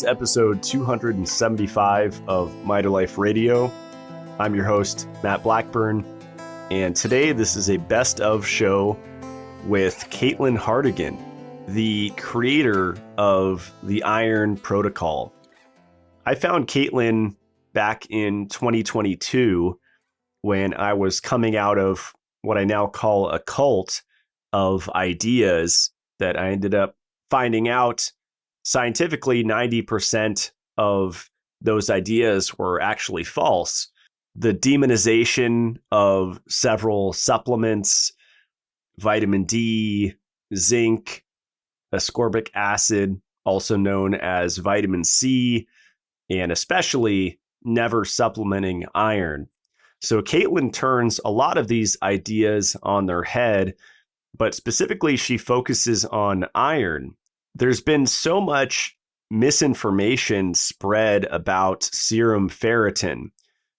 episode 275 of Mitolife Radio. I'm your host, Matt Blackburn, and today this is a best of show with Caitlyn Hartigan, the creator of the Iron Protocol. I found Caitlyn back in 2022 when I was coming out of what I now call a cult of ideas that I ended up finding out scientifically 90% of those ideas were actually false. The demonization of several supplements, vitamin D, zinc, ascorbic acid, also known as vitamin C, and especially never supplementing iron. So Caitlyn turns a lot of these ideas on their head, but specifically she focuses on iron. There's been so much misinformation spread about serum ferritin,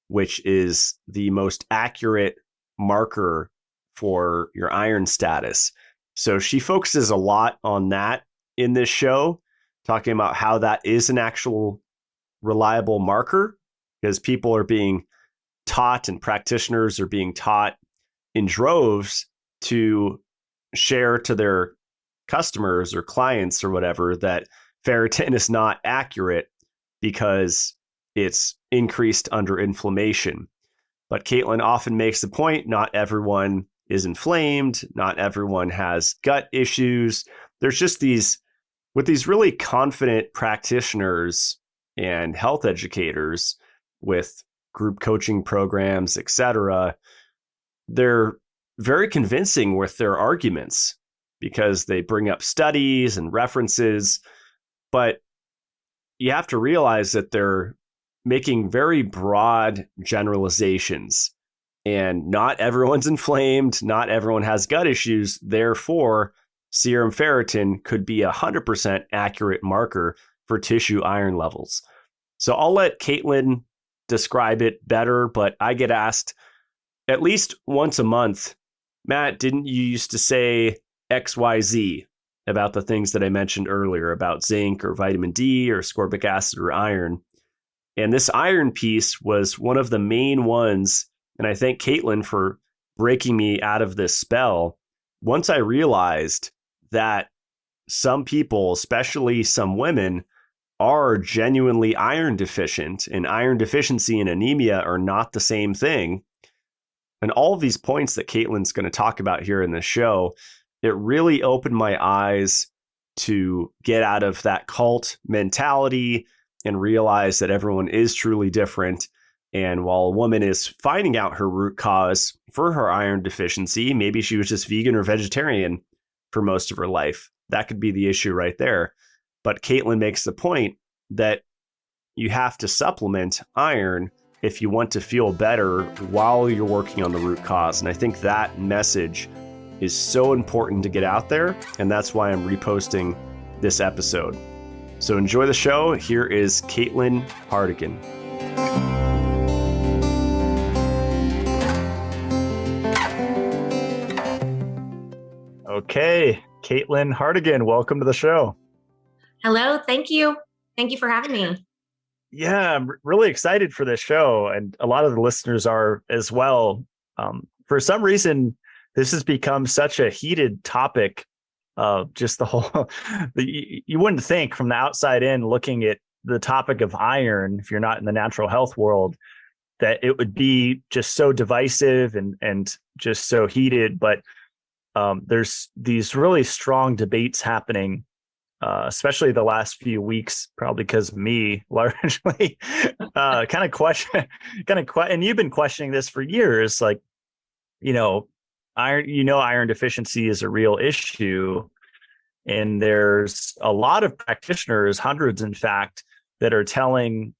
which is the most accurate marker for your iron status. So she focuses a lot on that in this show, talking about how that is an actual reliable marker, because people are being taught and practitioners are being taught in droves to share to their customers or clients or whatever that ferritin is not accurate because it's increased under inflammation. But Caitlyn often makes the point, not everyone is inflamed, not everyone has gut issues. There's just with these really confident practitioners and health educators with group coaching programs, etc., they're very convincing with their arguments because they bring up studies and references, but you have to realize that they're making very broad generalizations, and not everyone's inflamed, not everyone has gut issues. Therefore, serum ferritin could be 100% accurate marker for tissue iron levels. So I'll let Caitlyn describe it better, but I get asked at least once a month, Matt, didn't you used to say XYZ about the things that I mentioned earlier about zinc or vitamin D or ascorbic acid or iron? And this iron piece was one of the main ones. And I thank Caitlyn for breaking me out of this spell. Once I realized that some people, especially some women, are genuinely iron deficient, and iron deficiency and anemia are not the same thing. And all of these points that Caitlyn's going to talk about here in this show, it really opened my eyes to get out of that cult mentality and realize that everyone is truly different. And while a woman is finding out her root cause for her iron deficiency, maybe she was just vegan or vegetarian for most of her life. That could be the issue right there. But Caitlyn makes the point that you have to supplement iron if you want to feel better while you're working on the root cause. And I think that message is so important to get out there. And that's why I'm reposting this episode. So enjoy the show. Here is Caitlyn Hartigan. Okay, Caitlyn Hartigan, welcome to the show. Hello, thank you. Thank you for having me. Yeah, I'm really excited for this show, and a lot of the listeners are as well. For some reason, this has become such a heated topic. Just the whole, you wouldn't think from the outside in, looking at the topic of iron, if you're not in the natural health world, that it would be just so divisive and just so heated. But there's these really strong debates happening, especially the last few weeks, probably because of me largely, and you've been questioning this for years, like, iron deficiency is a real issue. And there's a lot of practitioners, hundreds, in fact, that are telling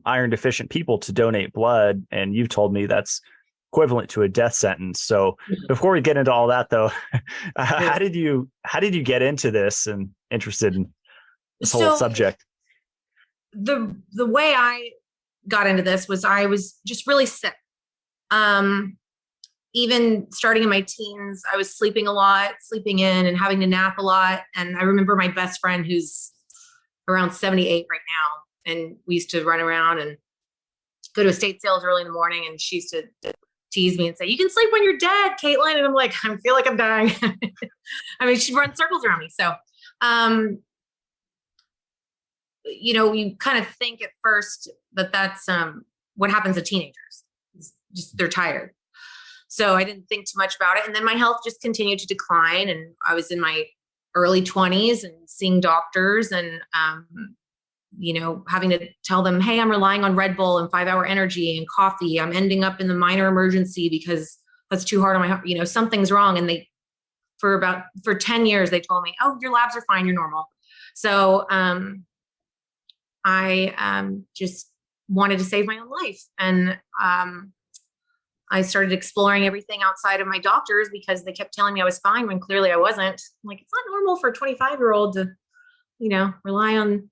iron deficient people to donate blood. And you've told me that's equivalent to a death sentence. So before we get into all that, though, how did you get into this and interested in this whole subject? The way I got into this was I was just really sick. Even starting in my teens, I was sleeping a lot, sleeping in and having to nap a lot. And I remember my best friend, who's around 78 right now. And we used to run around and go to estate sales early in the morning. And she used to tease me and say, "You can sleep when you're dead, Caitlyn." And I'm like, I feel like I'm dying. I mean, she'd run circles around me. So, you kind of think at first that that's what happens to teenagers. It's just they're tired. So I didn't think too much about it. And then my health just continued to decline. And I was in my early 20s and seeing doctors and, having to tell them, "Hey, I'm relying on Red Bull and 5 Hour Energy and coffee. I'm ending up in the minor emergency because that's too hard on my heart. Something's wrong." And for 10 years, they told me, "Oh, your labs are fine. You're normal." So I just wanted to save my own life. And I started exploring everything outside of my doctors because they kept telling me I was fine when clearly I wasn't. I'm like, it's not normal for a 25-year-old to, rely on,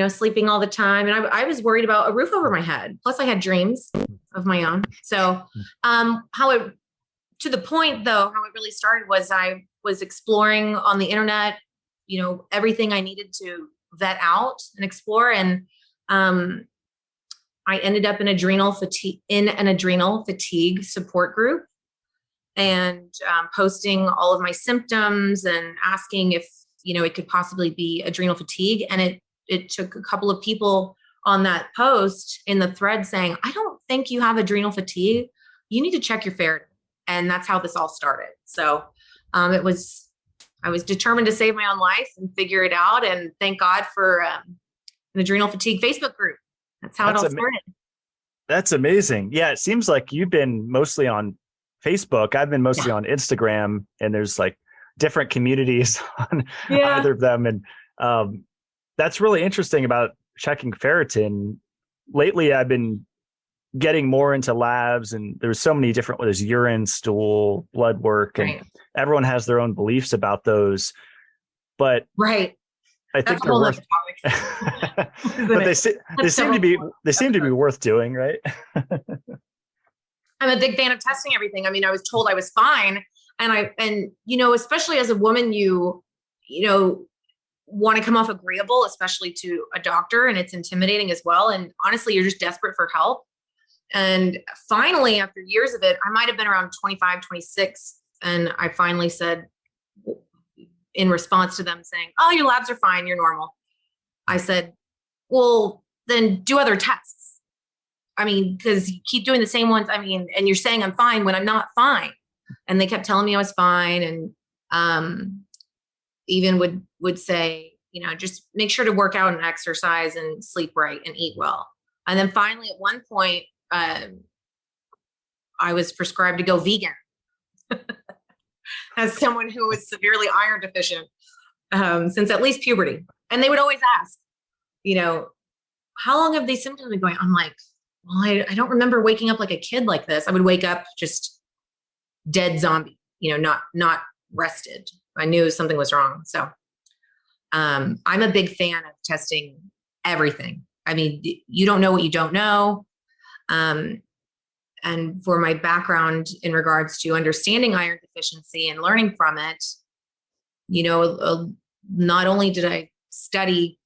sleeping all the time. And I was worried about a roof over my head. Plus I had dreams of my own. So to the point though, how it really started was I was exploring on the internet, everything I needed to vet out and explore. And I ended up in an adrenal fatigue support group and posting all of my symptoms and asking if, it could possibly be adrenal fatigue. And it took a couple of people on that post in the thread saying, "I don't think you have adrenal fatigue. You need to check your ferritin." And that's how this all started. So I was determined to save my own life and figure it out. And thank God for an adrenal fatigue Facebook group. That's how it all started. That's amazing. Yeah. It seems like you've been mostly on Facebook. I've been mostly on Instagram, and there's like different communities on either of them. And that's really interesting about checking ferritin. Lately, I've been getting more into labs, and there's so many different, there's urine, stool, blood work, and everyone has their own beliefs about those. But I think they're worth. But they seem to be worth doing, right? I'm a big fan of testing everything. I mean, I was told I was fine, and especially as a woman, you want to come off agreeable, especially to a doctor, and it's intimidating as well. And honestly, you're just desperate for help. And finally, after years of it, I might have been around 25, 26, and I finally said, in response to them saying, "Oh, your labs are fine, you're normal," I said, "Well, then do other tests. I mean, because you keep doing the same ones. I mean, and you're saying I'm fine when I'm not fine." And they kept telling me I was fine. And even would say, just make sure to work out and exercise and sleep right and eat well. And then finally, at one point, I was prescribed to go vegan as someone who was severely iron deficient since at least puberty. And they would always ask, "How long have these symptoms been going?" I'm like, "Well, I don't remember waking up like a kid like this. I would wake up just dead zombie, not rested. I knew something was wrong." So I'm a big fan of testing everything. I mean, you don't know what you don't know. And for my background in regards to understanding iron deficiency and learning from it, not only did I study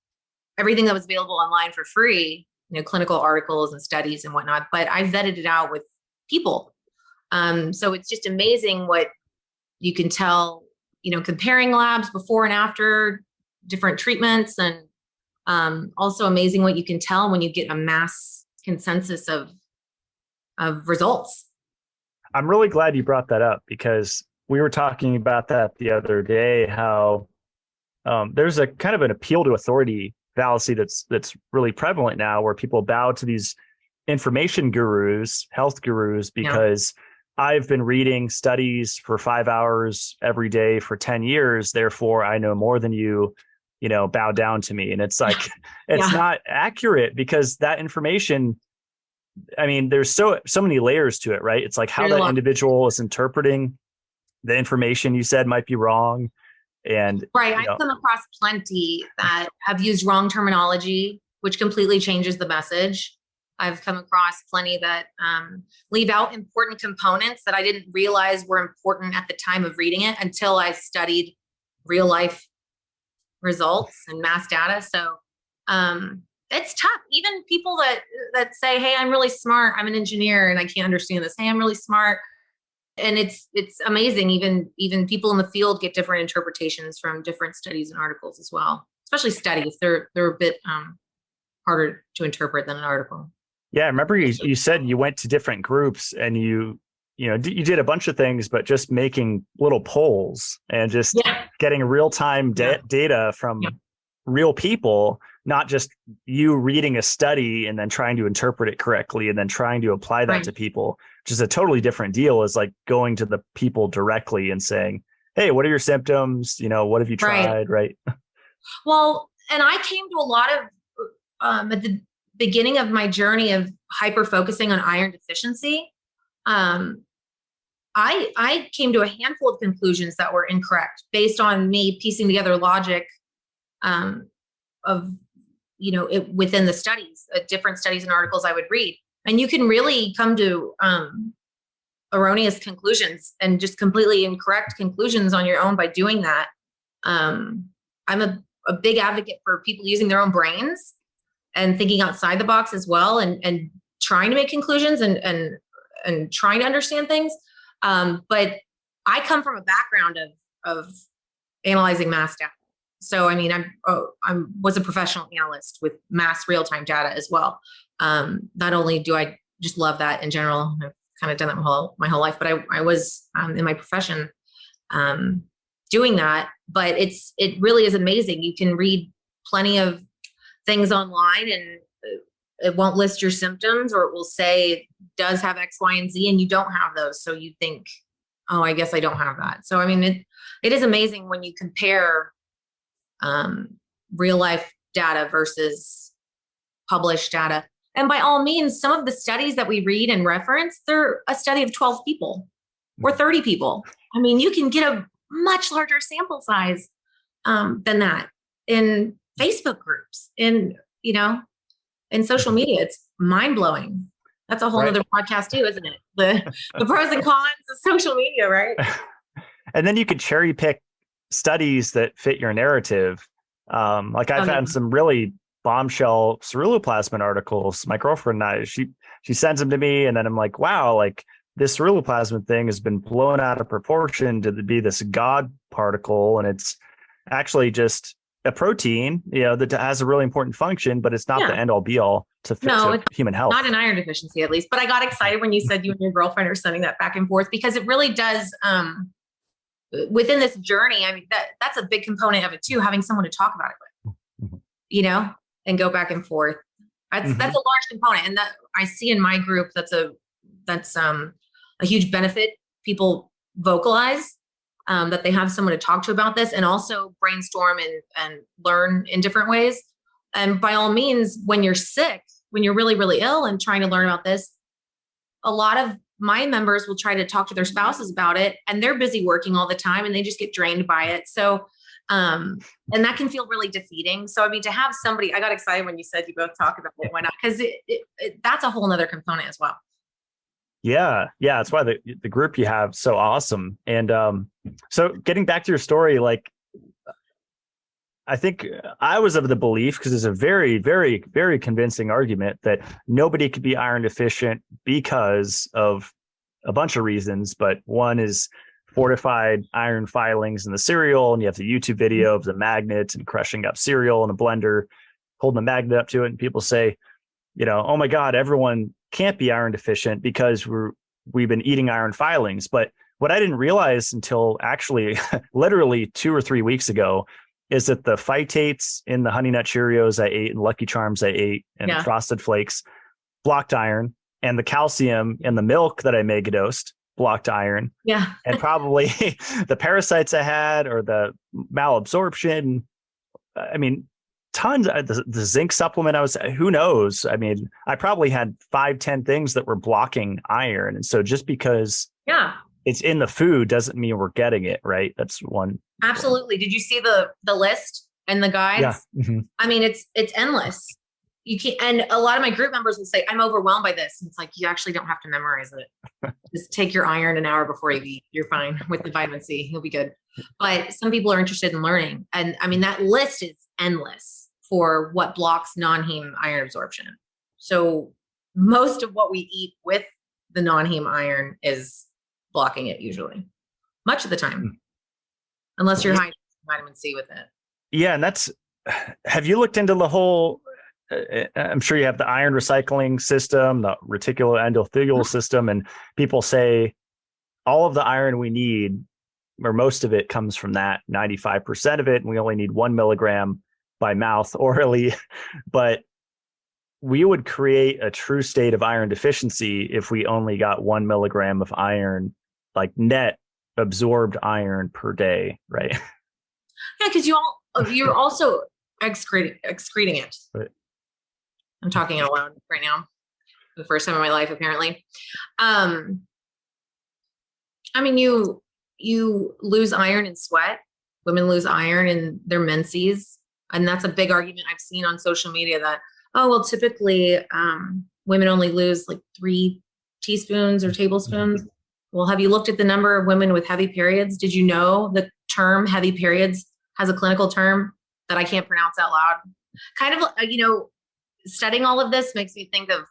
everything that was available online for free, clinical articles and studies and whatnot, but I vetted it out with people. So it's just amazing what you can tell, comparing labs before and after different treatments, and also amazing what you can tell when you get a mass consensus of results. I'm really glad you brought that up, because we were talking about that the other day, how there's a kind of an appeal to authority fallacy that's really prevalent now, where people bow to these information gurus, health gurus, because I've been reading studies for 5 hours every day for 10 years. Therefore, I know more than you, bow down to me. And it's like, it's not accurate, because that information, I mean, there's so many layers to it, right? It's like how that individual is interpreting the information you said might be wrong. And I've come across plenty that have used wrong terminology, which completely changes the message. I've come across plenty that leave out important components that I didn't realize were important at the time of reading it until I studied real life results and mass data. So it's tough. Even people that say, hey, I'm really smart, I'm an engineer and I can't understand this. Hey, I'm really smart. And it's amazing. Even people in the field get different interpretations from different studies and articles as well. Especially studies. They're a bit harder to interpret than an article. Yeah, I remember you said you went to different groups and you did a bunch of things, but just making little polls and just getting real-time data from real people, not just you reading a study and then trying to interpret it correctly and then trying to apply that to people, which is a totally different deal. Is like going to the people directly and saying, hey, what are your symptoms? What have you tried? Right. Well, and I came to a lot of, at the beginning of my journey of hyper focusing on iron deficiency, I came to a handful of conclusions that were incorrect based on me piecing together logic of within the studies, different studies and articles I would read. And you can really come to erroneous conclusions and just completely incorrect conclusions on your own by doing that. I'm a big advocate for people using their own brains and thinking outside the box as well, and trying to make conclusions and trying to understand things. But I come from a background of analyzing mass data. So, I mean, I was a professional analyst with mass real-time data as well. Not only do I just love that in general, I've kind of done that my whole life, but I was in my profession doing that. But it really is amazing. You can read plenty of things online and it won't list your symptoms, or it will say it does have X, Y, and Z, and you don't have those. So you think, oh, I guess I don't have that. So, I mean, it is amazing when you compare real life data versus published data. And by all means, some of the studies that we read and reference, they're a study of 12 people or 30 people. I mean, you can get a much larger sample size than that in Facebook groups, in social media. It's mind blowing. That's a whole other podcast too, isn't it? The pros and cons of social media, right? And then you could cherry pick studies that fit your narrative. Like I've had some really bombshell ceruloplasmin articles. My girlfriend and I, she sends them to me, and then I'm like, wow, like this ceruloplasmin thing has been blown out of proportion to be this god particle, and it's actually just a protein, that has a really important function, but it's not the end all be all to human health. Not an iron deficiency, at least. But I got excited when you said you and your girlfriend are sending that back and forth, because it really does. Within this journey, I mean, that's a big component of it too, having someone to talk about it with, and go back and forth. That's a large component. And that I see in my group, that's a huge benefit. People vocalize that they have someone to talk to about this, and also brainstorm and learn in different ways. And by all means, when you're sick, when you're really, really ill and trying to learn about this, a lot of my members will try to talk to their spouses about it, and they're busy working all the time and they just get drained by it. So, and that can feel really defeating. So, I mean, to have somebody, I got excited when you said you both talk about it. Why not? Because that's a whole nother component as well. Yeah. That's why the group you have so awesome. And so getting back to your story, like, I think I was of the belief, because it's a very, very, very convincing argument, that nobody could be iron deficient because of a bunch of reasons. But one is fortified iron filings in the cereal, and you have the YouTube video of the magnet and crushing up cereal in a blender, holding the magnet up to it. And people say, oh my God, everyone can't be iron deficient because we've been eating iron filings. But what I didn't realize until actually literally 2 or 3 weeks ago is that the phytates in the Honey Nut Cheerios I ate and Lucky Charms I ate and Frosted Flakes blocked iron, and the calcium in the milk that I megadosed blocked iron. Yeah. And probably the parasites I had, or the malabsorption. I mean, tons of the zinc supplement who knows? I mean, I probably had 5-10 things that were blocking iron. And so just because it's in the food doesn't mean we're getting it, right? That's one. Absolutely. Did you see the list and the guides? Yeah. Mm-hmm. I mean, it's endless. you can't, and a lot of my group members will say, I'm overwhelmed by this. And it's like, you actually don't have to memorize it. Just take your iron an hour before you eat. You're fine with the vitamin C. You'll be good. But some people are interested in learning. And I mean, that list is endless for what blocks non-heme iron absorption. So most of what we eat with the non-heme iron is blocking it usually, much of the time, unless you're high in vitamin C with it. Yeah. And have you looked into the whole, I'm sure you have the iron recycling system, the reticuloendothelial system, and people say all of the iron we need, or most of it, comes from that, 95% of it, and we only need 1 milligram by mouth orally. But we would create a true state of iron deficiency if we only got 1 milligram of iron, like net absorbed iron per day, right? Yeah, because you're also excreting it. Right. I'm talking out loud right now for the first time in my life, apparently. I mean, you lose iron in sweat. Women lose iron in their menses. And that's a big argument I've seen on social media that, oh, well, typically women only lose like 3 teaspoons or tablespoons. Well, have you looked at the number of women with heavy periods? Did you know the term heavy periods has a clinical term that I can't pronounce out loud? Kind of, studying all of this makes me think of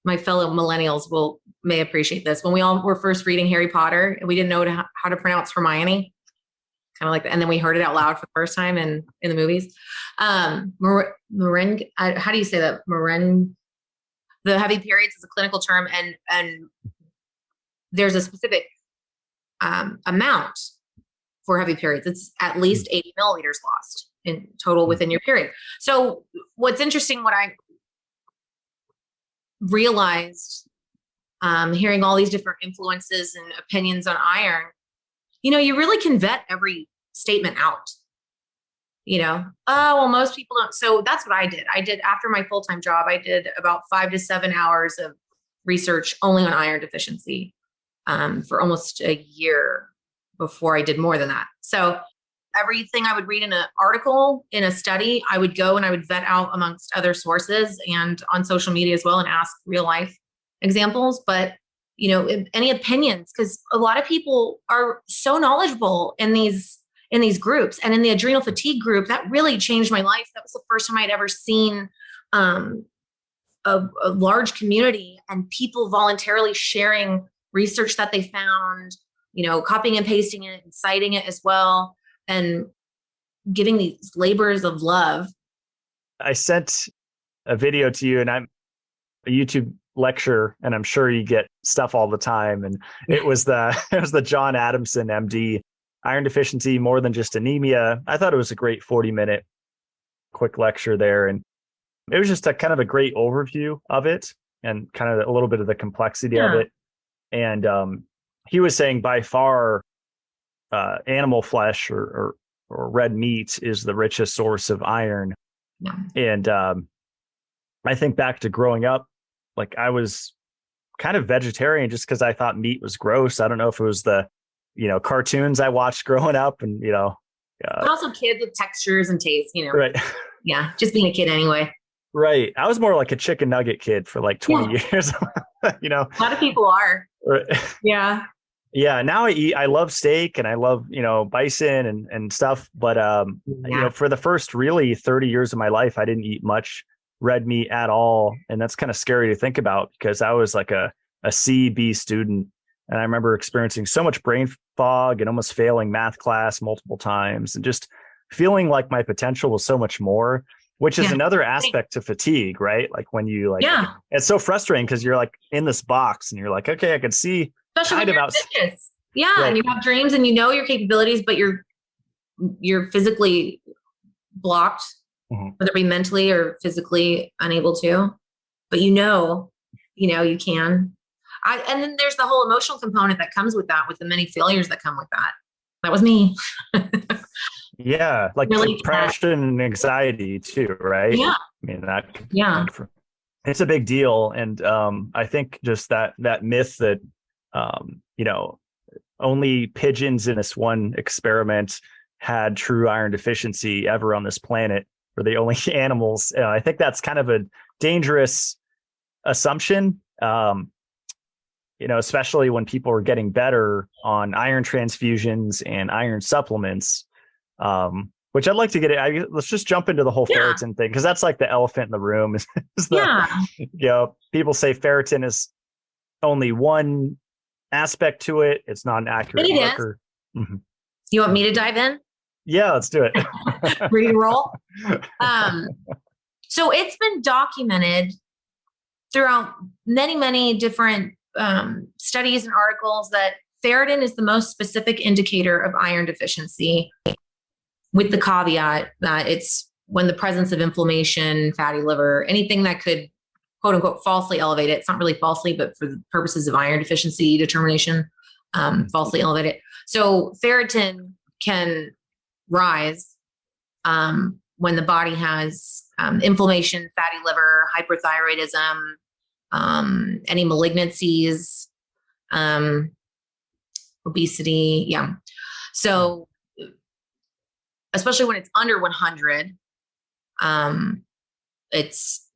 my fellow millennials may appreciate this. When we all were first reading Harry Potter and we didn't know how to pronounce Hermione, kind of like that. And then we heard it out loud for the first time in the movies. Meringue, how do you say that? Meringue, the heavy periods is a clinical term, and there's a specific amount for heavy periods. It's at least 80 milliliters lost in total within your period. So what's interesting, what I realized hearing all these different influences and opinions on iron, you really can vet every statement out. Oh, well, most people don't. So that's what I did. After my full-time job, I did about 5 to 7 hours of research only on iron deficiency for almost a year before I did more than that. So everything I would read in an article, in a study, I would go and I would vet out amongst other sources and on social media as well, and ask real life examples. But, any opinions, because a lot of people are so knowledgeable in these groups, and in the adrenal fatigue group, that really changed my life. That was the first time I'd ever seen a large community and people voluntarily sharing research that they found, copying and pasting it and citing it as well, and giving these labors of love. I sent a video to you, and I'm a YouTube lecture, and I'm sure you get stuff all the time. And it was the John Adamson, MD, iron deficiency, more than just anemia. I thought it was a great 40-minute quick lecture there. And it was just a kind of a great overview of it and kind of a little bit of the complexity of it. And he was saying by far, animal flesh or red meat is the richest source of iron. Yeah. And I think back to growing up, like I was kind of vegetarian just because I thought meat was gross. I don't know if it was the, cartoons I watched growing up, and, but also kids with textures and tastes, Right. Yeah. Just being a kid anyway. Right. I was more like a chicken nugget kid for like 20 years, A lot of people are. Right. Yeah. Yeah. Now I love steak and I love, bison and stuff. But, for the first really 30 years of my life, I didn't eat much red meat at all. And that's kind of scary to think about because I was like a C, B student. And I remember experiencing so much brain fog and almost failing math class multiple times and just feeling like my potential was so much more, which is another aspect to fatigue, right? Like when you it's so frustrating because you're like in this box and you're like, okay, I can see especially kind when of you're ambitious. Yeah. Right. And you have dreams and your capabilities, but you're physically blocked, whether it be mentally or physically unable to, but you can. And then there's the whole emotional component that comes with that, with the many failures that come with that. That was me. Yeah. Like really depression and anxiety too, right? Yeah. I mean, it's a big deal. And I think just that myth that, only pigeons in this one experiment had true iron deficiency ever on this planet we're the only animals. I think that's kind of a dangerous assumption. Especially when people are getting better on iron transfusions and iron supplements, which I'd like to get. Let's just jump into the whole ferritin thing, because that's like the elephant in the room. People say ferritin is only one aspect to it. It's not an accurate marker. Mm-hmm. You want me to dive in? Yeah, let's do it. Ready to roll? So it's been documented throughout many, many different studies and articles that ferritin is the most specific indicator of iron deficiency, with the caveat that it's when the presence of inflammation, fatty liver, anything that could quote unquote falsely elevate it. It's not really falsely, but for the purposes of iron deficiency determination, falsely elevate it. So ferritin can rise when the body has inflammation, fatty liver, hyperthyroidism, any malignancies, obesity. Yeah. So especially when it's under 100, it's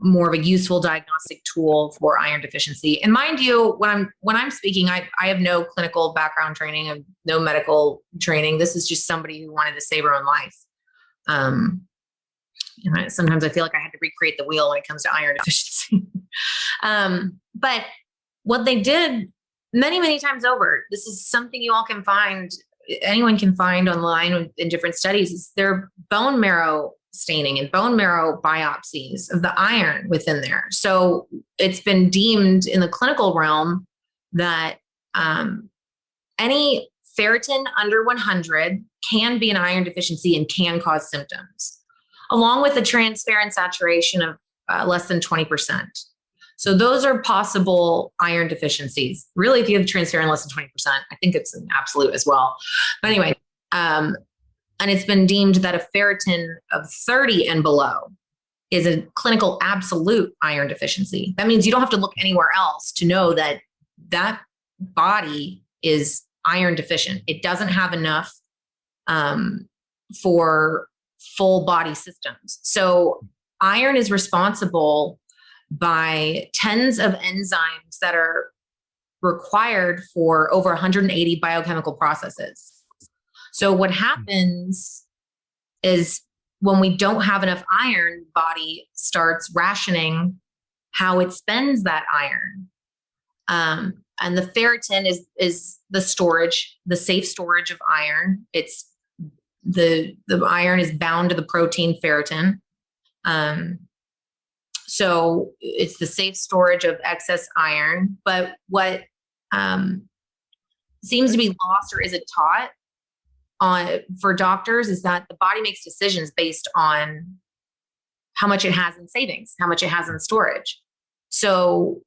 more of a useful diagnostic tool for iron deficiency. And mind you, when I'm speaking, I have no clinical background training, I have no medical training. This is just somebody who wanted to save her own life. Sometimes I feel like I had to recreate the wheel when it comes to iron deficiency. But what they did many, many times over, this is something you all can find, anyone can find online in different studies, is their bone marrow staining and bone marrow biopsies of the iron within there. So it's been deemed in the clinical realm that any ferritin under 100 can be an iron deficiency and can cause symptoms, along with a transferrin saturation of less than 20%. So those are possible iron deficiencies. Really, if you have transferrin less than 20%, I think it's an absolute as well. But anyway, and it's been deemed that a ferritin of 30 and below is a clinical absolute iron deficiency. That means you don't have to look anywhere else to know that that body is iron deficient. It doesn't have enough for full body systems. So iron is responsible by tens of enzymes that are required for over 180 biochemical processes. So what happens is when we don't have enough iron, the body starts rationing how it spends that iron. And the ferritin is the storage, the safe storage of iron. It's the iron is bound to the protein ferritin. So it's the safe storage of excess iron. But what seems to be lost or isn't taught for doctors is that the body makes decisions based on how much it has in savings, how much it has in storage. So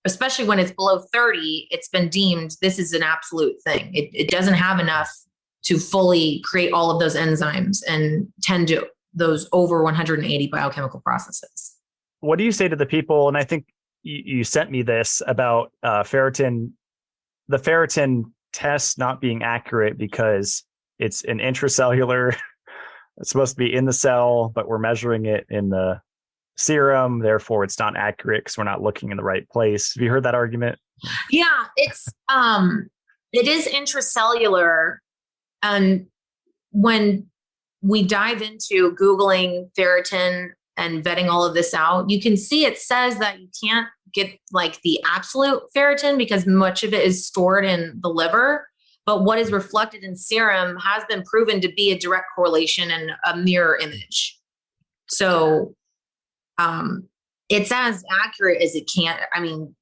especially when it's below 30, it's been deemed this is an absolute thing. It doesn't have enough to fully create all of those enzymes and tend to those over 180 biochemical processes. What do you say to the people, and I think you sent me this, about ferritin, the ferritin test not being accurate because it's an intracellular, it's supposed to be in the cell, but we're measuring it in the serum, therefore it's not accurate because we're not looking in the right place. Have you heard that argument? Yeah, it is intracellular. And when we dive into Googling ferritin and vetting all of this out, you can see it says that you can't get like the absolute ferritin because much of it is stored in the liver. But what is reflected in serum has been proven to be a direct correlation and a mirror image. So it's as accurate as it can. I mean,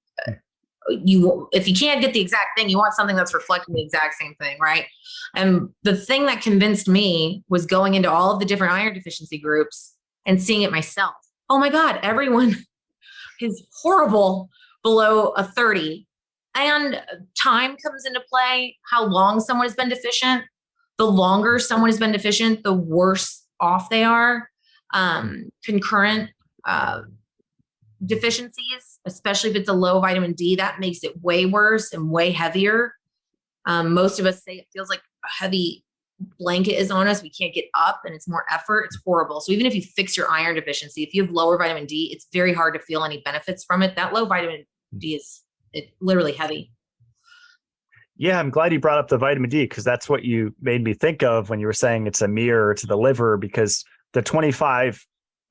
if you can't get the exact thing, you want something that's reflecting the exact same thing, right? And the thing that convinced me was going into all of the different iron deficiency groups and seeing it myself. Oh my God, everyone is horrible below a 30. And time comes into play, how long someone has been deficient. The longer someone has been deficient, the worse off they are. Concurrent deficiencies, especially if it's a low vitamin D, that makes it way worse and way heavier. Most of us say it feels like a heavy blanket is on us. We can't get up and it's more effort. It's horrible. So even if you fix your iron deficiency, if you have lower vitamin D, it's very hard to feel any benefits from it. That low vitamin D is literally heavy. Yeah, I'm glad you brought up the vitamin D, because that's what you made me think of when you were saying it's a mirror to the liver, because the 25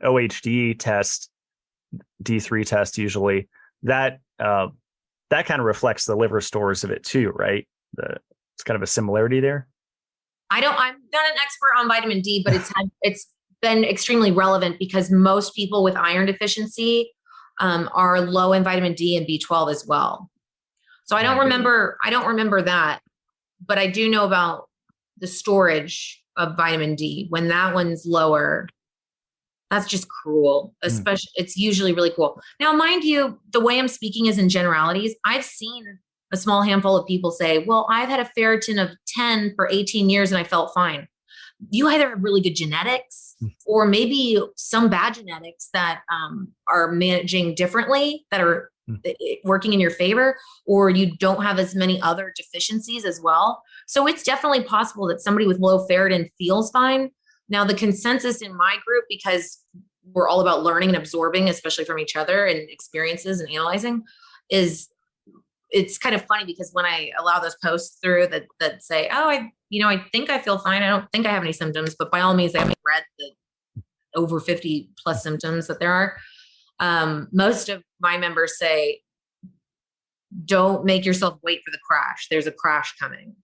OHD test, D3 test usually, that kind of reflects the liver stores of it too, right? It's kind of a similarity there. I'm not an expert on vitamin D, but it's been extremely relevant because most people with iron deficiency are low in vitamin D and B12 as well. So I don't remember that, but I do know about the storage of vitamin D. When that one's lower, that's just cruel. Especially, it's usually really cool. Now, mind you, the way I'm speaking is in generalities. I've seen a small handful of people say, well, I've had a ferritin of 10 for 18 years and I felt fine. You either have really good genetics or maybe some bad genetics that are managing differently, that are working in your favor, or you don't have as many other deficiencies as well. So it's definitely possible that somebody with low ferritin feels fine. Now, the consensus in my group, because we're all about learning and absorbing, especially from each other and experiences and analyzing, is it's kind of funny because when I allow those posts through that say, oh, I think I feel fine. I don't think I have any symptoms, but by all means, I haven't read the over 50 plus symptoms that there are. Most of my members say, don't make yourself wait for the crash. There's a crash coming.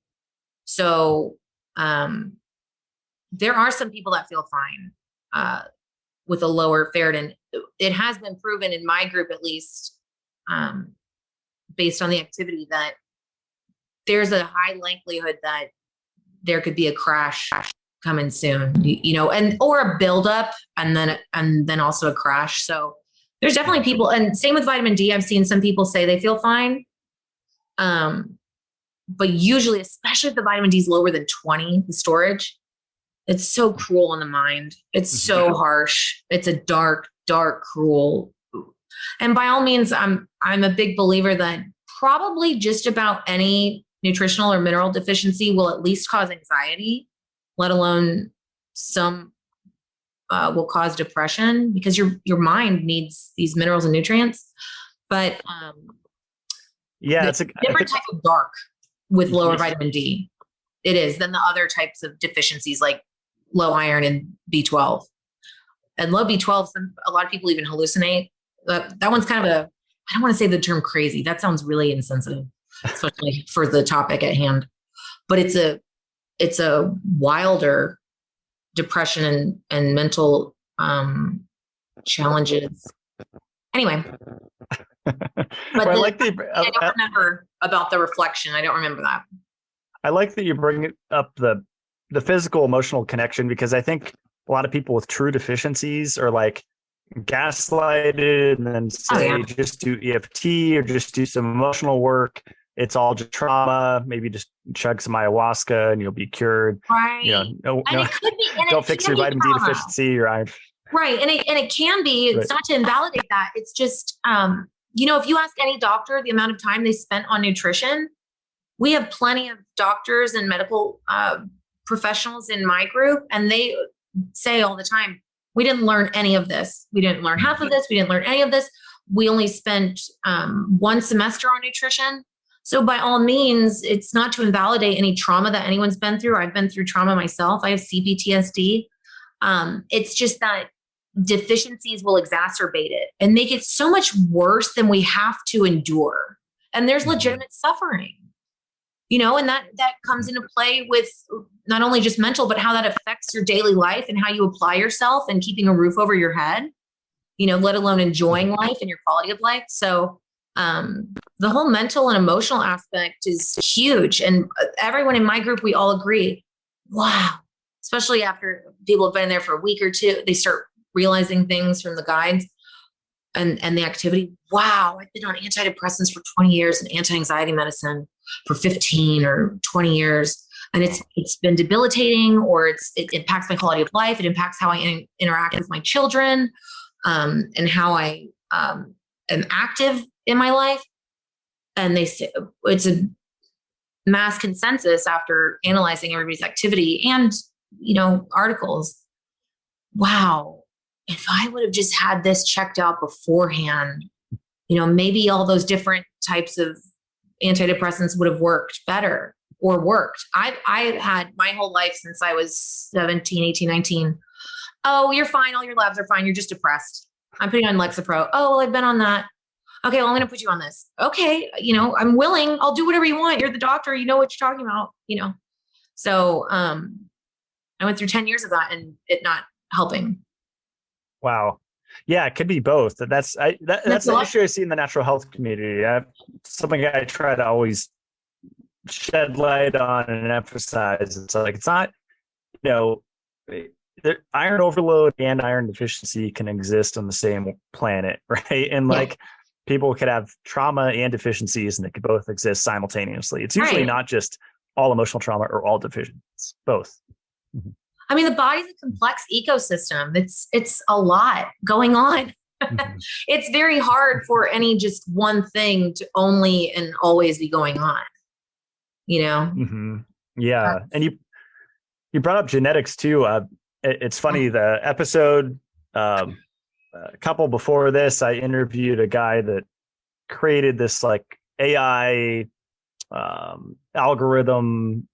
So there are some people that feel fine with a lower ferritin. It has been proven in my group, at least, based on the activity, that there's a high likelihood that there could be a crash coming soon, or a buildup and then also a crash. So there's definitely people, and same with vitamin D. I've seen some people say they feel fine. But usually, especially if the vitamin D is lower than 20, the storage, it's so cruel on the mind. It's so harsh. It's a dark, dark, cruel. And by all means, I'm a big believer that probably just about any nutritional or mineral deficiency will at least cause anxiety, let alone some will cause depression, because your mind needs these minerals and nutrients. But it's a different type of dark with lower vitamin D. It is than the other types of deficiencies like low iron and B12. And low B12, a lot of people even hallucinate. That one's kind of I don't want to say the term crazy. That sounds really insensitive, especially for the topic at hand. But it's a wilder depression and mental challenges. Anyway. But well, I don't remember about the reflection. I don't remember that. I like that you bring up the physical emotional connection, because I think a lot of people with true deficiencies are like gaslighted and then say, just do EFT or just do some emotional work. It's all just trauma. Maybe just chug some ayahuasca and you'll be cured. Right. Don't fix your vitamin D deficiency or iron. Right. And it can be, it's not to invalidate that. It's just, if you ask any doctor the amount of time they spent on nutrition, we have plenty of doctors and medical professionals in my group, and they say all the time, we didn't learn any of this. We didn't learn half of this. We didn't learn any of this. We only spent 1 semester on nutrition. So by all means, it's not to invalidate any trauma that anyone's been through. I've been through trauma myself. I have CPTSD. It's just that deficiencies will exacerbate it and make it so much worse than we have to endure. And there's legitimate suffering, and that comes into play with not only just mental, but how that affects your daily life and how you apply yourself and keeping a roof over your head, let alone enjoying life and your quality of life. So the whole mental and emotional aspect is huge. And everyone in my group, we all agree, wow, especially after people have been there for a week or two, they start realizing things from the guides and the activity. Wow, I've been on antidepressants for 20 years and anti-anxiety medicine for 15 or 20 years. And it's been debilitating, or it impacts my quality of life. It impacts how I interact with my children, and how I am active in my life. And they say mass consensus after analyzing everybody's activity and, articles. Wow. If I would have just had this checked out beforehand, maybe all those different types of antidepressants would have worked better or worked. I've had my whole life since I was 17, 18, 19. Oh, you're fine. All your labs are fine. You're just depressed. I'm putting on Lexapro. Oh, well, I've been on that. Okay, well, I'm going to put you on this. Okay, I'm willing. I'll do whatever you want. You're the doctor. You know what you're talking about, So I went through 10 years of that and it not helping. Wow. Yeah, it could be both. That's the issue I see in the natural health community. Something I try to always shed light on and emphasize. It's like, it's not, iron overload and iron deficiency can exist on the same planet, right? And like people could have trauma and deficiencies and they could both exist simultaneously. It's usually not just all emotional trauma or all deficiencies, both. Mm-hmm. I mean, the body's a complex ecosystem. It's a lot going on. Mm-hmm. It's very hard for any just one thing to only and always be going on, Mm-hmm. Yeah. And you brought up genetics too. It's funny, the episode, a couple before this, I interviewed a guy that created this like AI algorithm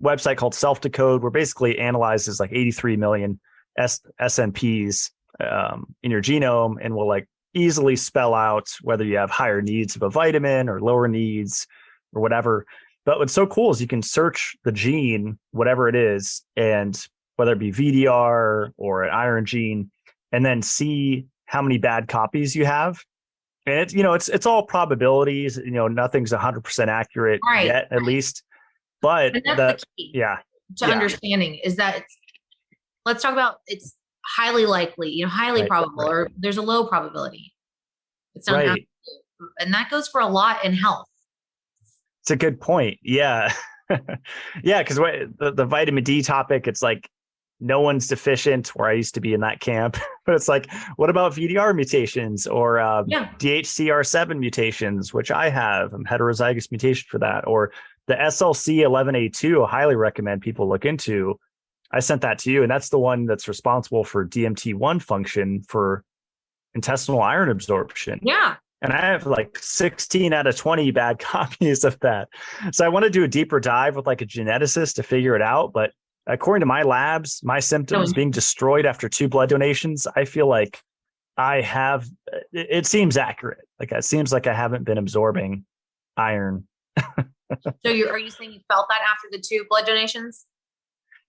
website called Self Decode, where basically analyzes like 83 million SNPs in your genome and will like easily spell out whether you have higher needs of a vitamin or lower needs or whatever. But what's so cool is you can search the gene, whatever it is, and whether it be VDR or an iron gene, and then see how many bad copies you have. And it's all probabilities, nothing's 100% accurate yet, at least. But that's the key understanding is that let's talk about it's highly likely, highly probable, or there's a low probability. It's not absolute. And that goes for a lot in health. It's a good point. Yeah. Yeah. Because the vitamin D topic, it's like no one's deficient, where I used to be in that camp. But it's like, what about VDR mutations or DHCR7 mutations, which I have? I'm heterozygous mutation for that. Or the SLC11A2, I highly recommend people look into. I sent that to you, and that's the one that's responsible for DMT1 function for intestinal iron absorption. Yeah. And I have like 16 out of 20 bad copies of that. So I want to do a deeper dive with like a geneticist to figure it out. But according to my labs, my symptoms being destroyed after 2 blood donations, I feel like it seems accurate. Like it seems like I haven't been absorbing iron. So are you saying you felt that after the 2 blood donations?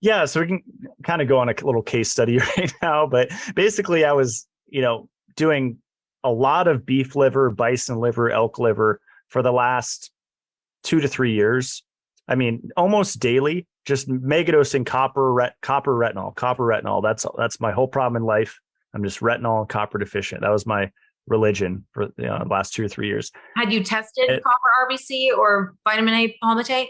Yeah, so we can kind of go on a little case study right now. But basically I was, doing a lot of beef liver, bison liver, elk liver for the last 2 to 3 years. I mean, almost daily, just megadosing copper retinol. That's my whole problem in life. I'm just retinol and copper deficient. That was my religion for the last 2 or 3 years. Had you tested copper RBC or vitamin A palmitate?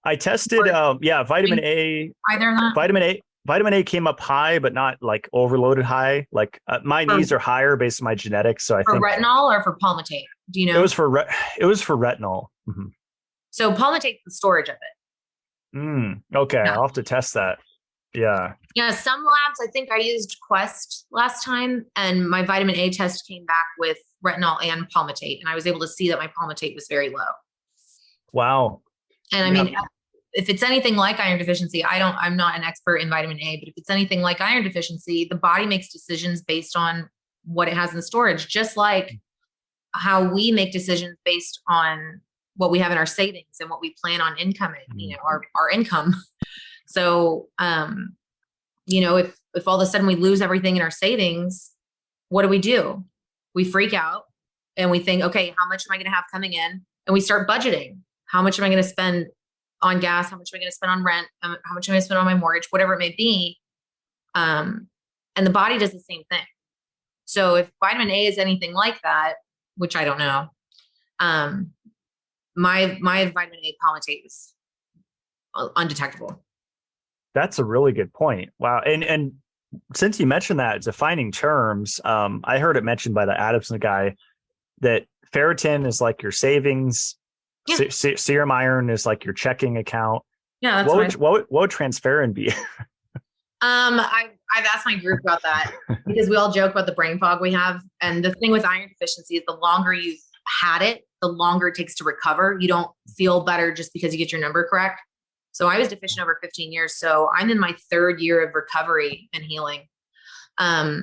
I tested, vitamin A. Either of that? Vitamin A came up high, but not like overloaded high. Like my needs are higher based on my genetics. So I think retinol or for palmitate. Do you know? It was for retinol. Mm-hmm. So palmitate's the storage of it. Okay, yeah. I'll have to test that. Yeah. Yeah, some labs, I think I used Quest last time, and my vitamin A test came back with retinol and palmitate, and I was able to see that my palmitate was very low. Wow. And I mean, if it's anything like iron deficiency, I'm not an expert in vitamin A, but if it's anything like iron deficiency, the body makes decisions based on what it has in storage, just like how we make decisions based on what we have in our savings and what we plan on incoming, our income. So, if all of a sudden we lose everything in our savings, what do? We freak out and we think, okay, how much am I going to have coming in? And we start budgeting. How much am I going to spend on gas? How much am I going to spend on rent? How much am I going to spend on my mortgage? Whatever it may be. And the body does the same thing. So if vitamin A is anything like that, which I don't know, my vitamin A palmitate is undetectable. That's a really good point. Wow. And since you mentioned that, defining terms, I heard it mentioned by the Adamson guy that ferritin is like your savings, Yeah. Serum iron is like your checking account. Yeah, that's what would transferrin be? I've asked my group about that because we all joke about the brain fog we have. And the thing with iron deficiency is the longer you've had it, the longer it takes to recover. You don't feel better just because you get your number correct. So I was deficient over 15 years. So I'm in my 3rd year of recovery and healing. But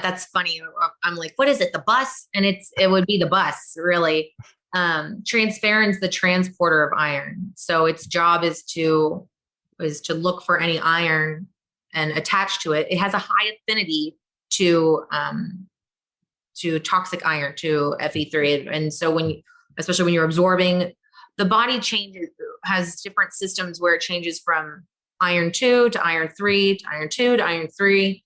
that's funny. I'm like, what is it? The bus? And it would be the bus, really. Transferrin's the transporter of iron. So its job is to look for any iron and attach to it. It has a high affinity to toxic iron, to Fe3. And so especially when you're absorbing, the body has different systems where it changes from iron 2 to iron 3 to iron 2 to iron 3.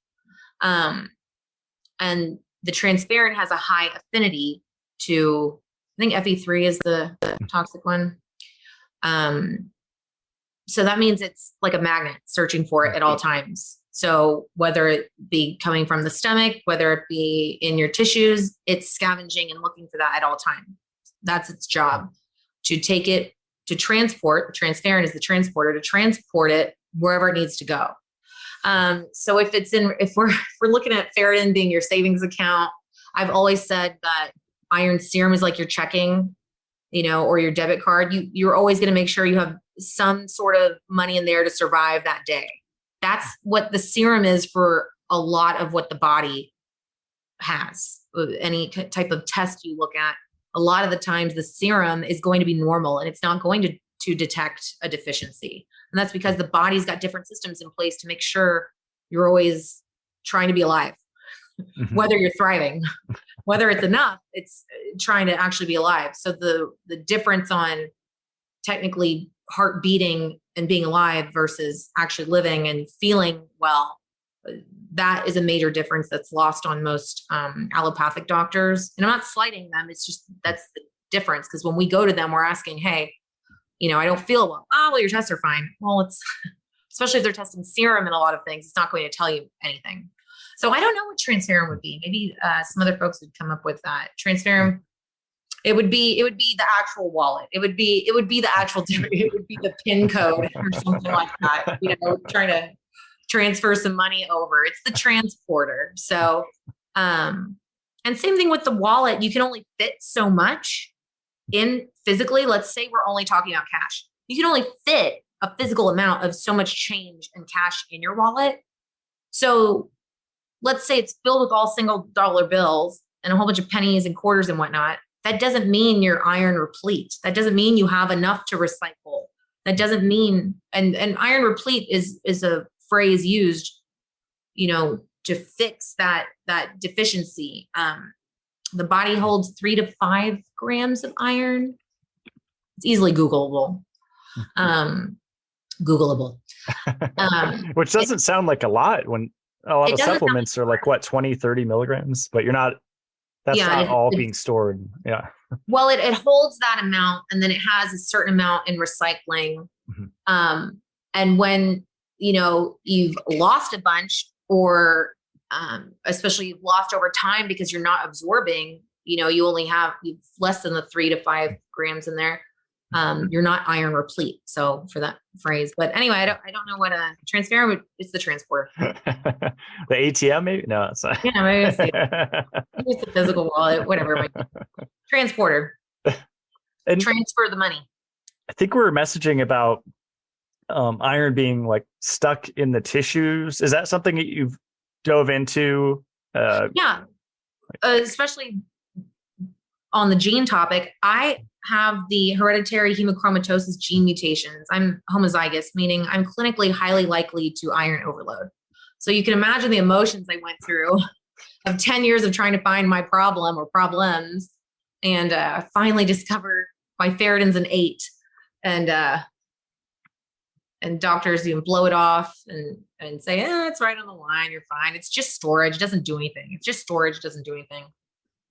And the transferrin has a high affinity to, I think Fe3 is the toxic one. So that means it's like a magnet searching for it at all times. So whether it be coming from the stomach, whether it be in your tissues, it's scavenging and looking for that at all times. That's its job, to take it, to transport. The transferrin is the transporter, to transport it wherever it needs to go. So if we're looking at ferritin being your savings account, I've always said that iron serum is like your checking, or your debit card. You're always going to make sure you have some sort of money in there to survive that day. That's what the serum is for a lot of what the body has. Any type of test you look at, a lot of the times the serum is going to be normal and it's not going to detect a deficiency. And that's because the body's got different systems in place to make sure you're always trying to be alive, whether you're thriving, whether it's enough, it's trying to actually be alive. So the difference on technically heart beating and being alive versus actually living and feeling well, that is a major difference that's lost on most allopathic doctors. And I'm not slighting them. It's just, that's the difference. Because when we go to them, we're asking, hey, I don't feel well. Oh, well, your tests are fine. Well, it's, especially if they're testing serum and a lot of things, it's not going to tell you anything. So I don't know what transferrin would be. Maybe some other folks would come up with that. Transferrin, it would be the actual wallet. It would be the actual, it would be the PIN code or something like that. Trying to transfer some money over. It's the transporter. So, and same thing with the wallet. You can only fit so much in physically. Let's say we're only talking about cash. You can only fit a physical amount of so much change and cash in your wallet. So let's say it's filled with all single dollar bills and a whole bunch of pennies and quarters and whatnot. That doesn't mean you're iron replete. That doesn't mean you have enough to recycle. That doesn't mean, and iron replete is a phrase used, to fix that deficiency. The body holds 3 to 5 grams of iron. It's easily Googleable. Which doesn't sound like a lot when a lot of supplements are like 20, 30 milligrams, but that's not all being stored. Yeah. Well, it holds that amount, and then it has a certain amount in recycling. And when, you've lost a bunch, or especially you've lost over time because you're not absorbing, you've less than the 3 to 5 grams in there. You're not iron replete. So for that phrase, but anyway, I don't know what a transferrin it's the transporter. The ATM, maybe? No, it's not. Yeah, maybe it's the physical wallet, whatever. Transporter. And transfer the money. I think we were messaging about iron being like stuck in the tissues. Is that something that you've dove into? Yeah, especially on the gene topic. I have the hereditary hemochromatosis gene mutations. I'm homozygous, meaning I'm clinically highly likely to iron overload. So you can imagine the emotions I went through of 10 years of trying to find my problem or problems, and finally discovered my ferritin's an 8, and doctors even blow it off and say, it's right on the line, you're fine. It's just storage, it doesn't do anything. It's just storage, it doesn't do anything.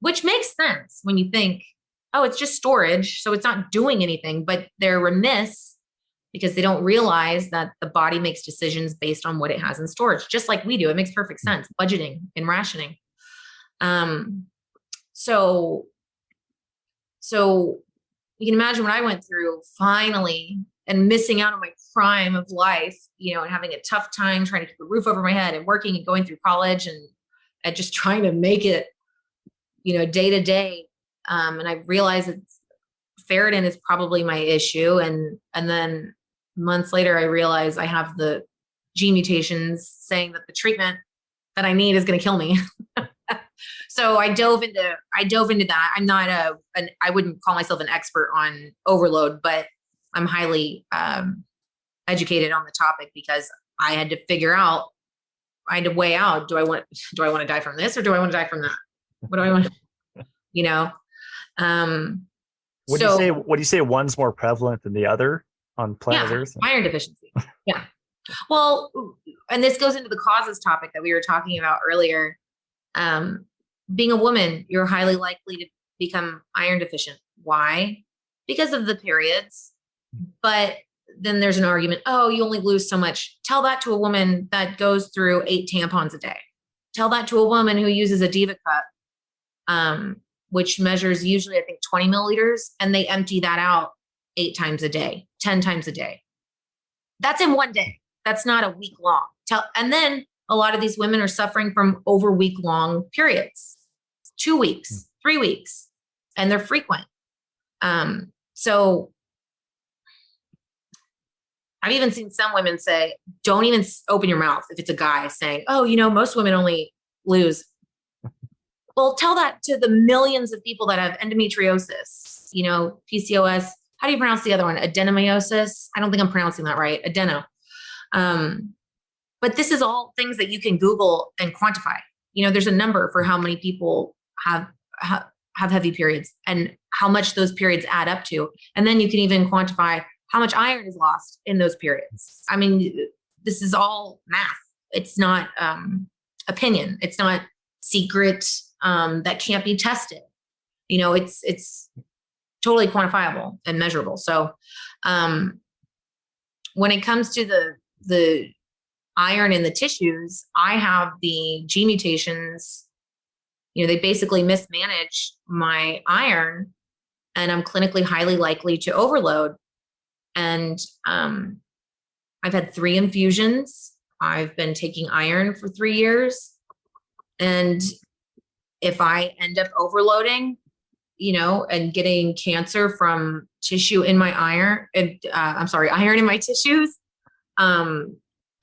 Which makes sense when you think, oh, it's just storage, so it's not doing anything. But they're remiss because they don't realize that the body makes decisions based on what it has in storage, just like we do. It makes perfect sense, budgeting and rationing. So you can imagine what I went through finally and missing out on my prime of life, and having a tough time trying to keep a roof over my head and working and going through college and just trying to make it, day to day. And I realized that ferritin is probably my issue. And then months later, I realized I have the gene mutations saying that the treatment that I need is going to kill me. So I dove into that. I'm not I wouldn't call myself an expert on overload, but I'm highly educated on the topic because I had to weigh out, do I want to die from this or do I want to die from that? What do I want? Would you say one's more prevalent than the other on planet Earth? Iron deficiency. Yeah. Well, and this goes into the causes topic that we were talking about earlier. Being a woman, you're highly likely to become iron deficient. Why? Because of the periods. But then there's an argument, oh, you only lose so much. Tell that to a woman that goes through 8 tampons a day. Tell that to a woman who uses a Diva cup, which measures usually, I think, 20 milliliters, and they empty that out 8 times a day, 10 times a day. That's in one day. That's not a week long. And then a lot of these women are suffering from over week long periods, 2 weeks, 3 weeks, and they're frequent. So I've even seen some women say, don't even open your mouth if it's a guy saying, oh, most women only lose. Well, tell that to the millions of people that have endometriosis, PCOS. How do you pronounce the other one? Adenomyosis. I don't think I'm pronouncing that right. Adeno. But this is all things that you can Google and quantify. There's a number for how many people have heavy periods and how much those periods add up to. And then you can even quantify how much iron is lost in those periods. I mean, this is all math. It's not opinion. It's not secret that can't be tested. It's totally quantifiable and measurable. So when it comes to the iron in the tissues, I have the gene mutations. They basically mismanage my iron, and I'm clinically highly likely to overload. And I've had 3 infusions. I've been taking iron for 3 years. And if I end up overloading, and getting cancer from tissue in my iron in my tissues,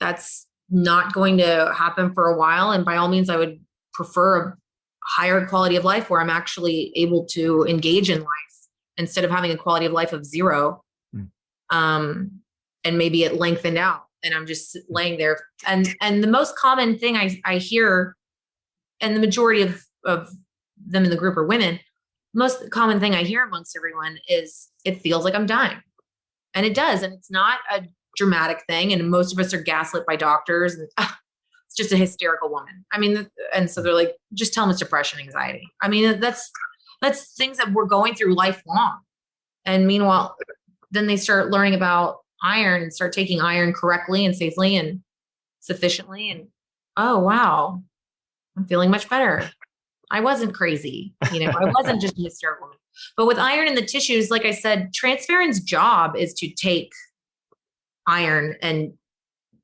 that's not going to happen for a while. And by all means, I would prefer a higher quality of life where I'm actually able to engage in life instead of having a quality of life of 0. And maybe it lengthened out and I'm just laying there. And the most common thing I hear, and the majority of them in the group are women, most common thing I hear amongst everyone is it feels like I'm dying. And it does. And it's not a dramatic thing. And most of us are gaslit by doctors and it's just a hysterical woman. I mean, and so they're like, just tell them it's depression, anxiety. I mean, that's things that we're going through lifelong. And meanwhile, then they start learning about iron and start taking iron correctly and safely and sufficiently. And, oh, wow, I'm feeling much better. I wasn't crazy. I wasn't just a hysterical woman. But with iron in the tissues, like I said, transferrin's job is to take iron and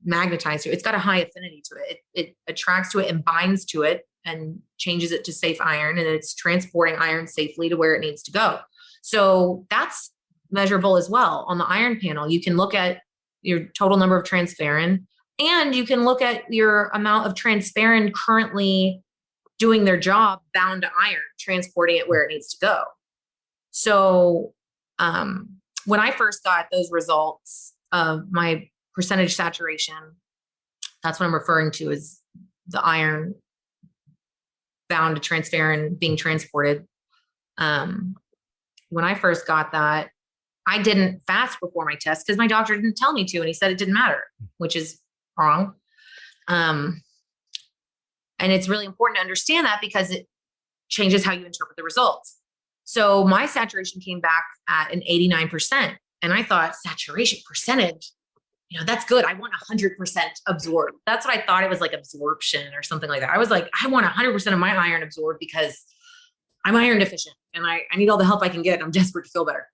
magnetize it. It's got a high affinity to it. It attracts to it and binds to it and changes it to safe iron. And it's transporting iron safely to where it needs to go. So that's measurable as well. On the iron panel, you can look at your total number of transferrin, and you can look at your amount of transferrin currently doing their job bound to iron, transporting it where it needs to go. So when I first got those results of my percentage saturation, that's what I'm referring to as the iron bound to transferrin being transported. When I first got that, I didn't fast before my test because my doctor didn't tell me to, and he said it didn't matter, which is wrong. And it's really important to understand that because it changes how you interpret the results. So my saturation came back at an 89%. And I thought, saturation percentage, that's good. I want 100% absorbed. That's what I thought. It was like absorption or something like that. I was like, I want 100% of my iron absorbed because I'm iron deficient and I need all the help I can get. I'm desperate to feel better.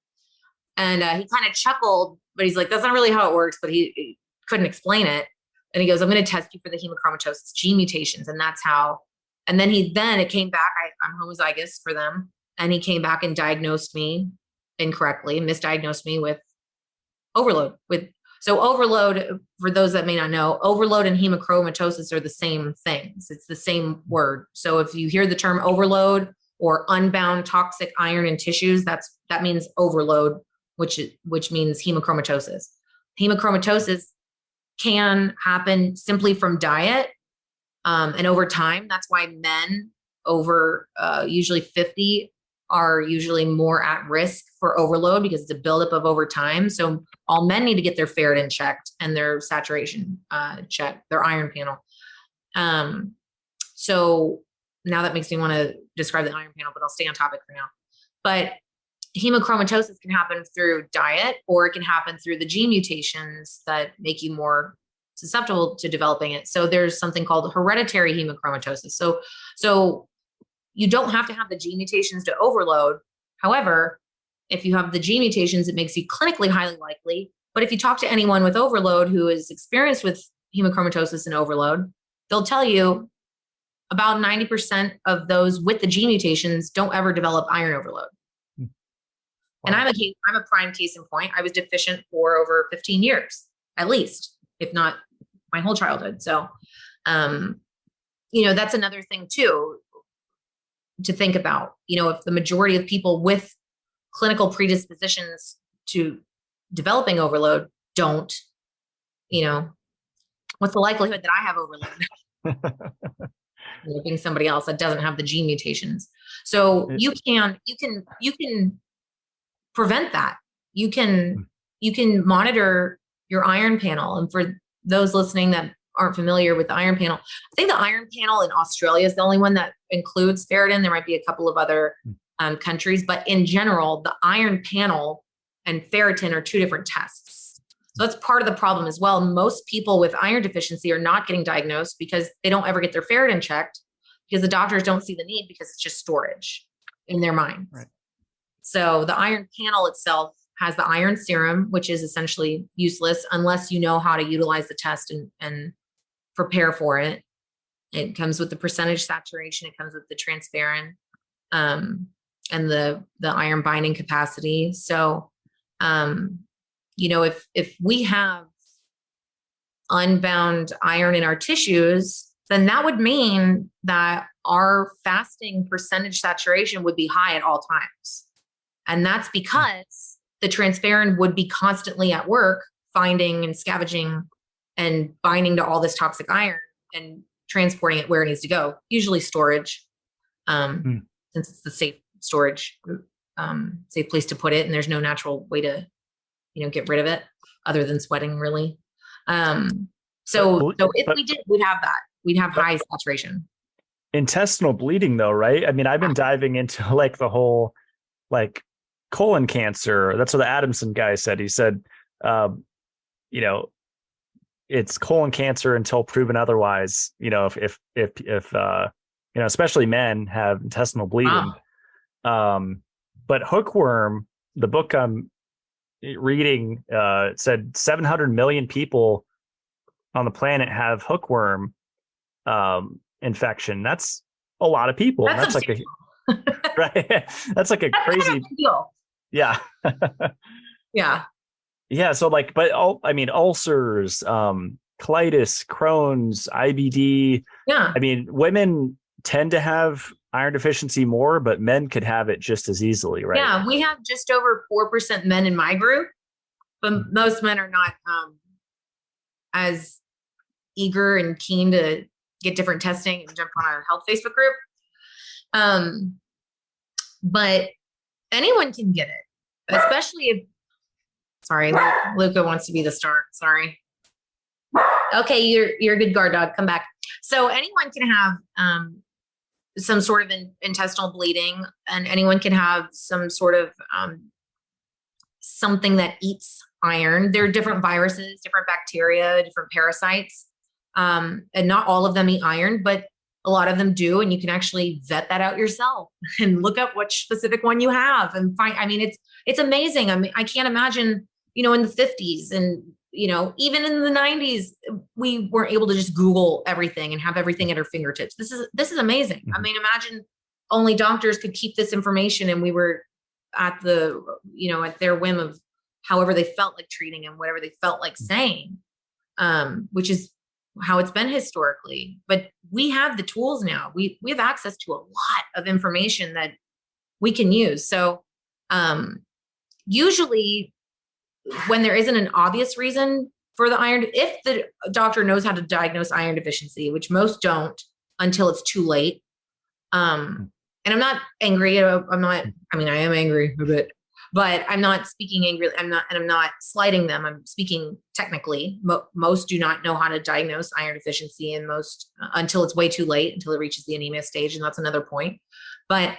And he kind of chuckled, but he's like, that's not really how it works, but he couldn't explain it. And he goes, I'm going to test you for the hemochromatosis gene mutations. And that's how, and then it came back. I'm homozygous for them. And he came back and diagnosed me incorrectly, misdiagnosed me with overload. So overload, for those that may not know, overload and hemochromatosis are the same things. It's the same word. So if you hear the term overload or unbound toxic iron in tissues, that means overload, which means hemochromatosis. Hemochromatosis can happen simply from diet and over time. That's why men over usually 50 are usually more at risk for overload, because it's a buildup of over time. So all men need to get their ferritin checked and their saturation checked, their iron panel. So now that makes me want to describe the iron panel, but I'll stay on topic for now. But hemochromatosis can happen through diet, or it can happen through the gene mutations that make you more susceptible to developing it. So there's something called hereditary hemochromatosis. So you don't have to have the gene mutations to overload. However, if you have the gene mutations, it makes you clinically highly likely. But if you talk to anyone with overload who is experienced with hemochromatosis and overload, they'll tell you about 90% of those with the gene mutations don't ever develop iron overload. Wow. And I'm a prime case in point. I was deficient for over 15 years, at least, if not my whole childhood. So, that's another thing too, to think about. If the majority of people with clinical predispositions to developing overload don't, what's the likelihood that I have overload? Being somebody else that doesn't have the gene mutations. So you can prevent that. You can monitor your iron panel. And for those listening that aren't familiar with the iron panel, I think the iron panel in Australia is the only one that includes ferritin. There might be a couple of other countries, but in general, the iron panel and ferritin are two different tests. So that's part of the problem as well. Most people with iron deficiency are not getting diagnosed because they don't ever get their ferritin checked, because the doctors don't see the need, because it's just storage in their minds. Right. So the iron panel itself has the iron serum, which is essentially useless unless you know how to utilize the test and prepare for it. It comes with the percentage saturation. It comes with the transferrin and the iron binding capacity. So, if we have unbound iron in our tissues, then that would mean that our fasting percentage saturation would be high at all times. And that's because the transferrin would be constantly at work, finding and scavenging and binding to all this toxic iron and transporting it where it needs to go, usually storage, since it's the safe storage, safe place to put it. And there's no natural way to, get rid of it other than sweating, really. So if we did, we'd have that. We'd have high saturation. Intestinal bleeding though, right? I mean, I've been diving into the whole colon cancer. That's what the Adamson guy said. He said, it's colon cancer until proven otherwise. If especially men have intestinal bleeding. Wow. But hookworm, the book I'm reading, said 700 million people on the planet have hookworm infection. That's a lot of people. That's like right. That's like a crazy deal. Yeah. Yeah. Yeah. So ulcers, colitis, Crohn's, IBD. Yeah. I mean, women tend to have iron deficiency more, but men could have it just as easily, right? Yeah. We have just over 4% men in my group, but most men are not as eager and keen to get different testing and jump on a health Facebook group. But anyone can get it, especially if, sorry, Luca wants to be the star. Sorry. Okay. You're a good guard dog. Come back. So anyone can have, some sort of intestinal bleeding, and anyone can have some sort of, something that eats iron. There are different viruses, different bacteria, different parasites. And not all of them eat iron, but A lot of them do, and you can actually vet that out yourself and look up which specific one you have and find. I mean, it's amazing. I mean, I can't imagine, in the 50s and even in the 90s, we weren't able to just Google everything and have everything at our fingertips. This is amazing. I mean, imagine only doctors could keep this information, and we were at at their whim of however they felt like treating and whatever they felt like saying, which is how it's been historically. But we have the tools now. We have access to a lot of information that we can use. So usually when there isn't an obvious reason for the iron, if the doctor knows how to diagnose iron deficiency, which most don't until it's too late. And I'm not angry. I am angry a bit, but I'm not speaking angrily. I'm not slighting them. I'm speaking technically. Most do not know how to diagnose iron deficiency, and most until it's way too late, until it reaches the anemia stage. And that's another point. But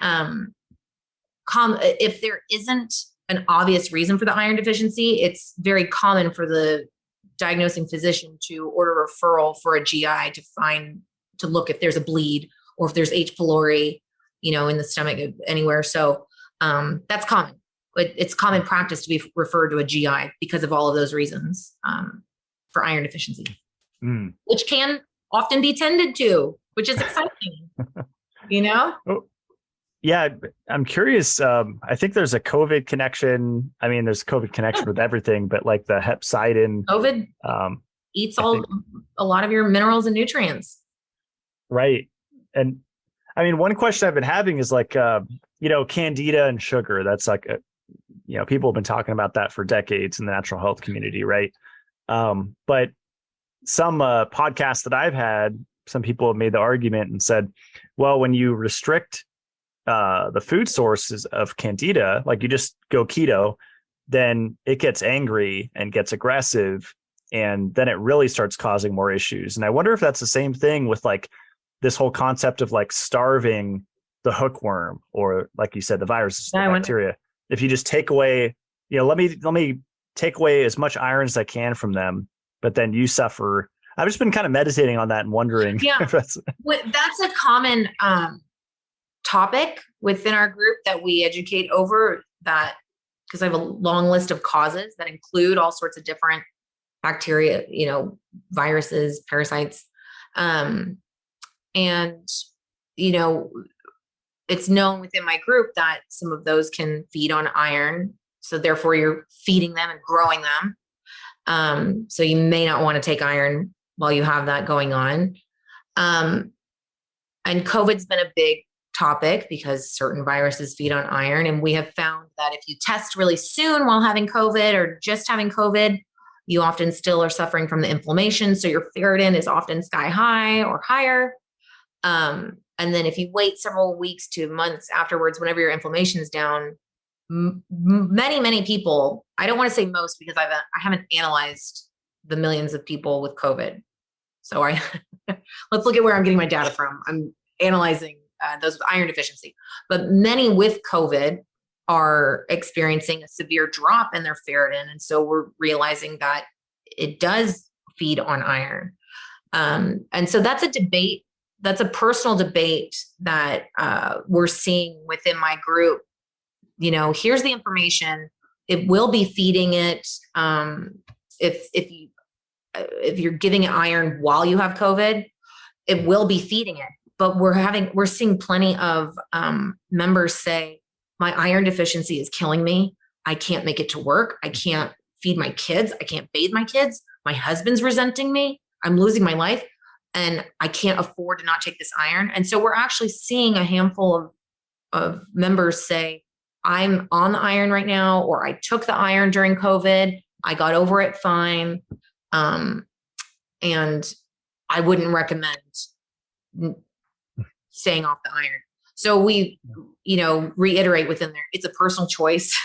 if there isn't an obvious reason for the iron deficiency, it's very common for the diagnosing physician to order a referral for a GI to look if there's a bleed or if there's H. pylori, in the stomach anywhere. So that's common. But it's common practice to be referred to a GI because of all of those reasons for iron deficiency, which can often be tended to, which is exciting, Oh, yeah, I'm curious. I think there's a COVID connection. I mean, there's a COVID connection with everything, but like the hepcidin. COVID eats a lot of your minerals and nutrients. Right. And I mean, one question I've been having is like, candida and sugar. That's like, people have been talking about that for decades in the natural health community, right? But some podcasts that I've had, some people have made the argument and said, well, when you restrict the food sources of candida, like you just go keto, then it gets angry and gets aggressive, and then it really starts causing more issues. And I wonder if that's the same thing with like this whole concept of like starving the hookworm, or like you said, the viruses, the bacteria. If you just take away, let me take away as much iron as I can from them, but then you suffer. I've just been kind of meditating on that and wondering. Yeah, if that's a common topic within our group that we educate over, that because I have a long list of causes that include all sorts of different bacteria, viruses, parasites. And, it's known within my group that some of those can feed on iron. So therefore you're feeding them and growing them. So you may not want to take iron while you have that going on. And COVID's been a big topic because certain viruses feed on iron. And we have found that if you test really soon while having COVID or just having COVID, you often still are suffering from the inflammation. So your ferritin is often sky high or higher. And then if you wait several weeks to months afterwards, whenever your inflammation is down, many people, I don't want to say most because I haven't analyzed the millions of people with COVID. So let's look at where I'm getting my data from. I'm analyzing those with iron deficiency, but many with COVID are experiencing a severe drop in their ferritin. And so we're realizing that it does feed on iron. And so that's a debate. That's a personal debate that we're seeing within my group. Here's the information. It will be feeding it. If you're giving it iron while you have COVID, it will be feeding it. But we're seeing plenty of members say, my iron deficiency is killing me. I can't make it to work. I can't feed my kids. I can't bathe my kids. My husband's resenting me. I'm losing my life. And I can't afford to not take this iron. And so we're actually seeing a handful of members say, I'm on the iron right now, or I took the iron during COVID. I got over it fine. And I wouldn't recommend staying off the iron. So we, reiterate within there, it's a personal choice.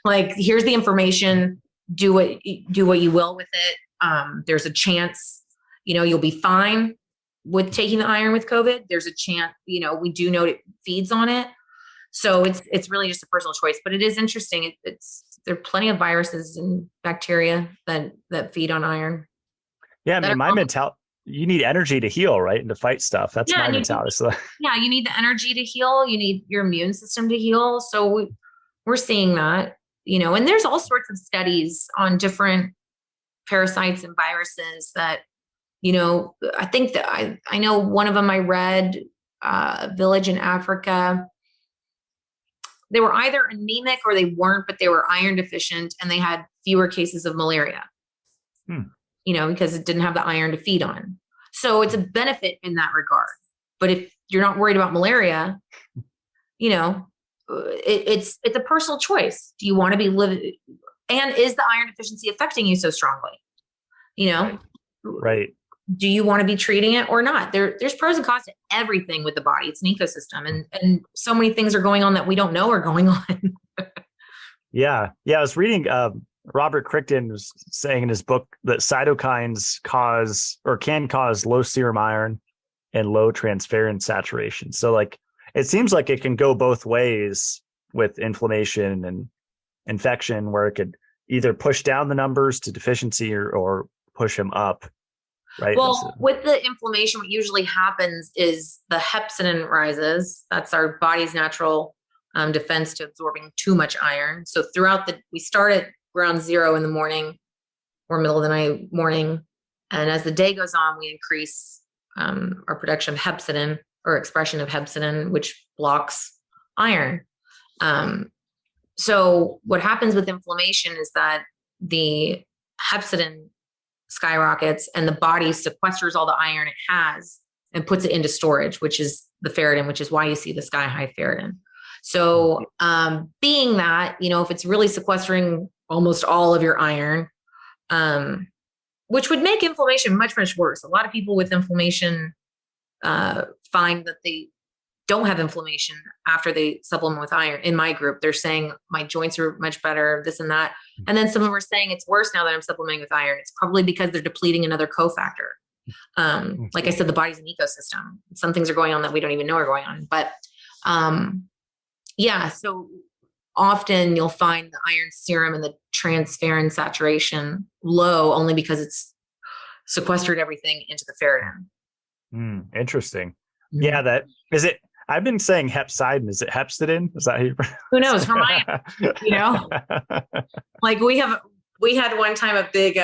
Like, here's the information, do what you will with it. There's a chance, you'll be fine with taking the iron with COVID. There's a chance, we do know it feeds on it. So it's really just a personal choice, but it is interesting. There are plenty of viruses and bacteria that feed on iron. Yeah. I mean, you need energy to heal, right? And to fight stuff. That's my mentality. So yeah, you need the energy to heal. You need your immune system to heal. So we're seeing that, and there's all sorts of studies on different parasites and viruses that, I think that I know one of them I read, a village in Africa. They were either anemic or they weren't, but they were iron deficient and they had fewer cases of malaria, because it didn't have the iron to feed on. So it's a benefit in that regard. But if you're not worried about malaria, it's a personal choice. Do you want to be living? And is the iron deficiency affecting you so strongly? Right. Do you want to be treating it or not? There's pros and cons to everything with the body. It's an ecosystem, and so many things are going on that we don't know are going on. Yeah. I was reading, Robert Crichton was saying in his book that cytokines can cause low serum iron and low transferrin saturation. So like, it seems like it can go both ways with inflammation and infection, where it could either push down the numbers to deficiency or push them up. Right. Well, with the inflammation, what usually happens is the hepcidin rises. That's our body's natural defense to absorbing too much iron. So we start at ground zero in the morning or middle of the night morning. And as the day goes on, we increase our production of hepcidin or expression of hepcidin, which blocks iron. So what happens with inflammation is that the hepcidin skyrockets and the body sequesters all the iron it has and puts it into storage, which is the ferritin, which is why you see the sky high ferritin. So being that, if it's really sequestering almost all of your iron, which would make inflammation much, much worse. A lot of people with inflammation find that they don't have inflammation after they supplement with iron. In my group, they're saying my joints are much better, this and that. And then some of them are saying it's worse now that I'm supplementing with iron. It's probably because they're depleting another cofactor. Like I said, the body's an ecosystem. Some things are going on that we don't even know are going on. But so often you'll find the iron serum and the transferrin saturation low only because it's sequestered everything into the ferritin. Interesting. Mm-hmm. Yeah, that is it. I've been saying hepcidin. Is it hepcidin? Is that how you? Who knows? Hermione, like we had one time a big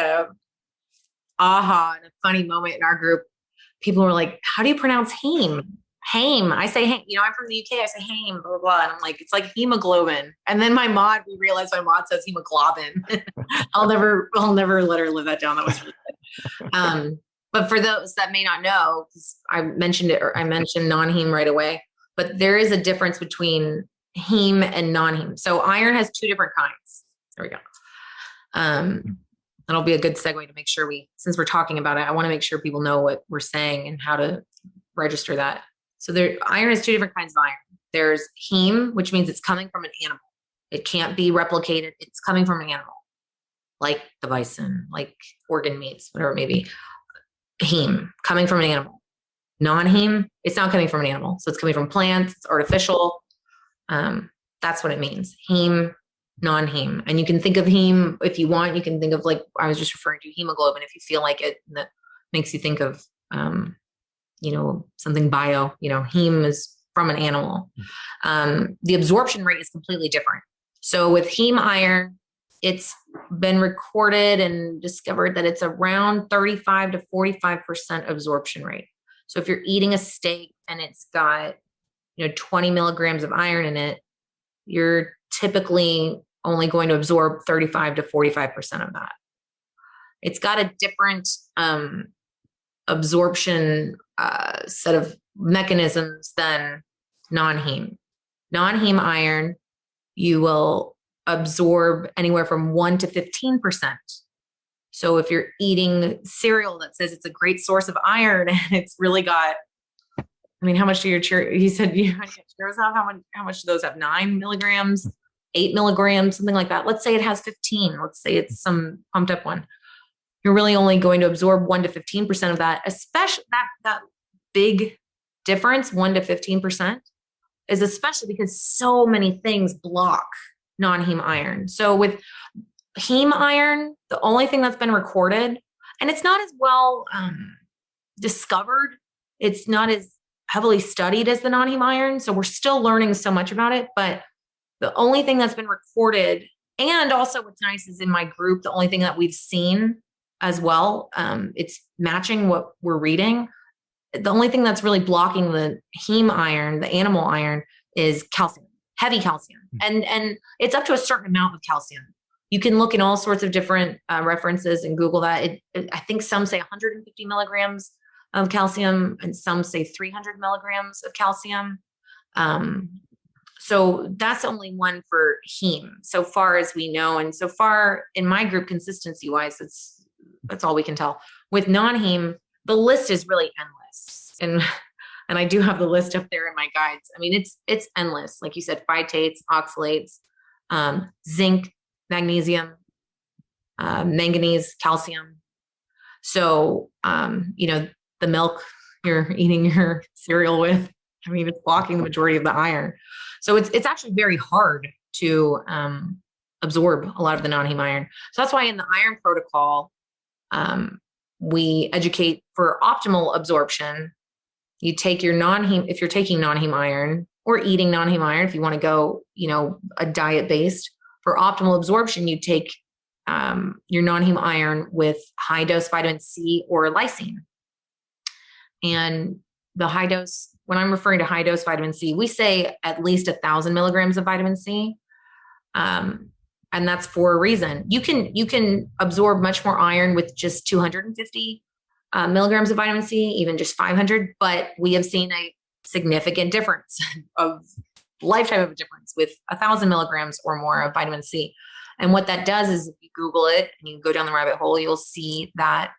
aha and a funny moment in our group. People were like, "How do you pronounce heme?" Heme. I say heme. I'm from the UK. I say heme. Blah blah blah. And I'm like, it's like hemoglobin. And then we realized my mod says hemoglobin. I'll never let her live that down. That was really good. But for those that may not know, because I mentioned non-heme right away. But there is a difference between heme and non-heme. So iron has two different kinds. There we go. That'll be a good segue to make sure since we're talking about it, I want to make sure people know what we're saying and how to register that. So iron has two different kinds of iron. There's heme, which means it's coming from an animal. It can't be replicated. It's coming from an animal, like the bison, like organ meats, whatever it may be. Heme, coming from an animal. Non-heme, it's not coming from an animal. So it's coming from plants, it's artificial. That's what it means. Heme, non-heme. And you can think of heme if you want. You can think of, like I was just referring to, hemoglobin, if you feel like it, that makes you think of, something bio. Heme is from an animal. The absorption rate is completely different. So with heme iron, it's been recorded and discovered that it's around 35 to 45% absorption rate. So if you're eating a steak and it's got, 20 milligrams of iron in it, you're typically only going to absorb 35 to 45% of that. It's got a different absorption set of mechanisms than non-heme. Non-heme iron, you will absorb anywhere from 1 to 15%. So if you're eating cereal that says it's a great source of iron and it's really got, how much do your Cheerios, you said Cheerios have, how much do those have? 9 milligrams, 8 milligrams, something like that. Let's say it has 15. Let's say it's some pumped up one. You're really only going to absorb 1 to 15% of that, especially that big difference, 1 to 15%, is especially because so many things block non-heme iron. So with heme iron, the only thing that's been recorded, and it's not as well discovered. It's not as heavily studied as the non-heme iron. So we're still learning so much about it. But the only thing that's been recorded, and also what's nice is in my group, the only thing that we've seen as well, it's matching what we're reading. The only thing that's really blocking the heme iron, the animal iron, is calcium, heavy calcium. And it's up to a certain amount of calcium. You can look in all sorts of different references and Google that. I think some say 150 milligrams of calcium and some say 300 milligrams of calcium. So that's only one for heme, so far as we know. And so far in my group, consistency wise, that's all we can tell. With non-heme, the list is really endless. And I do have the list up there in my guides. I mean, it's endless. Like you said, phytates, oxalates, zinc, magnesium, manganese, calcium. So, the milk you're eating your cereal with, I mean, it's blocking the majority of the iron. So it's actually very hard to absorb a lot of the non-heme iron. So that's why in the iron protocol, we educate for optimal absorption. You take your non-heme, if you're taking non-heme iron or eating non-heme iron, if you want to go, a diet based, for optimal absorption, you take your non-heme iron with high dose vitamin C or lysine. And the high dose, when I'm referring to high dose vitamin C, we say at least 1,000 milligrams of vitamin C. And that's for a reason. You can absorb much more iron with just 250 milligrams of vitamin C, even just 500, but we have seen a significant difference of lifetime of a difference with 1,000 milligrams or more of vitamin C. And what that does is if you Google it and you go down the rabbit hole, you'll see that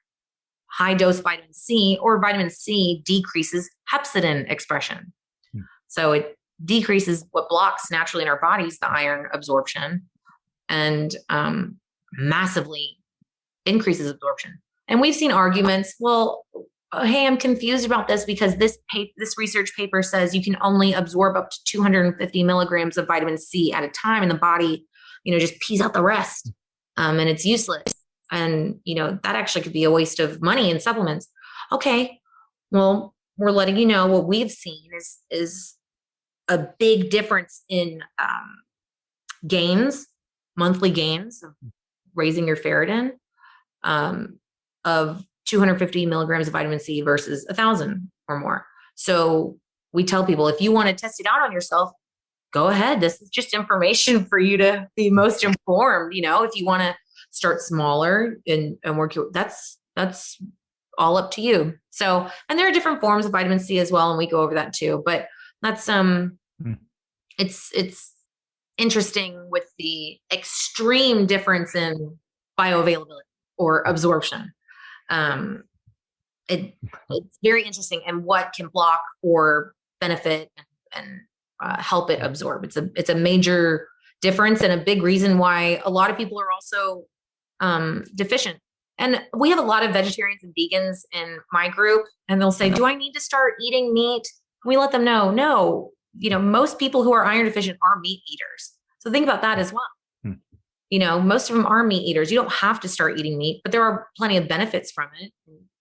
high dose vitamin C or vitamin C decreases hepcidin expression. So it decreases what blocks naturally in our bodies the iron absorption and massively increases absorption. And we've seen arguments, well, hey, I'm confused about this because this research paper says you can only absorb up to 250 milligrams of vitamin C at a time, and the body, just pees out the rest, and it's useless. And, that actually could be a waste of money in supplements. Okay, well, we're letting you know what we've seen is a big difference in gains, monthly gains of raising your ferritin, of 250 milligrams of vitamin C versus 1,000 or more. So we tell people, if you want to test it out on yourself, go ahead. This is just information for you to be most informed. If you want to start smaller and work that's all up to you. So, and there are different forms of vitamin C as well. And we go over that too, but that's, it's interesting with the extreme difference in bioavailability or absorption. It's very interesting and what can block or benefit and help it absorb. It's a major difference and a big reason why a lot of people are also deficient. And we have a lot of vegetarians and vegans in my group, and they'll say, do I need to start eating meat? We let them know, no, most people who are iron deficient are meat eaters. So think about that as well. Most of them are meat eaters. You don't have to start eating meat, but there are plenty of benefits from it.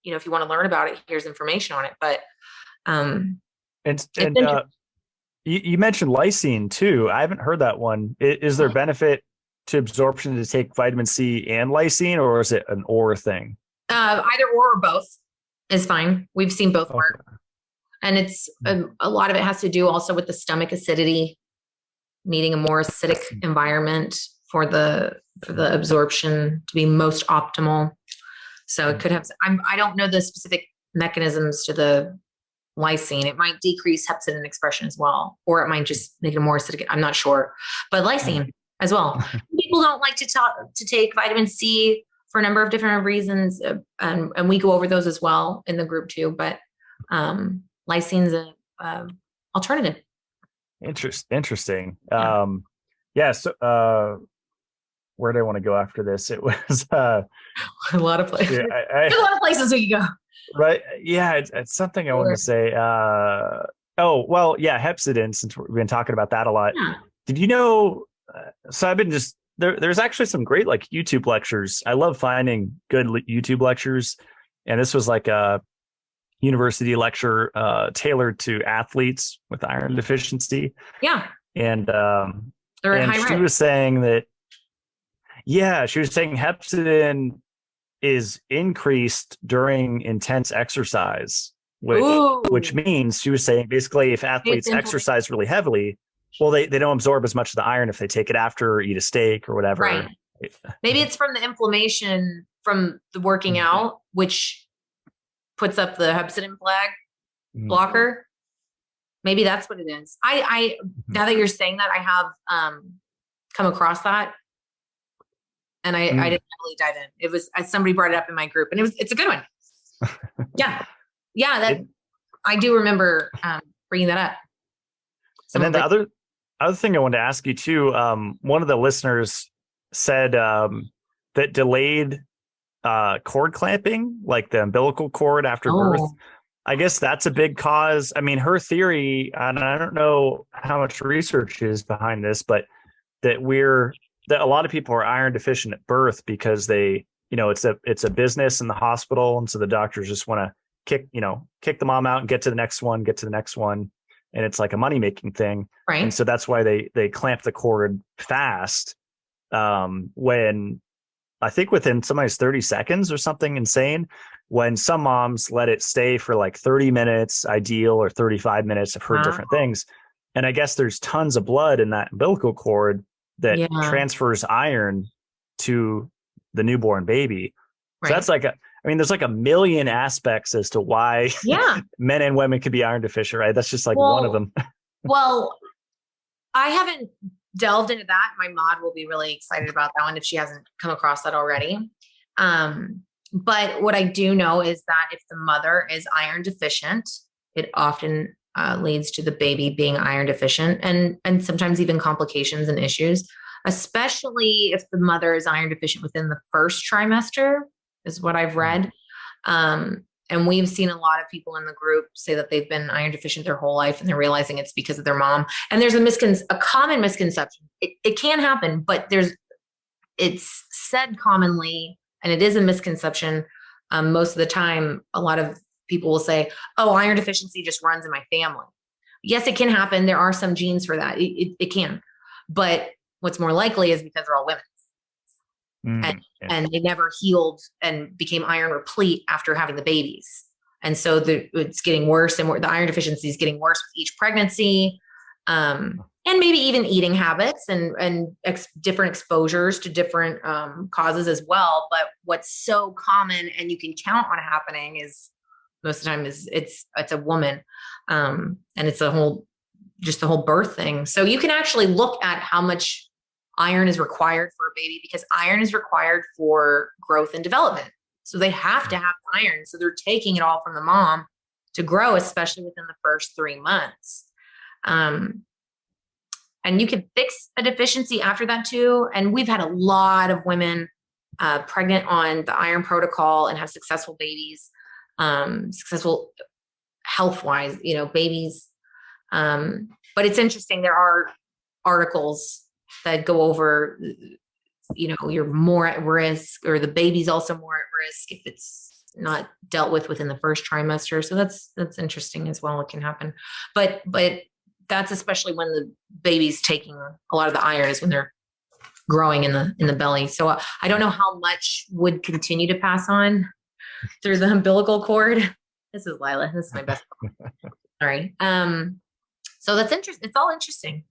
If you want to learn about it, here's information on it. But you mentioned lysine too. I haven't heard that one. Is there benefit to absorption to take vitamin C and lysine, or is it an or thing? Either or both is fine. We've seen both work. And it's a lot of it has to do also with the stomach acidity, needing a more acidic environment for the absorption to be most optimal. So it could have, I don't know the specific mechanisms to the lysine. It might decrease hepcidin expression as well, or it might just make it more acidic. I'm not sure, but lysine as well. People don't like to take vitamin C for a number of different reasons. And we go over those as well in the group too, but lysine's a alternative. Interesting. Where do I want to go after this? It was a lot of places. There's a lot of places we can go. Right. Yeah. It's something I want to say. Hepcidin, since we've been talking about that a lot. Yeah. Did you know? So I've been there's actually some great YouTube lectures. I love finding good YouTube lectures. And this was university lecture tailored to athletes with iron deficiency. Yeah. And They're at high she risk. was saying that, she was saying hepcidin is increased during intense exercise, which means she was saying basically if athletes exercise really heavily, well, they don't absorb as much of the iron if they take it after or eat a steak or whatever. Right. Maybe it's from the inflammation from the working out, which puts up the hepcidin flag blocker. Maybe that's what it is. I now that you're saying that, I have come across that, and I didn't really dive in. It was somebody brought it up in my group, and it's a good one. Yeah. That I do remember bringing that up. And then the other thing I wanted to ask you too, one of the listeners said that delayed cord clamping, like the umbilical cord after birth, I guess that's a big cause. I mean, her theory, and I don't know how much research is behind this, but that a lot of people are iron deficient at birth because they, it's a business in the hospital, and so the doctors just want to kick the mom out and get to the next one, and it's like a money making thing, right? And so that's why they clamp the cord fast. When I think within somebody's 30 seconds or something insane, when some moms let it stay for like 30 minutes, ideal, or 35 minutes. I've heard different things. And I guess there's tons of blood in that umbilical cord that transfers iron to the newborn baby. Right. So that's like there's like a million aspects as to why men and women could be iron deficient, right? That's just like one of them. Well, I haven't delved into that. My mod will be really excited about that one if she hasn't come across that already. But what I do know is that if the mother is iron deficient, it often leads to the baby being iron deficient, and sometimes even complications and issues, especially if the mother is iron deficient within the first trimester, is what I've read. And we've seen a lot of people in the group say that they've been iron deficient their whole life, and they're realizing it's because of their mom. And there's a common misconception. It can happen, but it's said commonly, and it is a misconception. Most of the time, a lot of people will say, "Oh, iron deficiency just runs in my family." Yes, it can happen. There are some genes for that. It can, but what's more likely is because they're all women. And they never healed and became iron replete after having the babies. And so it's getting worse, and the iron deficiency is getting worse with each pregnancy, and maybe even eating habits and different exposures to different causes as well. But what's so common and you can count on happening is most of the time is it's a woman, and it's the whole birth thing. So you can actually look at how much iron is required for a baby, because iron is required for growth and development. So they have to have iron. So they're taking it all from the mom to grow, especially within the first 3 months. And you can fix a deficiency after that too. And we've had a lot of women pregnant on the iron protocol and have successful babies, successful health-wise, babies. But it's interesting. There are articles that go over, you're more at risk, or the baby's also more at risk if it's not dealt with within the first trimester. So that's interesting as well. It can happen, but that's especially when the baby's taking a lot of the iron, is when they're growing in the belly. So I don't know how much would continue to pass on through the umbilical cord. This is Lila. This is my best. All right. So that's interesting. It's all interesting.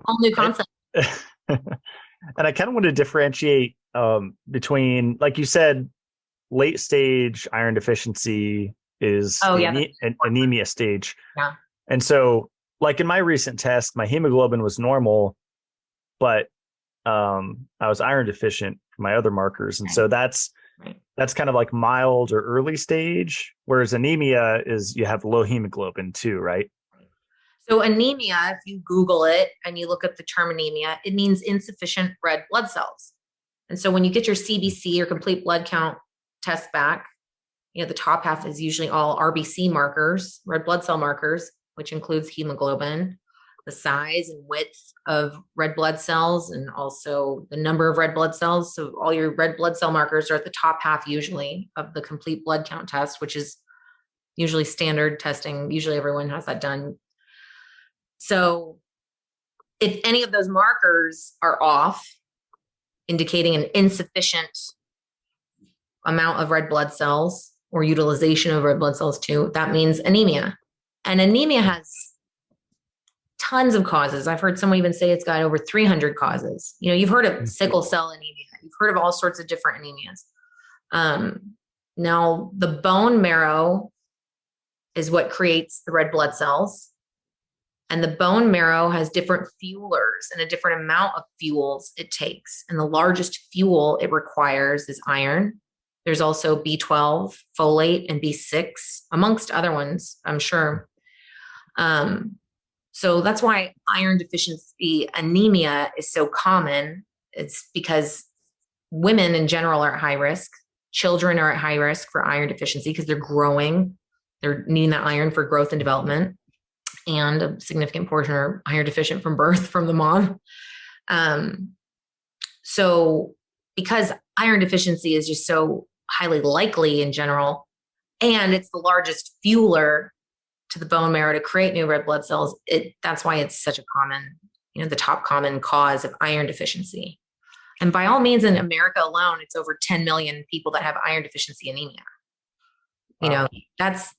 All new concept. And I kind of want to differentiate between, like you said, late stage iron deficiency is anemia stage. Yeah. And so, like in my recent test, my hemoglobin was normal, but I was iron deficient for my other markers. And so that's kind of like mild or early stage, whereas anemia is you have low hemoglobin too, right? So anemia, if you Google it and you look up the term anemia, it means insufficient red blood cells. And so when you get your CBC or complete blood count test back, the top half is usually all RBC markers, red blood cell markers, which includes hemoglobin, the size and width of red blood cells, and also the number of red blood cells. So all your red blood cell markers are at the top half usually of the complete blood count test, which is usually standard testing. Usually everyone has that done. So if any of those markers are off, indicating an insufficient amount of red blood cells or utilization of red blood cells too, that means anemia. And anemia has tons of causes. I've heard someone even say it's got over 300 causes. You've heard of sickle cell anemia. You've heard of all sorts of different anemias. Now, the bone marrow is what creates the red blood cells. And the bone marrow has different fuelers and a different amount of fuels it takes. And the largest fuel it requires is iron. There's also B12, folate, and B6, amongst other ones, I'm sure. So that's why iron deficiency anemia is so common. It's because women in general are at high risk. Children are at high risk for iron deficiency because they're growing. They're needing that iron for growth and development. And a significant portion are iron deficient from birth from the mom. So because iron deficiency is just so highly likely in general, and it's the largest fueler to the bone marrow to create new red blood cells, that's why it's such a common, the top common cause of iron deficiency. And by all means, in America alone, it's over 10 million people that have iron deficiency anemia. Wow. That's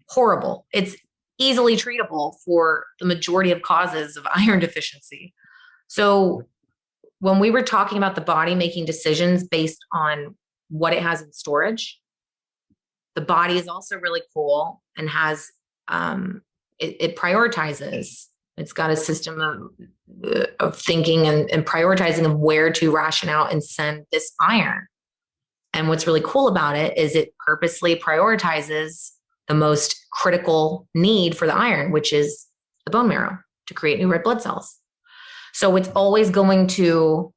horrible. It's easily treatable for the majority of causes of iron deficiency. So when we were talking about the body making decisions based on what it has in storage, the body is also really cool and has, it prioritizes. It's got a system of thinking and prioritizing of where to ration out and send this iron. And what's really cool about it is it purposely prioritizes the most critical need for the iron, which is the bone marrow to create new red blood cells. So it's always going to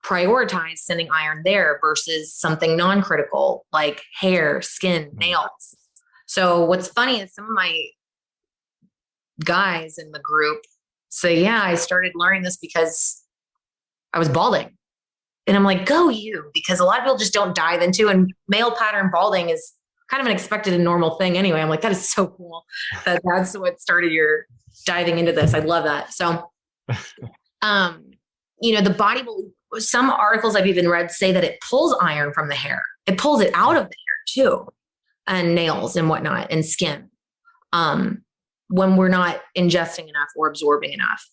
prioritize sending iron there versus something non-critical like hair, skin, nails. So what's funny is some of my guys in the group say, yeah, I started learning this because I was balding. And I'm like, go you, because a lot of people just don't dive into, and male pattern balding is kind of an expected and normal thing anyway. I'm like, that is so cool that's what started your diving into this. I love that. So, the body will, some articles I've even read say that it pulls iron from the hair. It pulls it out of the hair too, and nails and whatnot, and skin. When we're not ingesting enough or absorbing enough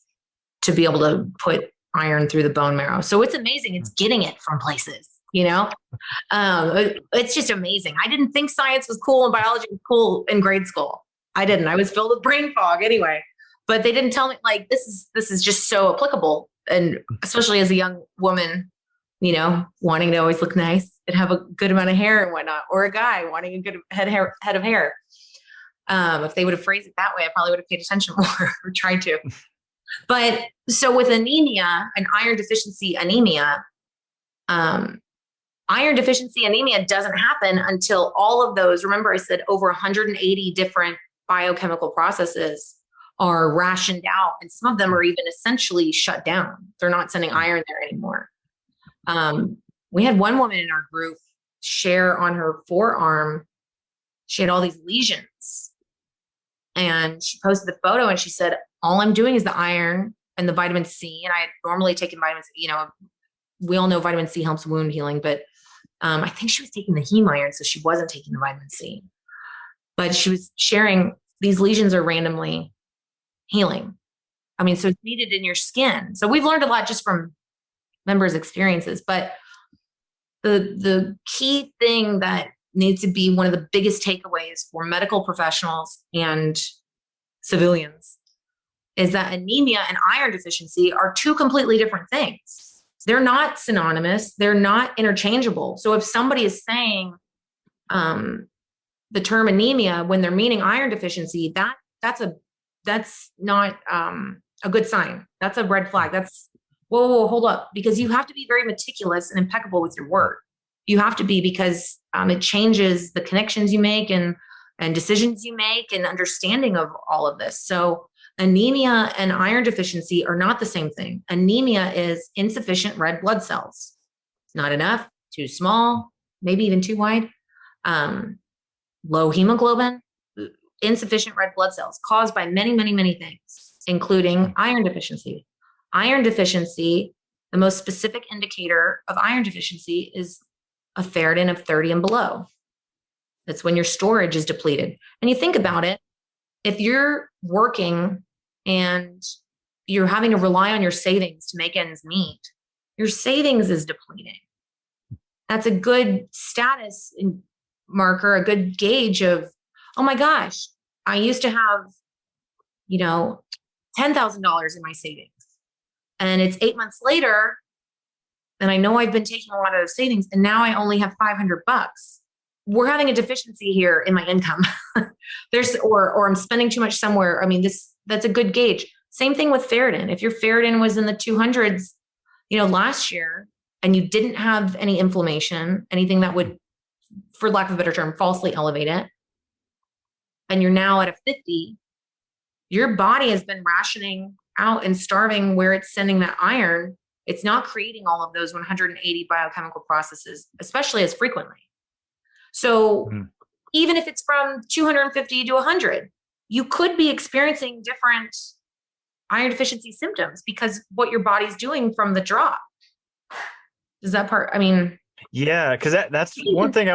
to be able to put iron through the bone marrow. So it's amazing. It's getting it from places, it's just amazing. I didn't think science was cool and biology was cool in grade school. I didn't. I was filled with brain fog anyway, but they didn't tell me like, this is just so applicable. And especially as a young woman, wanting to always look nice and have a good amount of hair and whatnot, or a guy wanting a good head of hair. If they would have phrased it that way, I probably would have paid attention more or tried to. But so with anemia and iron deficiency anemia, iron deficiency anemia doesn't happen until all of those, remember I said over 180 different biochemical processes are rationed out, and some of them are even essentially shut down. They're not sending iron there anymore. We had one woman in our group share on her forearm, she had all these lesions. And she posted the photo and she said, all I'm doing is the iron and the vitamin C. And I had normally taken vitamin C, we all know vitamin C helps wound healing, but I think she was taking the heme iron, so she wasn't taking the vitamin C. But she was sharing, these lesions are randomly healing. So it's needed in your skin. So we've learned a lot just from members' experiences. But the key thing that needs to be one of the biggest takeaways for medical professionals and civilians is that anemia and iron deficiency are two completely different things. They're not synonymous. They're not interchangeable. So if somebody is saying the term anemia when they're meaning iron deficiency, that's not a good sign. That's a red flag. That's, whoa, hold up. Because you have to be very meticulous and impeccable with your word. You have to be, because it changes the connections you make and decisions you make and understanding of all of this. So anemia and iron deficiency are not the same thing. Anemia is insufficient red blood cells. Not enough, too small, maybe even too wide. low hemoglobin, insufficient red blood cells caused by many, many, many things, including iron deficiency. Iron deficiency, the most specific indicator of iron deficiency is a ferritin of 30 and below. That's when your storage is depleted. And you think about it, if you're working and you're having to rely on your savings to make ends meet, your savings is depleting. That's a good status marker, a good gauge of, oh my gosh, I used to have, $10,000 in my savings. And it's 8 months later, and I know I've been taking a lot of those savings, and now I only have $500. We're having a deficiency here in my income. or I'm spending too much somewhere. I mean, that's a good gauge. Same thing with ferritin. If your ferritin was in the 200s, last year, and you didn't have any inflammation, anything that would, for lack of a better term, falsely elevate it, and you're now at a 50, your body has been rationing out and starving where it's sending that iron. It's not creating all of those 180 biochemical processes, especially as frequently. So even if it's from 250 to 100, you could be experiencing different iron deficiency symptoms because what your body's doing from the drop. Does that part, yeah, because that's one thing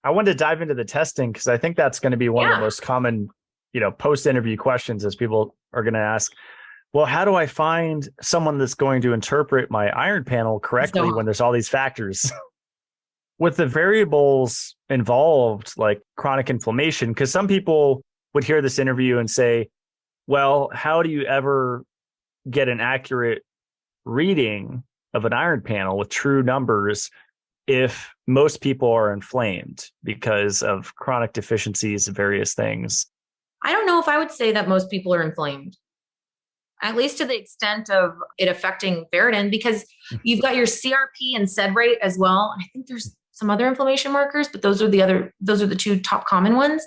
I wanted to dive into the testing, because I think that's going to be one of the most common, post-interview questions is people are going to ask, well, how do I find someone that's going to interpret my iron panel correctly when there's all these factors? With the variables involved, like chronic inflammation, because some people would hear this interview and say, well, how do you ever get an accurate reading of an iron panel with true numbers if most people are inflamed because of chronic deficiencies of various things? I don't know if I would say that most people are inflamed, at least to the extent of it affecting ferritin, because you've got your CRP and sed rate as well. And I think there's some other inflammation markers, but those are the two top common ones.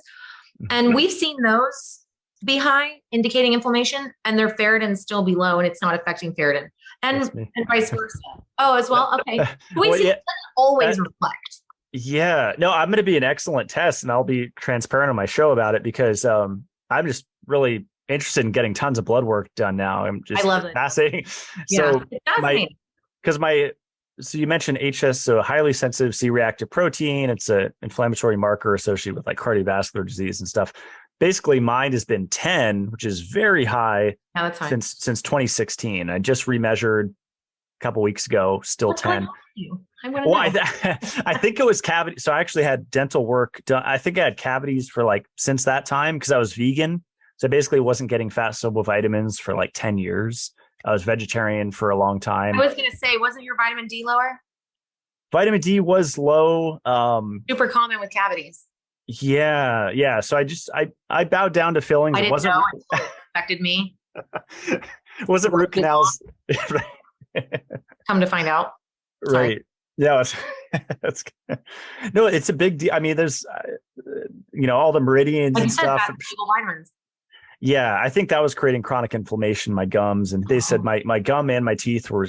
And we've seen those be high, indicating inflammation, and their ferritin still be low, and it's not affecting ferritin, and vice versa. Oh, as well. Okay, we see it doesn't always reflect. Yeah, no, I'm going to be an excellent test, and I'll be transparent on my show about it, because I'm just really interested in getting tons of blood work done now. I love it. Fascinating. Yeah, so it's fascinating. So you mentioned HS, so highly sensitive C-reactive protein. It's an inflammatory marker associated with like cardiovascular disease and stuff. Basically, mine has been 10, which is very high, since 2016. I just remeasured a couple weeks ago, still 10. I think it was cavity. So I actually had dental work done. I think I had cavities for since that time, because I was vegan. So I basically wasn't getting fat soluble vitamins for 10 years. I was vegetarian for a long time. I was going to say, wasn't your vitamin D lower? Vitamin D was low. Super common with cavities. Yeah. So I bowed down to fillings. I didn't know until it affected me. Was it root canals? Come to find out. Right. Sorry. Yeah. No, it's a big deal. I mean, there's, all the meridians and stuff. Vitamins. Yeah, I think that was creating chronic inflammation in my gums. And they said my gum and my teeth were,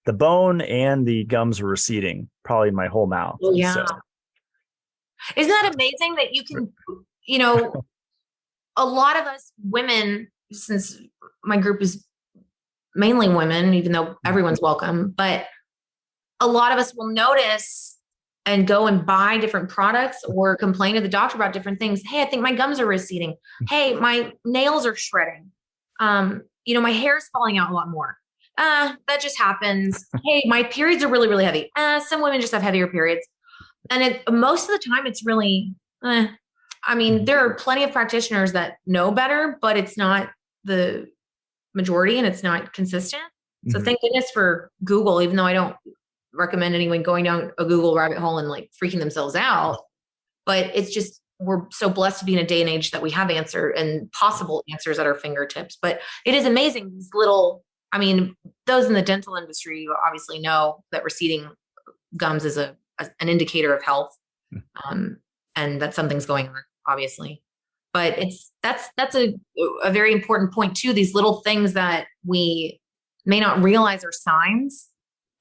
the bone and the gums were receding, probably in my whole mouth. Yeah. So. Isn't that amazing that you can, a lot of us women, since my group is mainly women, even though everyone's welcome, but a lot of us will notice and go and buy different products or complain to the doctor about different things. Hey, I think my gums are receding. Hey, my nails are shredding. My hair is falling out a lot more. That just happens. Hey, my periods are really, really heavy. Some women just have heavier periods. And most of the time it's really, there are plenty of practitioners that know better, but it's not the majority and it's not consistent. So thank goodness for Google, even though I don't recommend anyone going down a Google rabbit hole and freaking themselves out. But it's just, we're so blessed to be in a day and age that we have possible answers at our fingertips. But it is amazing. These little, those in the dental industry obviously know that receding gums is an indicator of health. And that something's going on, obviously. But that's a very important point too. These little things that we may not realize are signs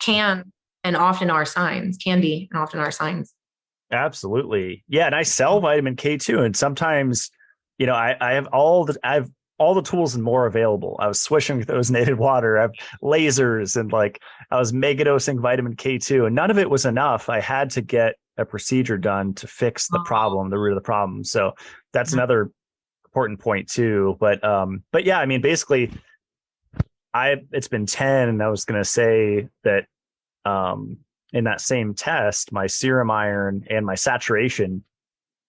can be and often are signs. Absolutely. Yeah. And I sell vitamin K2. And sometimes, I have all the tools and more available. I was swishing with ozonated water. I have lasers and I was megadosing vitamin K2 and none of it was enough. I had to get a procedure done to fix the problem, the root of the problem. So that's another important point too. But yeah, I mean, basically it's been 10 and I was going to say that, in that same test, my serum iron and my saturation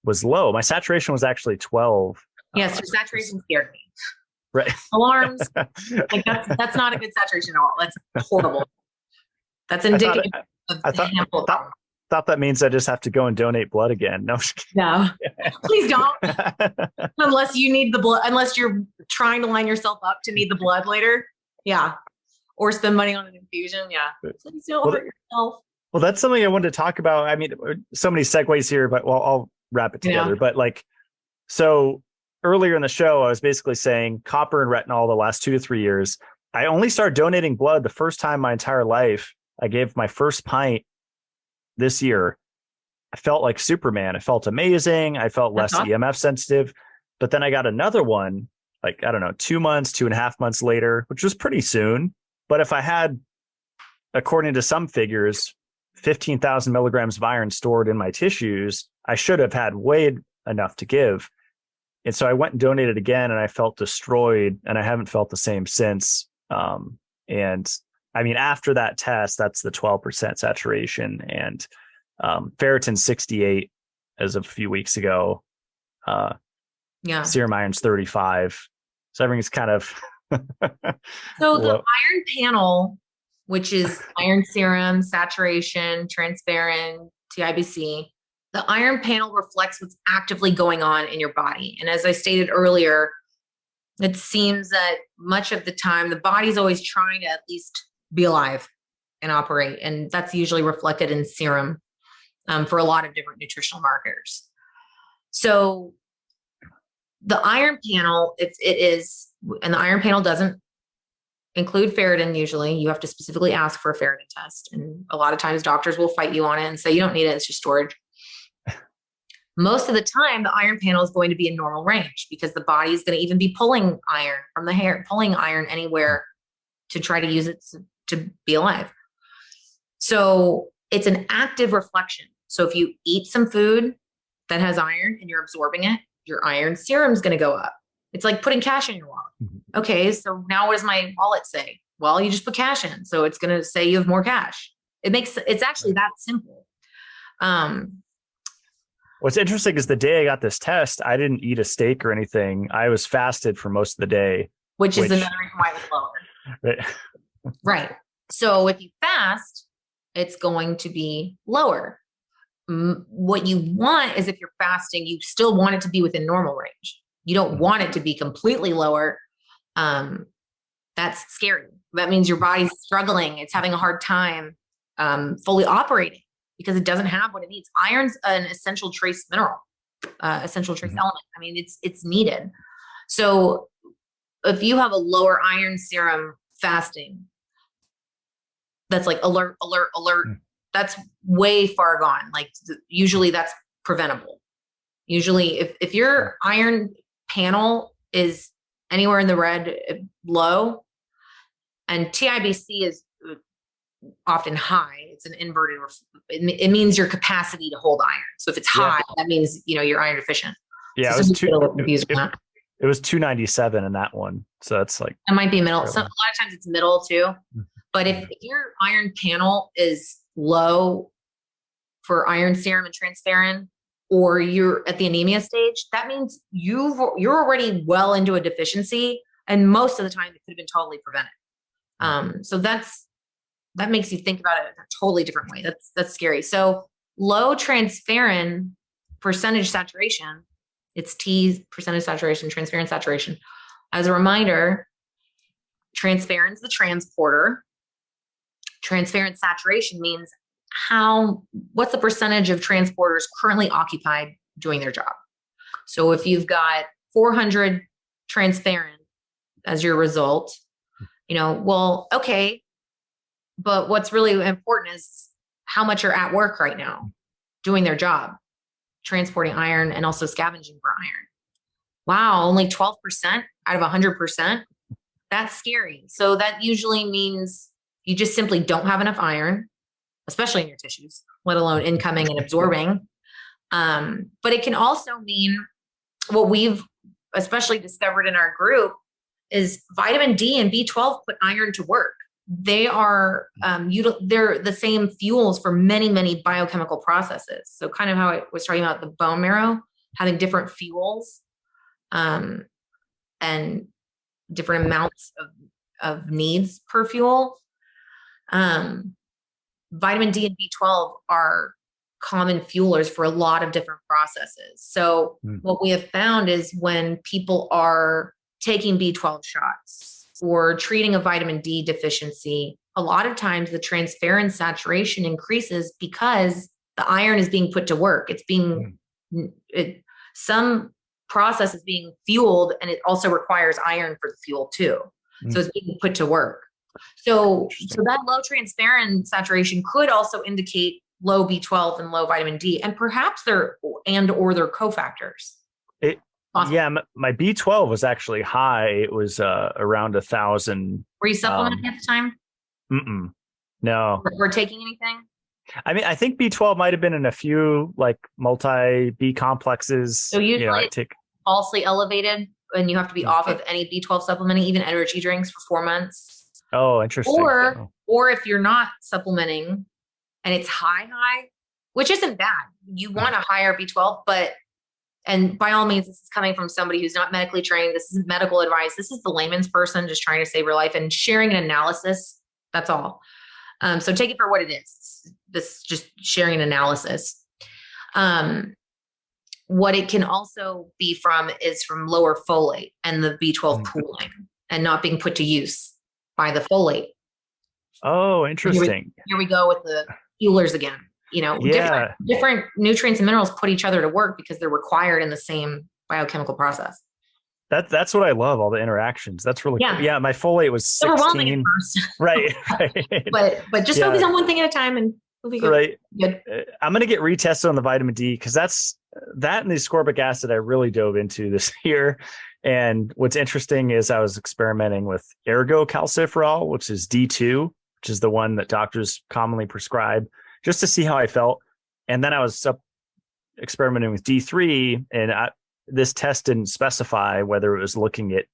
was low. My saturation was actually 12. Yes, your saturation scared me. Right. Alarms. That's not a good saturation at all. That's horrible. That's indicative of the handful problem. Thought that means I just have to go and donate blood again. No, please don't. Unless you need the blood, unless you're trying to line yourself up to need the blood later. Yeah. Or spend money on an infusion. Yeah. Please don't hurt yourself. Well, that's something I wanted to talk about. I mean, so many segues here, but I'll wrap it together. Yeah. But so earlier in the show, I was basically saying copper and retinol the last 2 to 3 years. I only started donating blood the first time in my entire life. I gave my first pint this year. I felt like Superman. I felt amazing. I felt less EMF sensitive. But then I got another one, 2 months, 2.5 months later, which was pretty soon. But if I had, according to some figures, 15,000 milligrams of iron stored in my tissues, I should have had way enough to give. And so I went and donated again and I felt destroyed and I haven't felt the same since. And I mean, after that test, that's the 12% saturation and ferritin 68 as of a few weeks ago. Serum iron's 35. So everything's kind of... So the iron panel, which is iron serum, saturation, transferrin, TIBC, the iron panel reflects what's actively going on in your body. And as I stated earlier, it seems that much of the time, the body's always trying to at least be alive and operate. And that's usually reflected in serum for a lot of different nutritional markers. So the iron panel, and the iron panel doesn't include ferritin usually. You have to specifically ask for a ferritin test. And a lot of times doctors will fight you on it and say, you don't need it, it's just storage. Most of the time, the iron panel is going to be in normal range because the body is going to even be pulling iron from the hair, pulling iron anywhere to try to use it to be alive. So it's an active reflection. So if you eat some food that has iron and you're absorbing it, your iron serum is going to go up. It's like putting cash in your wallet. Okay, so now what does my wallet say? Well, you just put cash in. So it's going to say you have more cash. It's actually that simple. What's interesting is the day I got this test, I didn't eat a steak or anything. I was fasted for most of the day. Which is another reason why it was lower. Right. Right. So if you fast, it's going to be lower. What you want is if you're fasting, you still want it to be within normal range. You don't want it to be completely lower. That's scary. That means your body's struggling. It's having a hard time fully operating because it doesn't have what it needs. Iron's an essential trace mineral, essential trace element. I mean, it's needed. So if you have a lower iron serum fasting, that's like alert, that's way far gone. Like usually that's preventable. Usually if your iron panel is anywhere in the red, low, and TIBC is often high, it's an inverted, it means your capacity to hold iron. So if it's high, that means, you're iron deficient. Yeah, so it was 297 in that one. So that's like, it might be middle. So a lot of times it's middle too. But if your iron panel is low for iron serum and transferrin, or you're at the anemia stage, that means you're already well into a deficiency. And most of the time it could have been totally prevented. So that makes you think about it in a totally different way. That's scary. So low transferrin percentage saturation, it's T percentage saturation, transferrin saturation. As a reminder, transferrin's the transporter. Transferrin saturation means what's the percentage of transporters currently occupied doing their job. So if you've got 400 transferrin as your result, well, okay, but what's really important is how much you're at work right now doing their job, transporting iron and also scavenging for iron. Wow, only 12% out of 100%. That's scary. So that usually means you just simply don't have enough iron, especially in your tissues, let alone incoming and absorbing. But it can also mean what we've especially discovered in our group is vitamin D and B12 put iron to work. They are, they're the same fuels for many, many biochemical processes. So kind of how I was talking about the bone marrow having different fuels, and different amounts of needs per fuel. Vitamin D and B12 are common fuelers for a lot of different processes. So what we have found is when people are taking B12 shots or treating a vitamin D deficiency, a lot of times the transferrin saturation increases because the iron is being put to work. It's being, some process is being fueled, and it also requires iron for the fuel too. So it's being put to work. So that low transferrin saturation could also indicate low B12 and low vitamin D, and perhaps they're cofactors. Yeah, my B12 was actually high. It was around 1,000. Were you supplementing at the time? No. Or taking anything? I mean, I think B12 might have been in a few like multi B complexes. So usually I take falsely elevated, and you have to be off of any B12 supplementing, even energy drinks, for 4 months. Oh, interesting. Or if you're not supplementing and it's high, which isn't bad. You want a higher B12, and by all means, this is coming from somebody who's not medically trained. This isn't medical advice. This is the layman's person just trying to save your life and sharing an analysis. That's all. So take it for what it is. This just sharing an analysis. What it can also be from is from lower folate and the B12 pooling and not being put to use by the folate. Oh, interesting. Here we go with the fuelers again. Different nutrients and minerals put each other to work because they're required in the same biochemical process. That's what I love, all the interactions. That's really cool. Yeah, my folate was 16. Overwhelming at first. Right. But just focus on one thing at a time and we'll be good. Right. Good. I'm going to get retested on the vitamin D because that and the ascorbic acid I really dove into this year. And what's interesting is I was experimenting with ergocalciferol, which is D2, which is the one that doctors commonly prescribe, just to see how I felt. And then I was experimenting with D3, and this test didn't specify whether it was looking at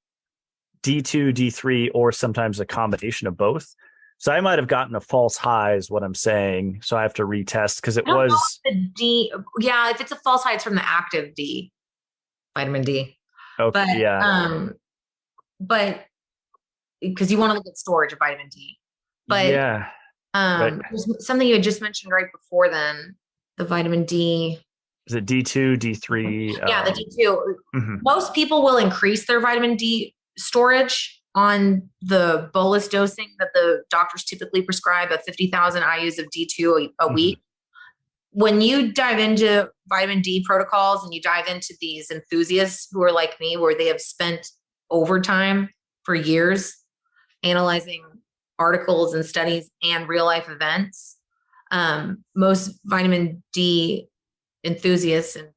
D2, D3, or sometimes a combination of both. So I might have gotten a false high is what I'm saying. So I have to retest because it was the D. Yeah, if it's a false high, it's from the active D, vitamin D. Okay. But because you want to look at storage of vitamin D. But something you had just mentioned right before then, the vitamin D. Is it D2, D3? Yeah, the D2. Most people will increase their vitamin D storage on the bolus dosing that the doctors typically prescribe of 50,000 IUs of D2 a week. When you dive into vitamin D protocols and you dive into these enthusiasts who are like me, where they have spent overtime for years analyzing articles and studies and real life events, most vitamin D enthusiasts and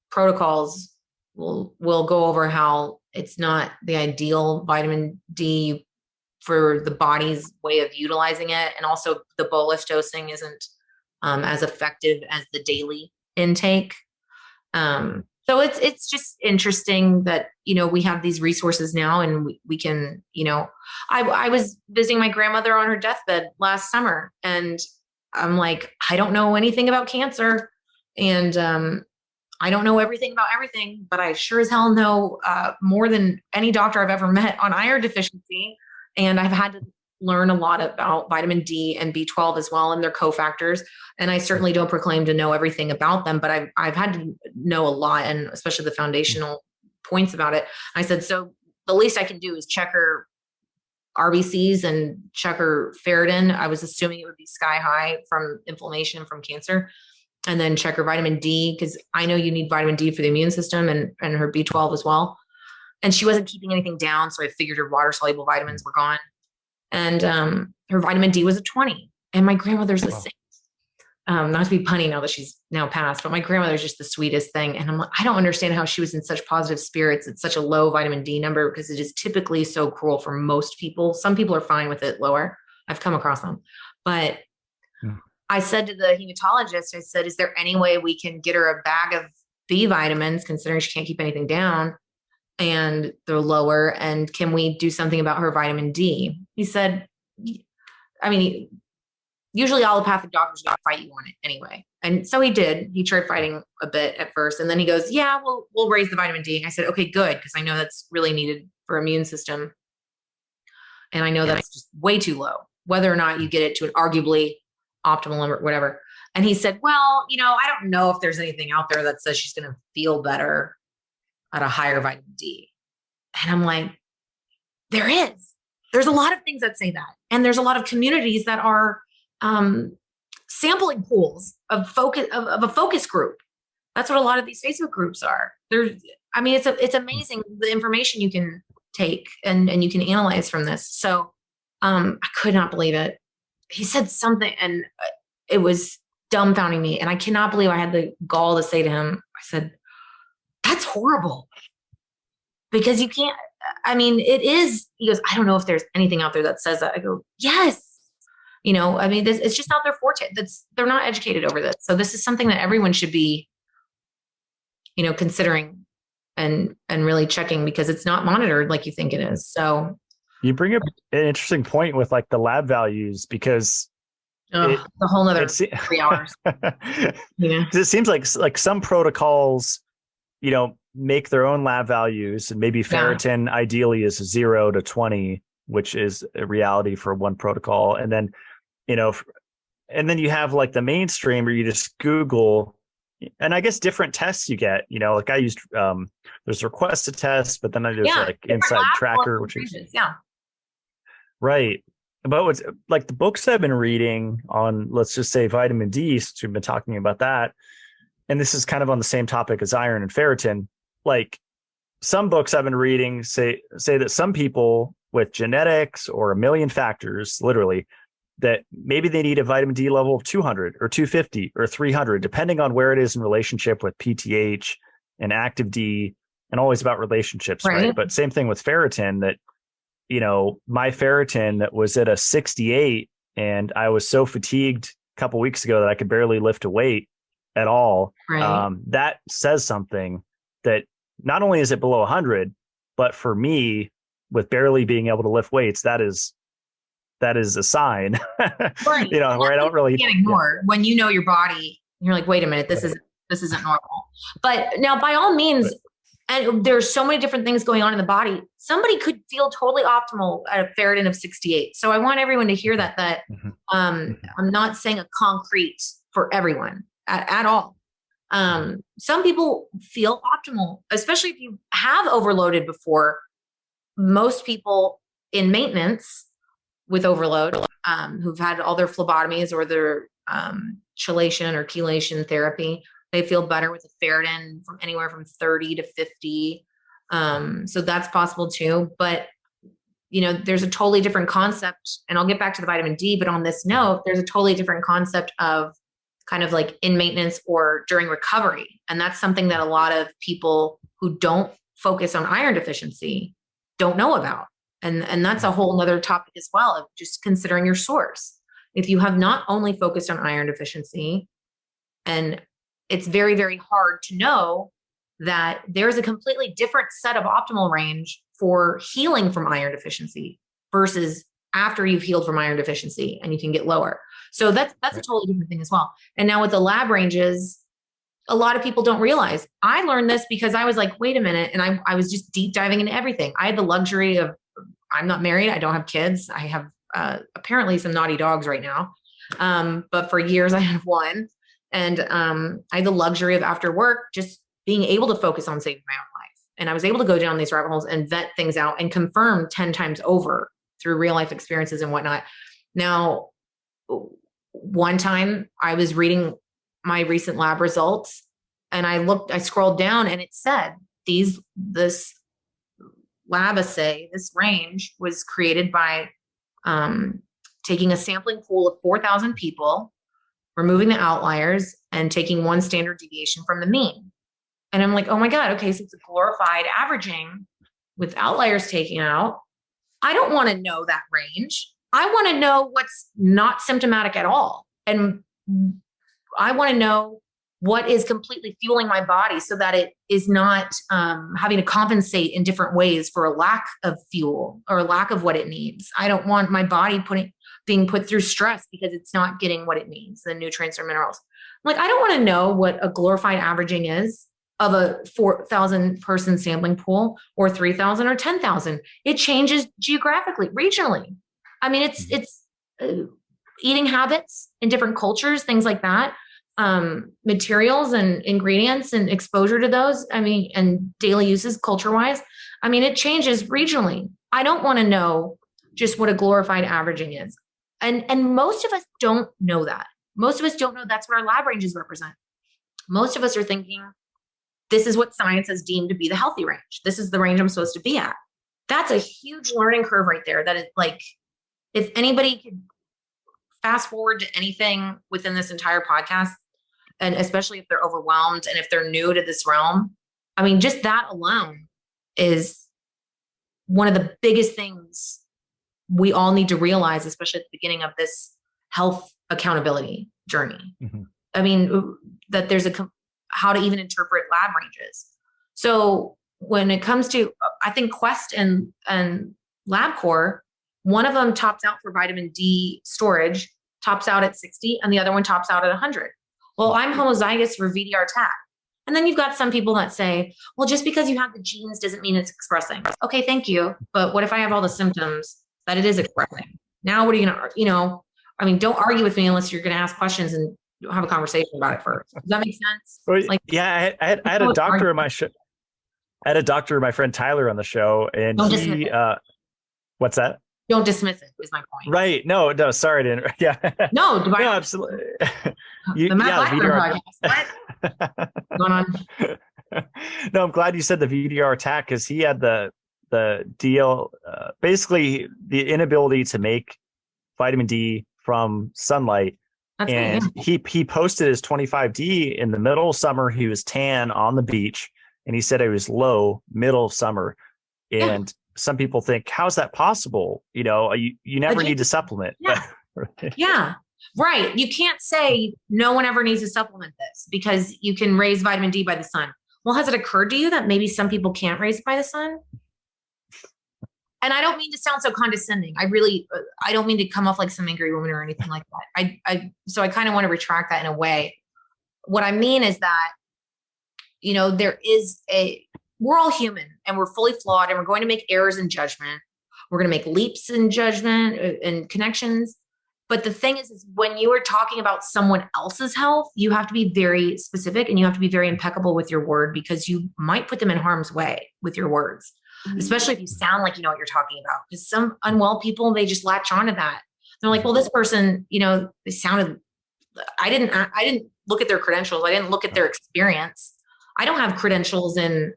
protocols will go over how it's not the ideal vitamin D for the body's way of utilizing it. And also the bolus dosing isn't as effective as the daily intake. So it's just interesting that, we have these resources now, and we can, I was visiting my grandmother on her deathbed last summer, and I'm like, I don't know anything about cancer, and I don't know everything about everything, but I sure as hell know more than any doctor I've ever met on iron deficiency. And I've had to learn a lot about vitamin D and B12 as well, and their cofactors. And I certainly don't proclaim to know everything about them, but I've had to know a lot, and especially the foundational points about it. I said, so the least I can do is check her RBCs and check her ferritin. I was assuming it would be sky high from inflammation from cancer. And then check her vitamin D, because I know you need vitamin D for the immune system, and her B12 as well. And she wasn't keeping anything down, so I figured her water-soluble vitamins were gone. And her vitamin D was a 20, and my grandmother's a 6. not to be punny now that she's now passed, but my grandmother's just the sweetest thing. And I'm like, I don't understand how she was in such positive spirits at such a low vitamin D number, because it is typically so cruel for most people. Some people are fine with it lower. I've come across them. But I said to the hematologist, I said, is there any way we can get her a bag of B vitamins, considering she can't keep anything down and they're lower? And can we do something about her vitamin D? He said, I mean, usually allopathic doctors are going to fight you on it anyway. And so he did. He tried fighting a bit at first. And then he goes, yeah, we'll raise the vitamin D. And I said, okay, good. Because I know that's really needed for immune system. And I know that's just way too low, whether or not you get it to an arguably optimal number, whatever. And he said, well, I don't know if there's anything out there that says she's going to feel better at a higher vitamin D. And I'm like, there is. There's a lot of things that say that. And there's a lot of communities that are sampling pools of focus of a focus group. That's what a lot of these Facebook groups are. It's amazing the information you can take and you can analyze from this. So I could not believe it. He said something and it was dumbfounding me. And I cannot believe I had the gall to say to him, I said, that's horrible. Because you can't, it is, he goes, I don't know if there's anything out there that says that. I go, yes. It's just not their forte. They're not educated over this. So this is something that everyone should be, considering and really checking, because it's not monitored like you think it is. So you bring up an interesting point with like the lab values, because the whole nother 3 hours. It seems like some protocols, make their own lab values, and maybe ferritin ideally is 0 to 20, which is a reality for one protocol. And then, and then you have like the mainstream where you just Google, and I guess different tests you get, like I used, there's request a test, but then I just like inside tracker, which is right. But what's like the books I've been reading on, let's just say vitamin D, so we've been talking about that. And this is kind of on the same topic as iron and ferritin. Like some books I've been reading say that some people with genetics or a million factors, literally, that maybe they need a vitamin D level of 200 or 250 or 300, depending on where it is in relationship with PTH and active D, and always about relationships, right? But same thing with ferritin, that, my ferritin was at a 68 and I was so fatigued a couple weeks ago that I could barely lift a weight at all. Right. That says something, that not only is it below 100, but for me, with barely being able to lift weights, that is a sign, right. Where I don't really can't ignore when you know your body. You're like, wait a minute, this isn't normal. But now, by all means, and there's so many different things going on in the body. Somebody could feel totally optimal at a ferritin of 68. So I want everyone to hear that I'm not saying a concrete for everyone at all. Some people feel optimal, especially if you have overloaded before. Most people in maintenance with overload, who've had all their phlebotomies or their chelation or chelation therapy, they feel better with a ferritin from anywhere from 30 to 50. So that's possible too. But, there's a totally different concept, and I'll get back to the vitamin D, but on this note, there's a totally different concept of kind of like in maintenance or during recovery. And that's something that a lot of people who don't focus on iron deficiency don't know about. And that's a whole nother topic as well, of just considering your source. If you have not only focused on iron deficiency, and it's very, very hard to know that there's a completely different set of optimal range for healing from iron deficiency versus after you've healed from iron deficiency and you can get lower. So that's a totally different thing as well. And now with the lab ranges, a lot of people don't realize. I learned this because I was like, wait a minute. And I was just deep diving into everything. I had the luxury of, I'm not married. I don't have kids. I have apparently some naughty dogs right now. But for years I had one. And I had the luxury of, after work, just being able to focus on saving my own life. And I was able to go down these rabbit holes and vet things out and confirm 10 times over through real life experiences and whatnot. Now, one time I was reading my recent lab results and I scrolled down and it said this lab assay, this range was created by taking a sampling pool of 4,000 people removing the outliers and taking one standard deviation from the mean. And I'm like, oh my God, okay, so it's a glorified averaging with outliers taken out. I don't want to know that range. I want to know what's not symptomatic at all. And I want to know what is completely fueling my body so that it is not having to compensate in different ways for a lack of fuel or a lack of what it needs. I don't want my body being put through stress because it's not getting what it needs, the nutrients or minerals. Like, I don't want to know what a glorified averaging is of a 4,000 person sampling pool or 3,000 or 10,000. It changes geographically, regionally. I mean, it's eating habits in different cultures, things like that. Materials and ingredients and exposure to those, I mean, and daily uses culture-wise. I mean, it changes regionally. I don't want to know just what a glorified averaging is. And most of us don't know that. Most of us don't know that's what our lab ranges represent. Most of us are thinking, this is what science has deemed to be the healthy range. This is the range I'm supposed to be at. That's a huge learning curve right there. That is, like, if anybody could fast forward to anything within this entire podcast, and especially if they're overwhelmed and if they're new to this realm, I mean, just that alone is one of the biggest things we all need to realize, especially at the beginning of this health accountability journey. Mm-hmm. I mean, that there's how to even interpret lab ranges. So when it comes to, I think Quest and LabCorp, one of them tops out for vitamin D storage, tops out at 60, and the other one tops out at 100. Well, I'm homozygous for VDR TAC. And then you've got some people that say, well, just because you have the genes doesn't mean it's expressing. Okay, thank you. But what if I have all the symptoms that it is expressing? Now, what are you going to, I mean, don't argue with me unless you're going to ask questions and have a conversation about it first. Does that make sense? Well, like, yeah, I had a doctor in my show. I had a doctor, my friend Tyler, on the show, and he, what's that? Don't dismiss it, is my point. Right. No, sorry to yeah. No, no, absolutely. The Matt Blackburn podcast. What's going on? No, I'm glad you said the VDR attack, because he had the deal, basically the inability to make vitamin D from sunlight. That's and good, he posted his 25D in the middle of summer. He was tan on the beach, and he said it was low middle of summer. And some people think, how's that possible? You never need to supplement. Yeah. Yeah, right. You can't say no one ever needs to supplement this because you can raise vitamin D by the sun. Well, has it occurred to you that maybe some people can't raise it by the sun? And I don't mean to sound so condescending. I don't mean to come off like some angry woman or anything like that. So I kind of want to retract that in a way. What I mean is that, we're all human and we're fully flawed and we're going to make errors in judgment. We're going to make leaps in judgment and connections. But the thing is when you are talking about someone else's health, you have to be very specific and you have to be very impeccable with your word, because you might put them in harm's way with your words, especially if you sound like you know what you're talking about. Because some unwell people, they just latch onto that. They're like, well, this person, they sounded, I didn't look at their credentials. I didn't look at their experience. I don't have credentials in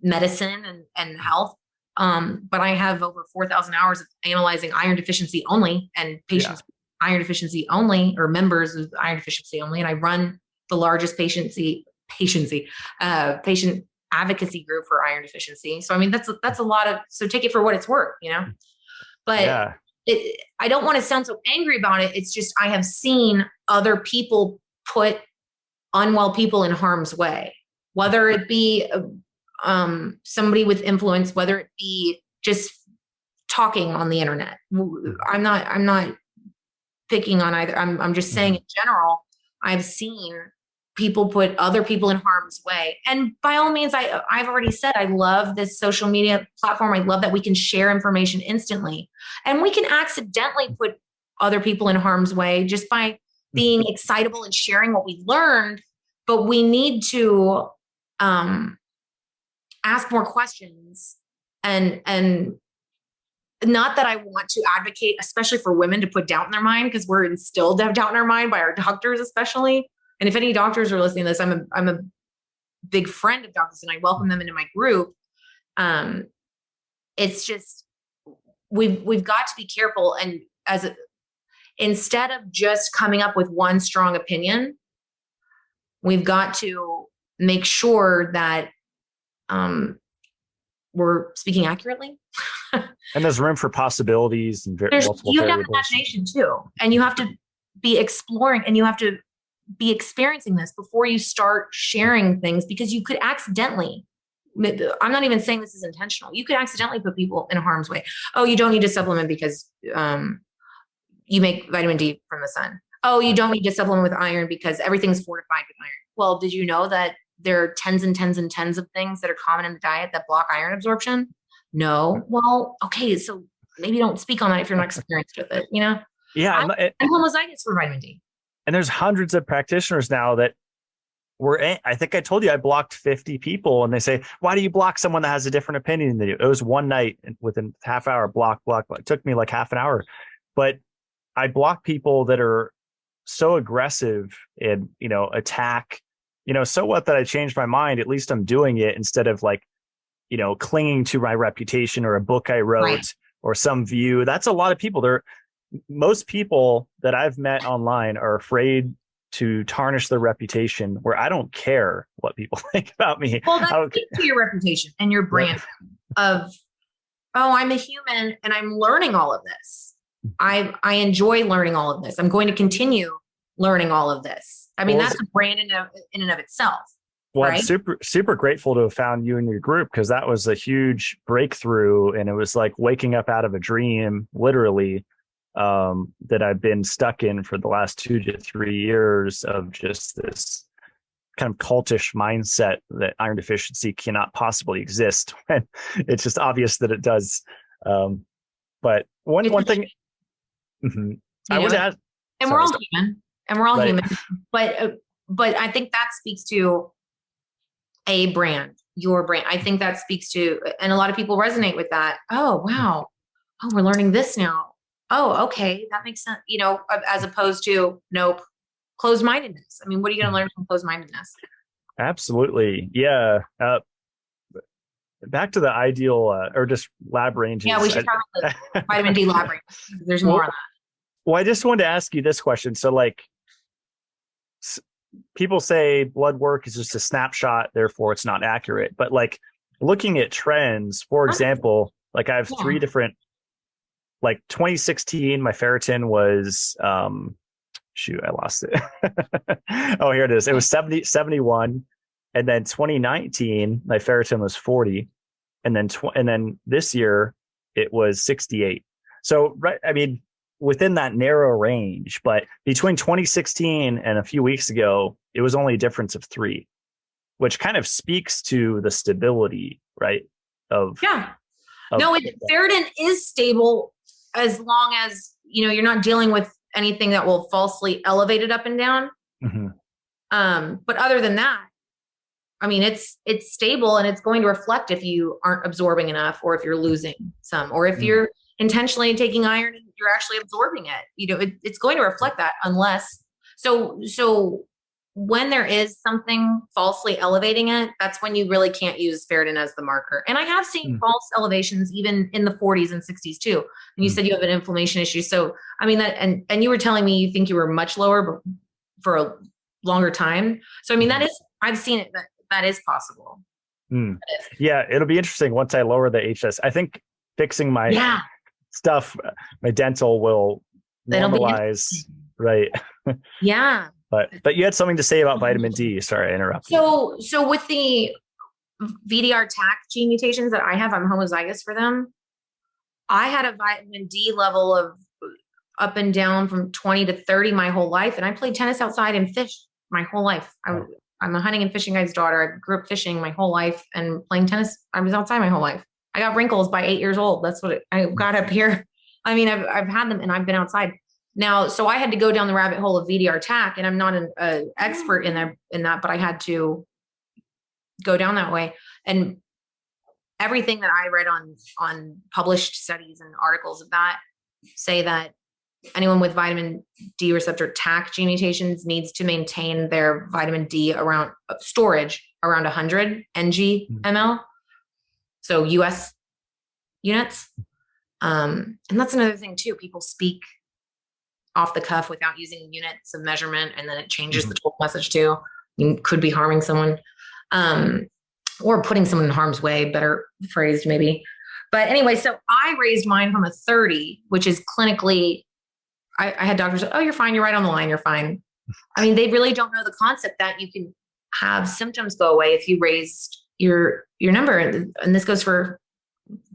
medicine and health. But I have over 4,000 hours of analyzing iron deficiency only and patients with iron deficiency only, or members with iron deficiency only. And I run the largest patient advocacy group for iron deficiency. So, I mean, that's a lot of, so take it for what it's worth, but I don't want to sound so angry about it. It's just, I have seen other people put unwell people in harm's way, whether it be somebody with influence, whether it be just talking on the internet. I'm not picking on either. I'm just saying in general, I've seen people put other people in harm's way. And by all means, I've already said, I love this social media platform. I love that we can share information instantly, and we can accidentally put other people in harm's way just by being excitable and sharing what we learned. But we need to, ask more questions and not that I want to advocate, especially for women, to put doubt in their mind, because we're instilled to have doubt in our mind by our doctors, especially. And if any doctors are listening to this, I'm a big friend of doctors and I welcome them into my group. It's just, we've got to be careful. And instead of just coming up with one strong opinion, we've got to make sure that we're speaking accurately. And there's room for possibilities and multiple you have to have variables. imagination too. And you have to be exploring, and you have to be experiencing this before you start sharing things, because you could accidentally, I'm not even saying this is intentional, you could accidentally put people in harm's way. Oh, you don't need to supplement because you make vitamin D from the sun. Oh, you don't need to supplement with iron because everything's fortified with iron. Well, did you know that there are tens and tens and tens of things that are common in the diet that block iron absorption? No. Well, okay, so maybe don't speak on that if you're not experienced with it, you know? Yeah. I'm homozygous for vitamin D. And there's hundreds of practitioners now that I think I told you I blocked 50 people, and they say, why do you block someone that has a different opinion than you? It was one night within half hour, block. It took me like half an hour, but I block people that are so aggressive and, attack, so what that I changed my mind. At least I'm doing it instead of like, clinging to my reputation or a book I wrote Right. or some view. That's a lot of people. Most people that I've met online are afraid to tarnish their reputation, where I don't care what people think about me. Well, that speaks to your reputation and your brand of, I'm a human and I'm learning all of this. I enjoy learning all of this. I'm going to continue learning all of this. I mean, that's a brand in and of itself. Well, right? I'm super, super grateful to have found you and your group, because that was a huge breakthrough. And it was like waking up out of a dream, literally, that I've been stuck in for the last 2 to 3 years of just this kind of cultish mindset that iron deficiency cannot possibly exist when it's just obvious that it does. But one thing I want to ask, and we're all human, right. human, but I think that speaks to a brand, your brand. I think that speaks to, and a lot of people resonate with that. Oh, wow. Oh, we're learning this now. Oh, okay. That makes sense. As opposed to, nope, closed-mindedness. I mean, what are you going to learn from closed-mindedness? Absolutely. Yeah. Back to the ideal or just lab ranges. Yeah, we should probably vitamin D lab range. There's more on that. Well, I just wanted to ask you this question. So like, people say blood work is just a snapshot, therefore it's not accurate. But like looking at trends, for example, like I have 3 different, like 2016, my ferritin was, I lost it. Oh, here it is. It was 71. And then 2019, my ferritin was 40. And then this year it was 68. So, right. I mean, within that narrow range, but between 2016 and a few weeks ago, it was only a difference of 3, which kind of speaks to the stability, right? Ferritin is stable as long as, you're not dealing with anything that will falsely elevate it up and down. Mm-hmm. But other than that, I mean, it's stable, and it's going to reflect if you aren't absorbing enough, or if you're losing some, or if you're intentionally taking iron and you're actually absorbing it. It's going to reflect that, unless so when there is something falsely elevating it, that's when you really can't use ferritin as the marker. And I have seen false elevations even in the 40s and 60s too. And you said you have an inflammation issue. So, I mean, that, and you were telling me you think you were much lower for a longer time. So, I mean, I've seen it, that is possible. Yeah. It'll be interesting once I lower the HS. I think fixing my stuff, my dental will normalize. Right. Yeah. But you had something to say about vitamin D. Sorry, I interrupted. So with the VDR TAC gene mutations that I have, I'm homozygous for them. I had a vitamin D level of up and down from 20 to 30 my whole life. And I played tennis outside and fished my whole life. I'm a hunting and fishing guy's daughter. I grew up fishing my whole life and playing tennis. I was outside my whole life. I got wrinkles by 8 years old. That's what I got up here. I mean, I've had them and I've been outside. Now, so I had to go down the rabbit hole of VDR TAC, and I'm not an expert in that, but I had to go down that way. And everything that I read on published studies and articles of that say that anyone with vitamin D receptor TAC gene mutations needs to maintain their vitamin D around storage around 100 ng ml. So US units. And that's another thing too. People speak off the cuff without using units of measurement, and then it changes the total message too. You could be harming someone, or putting someone in harm's way, better phrased maybe. But anyway, so I raised mine from a 30, which is clinically, I had doctors say, oh, you're fine. You're right on the line. You're fine. I mean, they really don't know the concept that you can have symptoms go away if you raised your number. And this goes for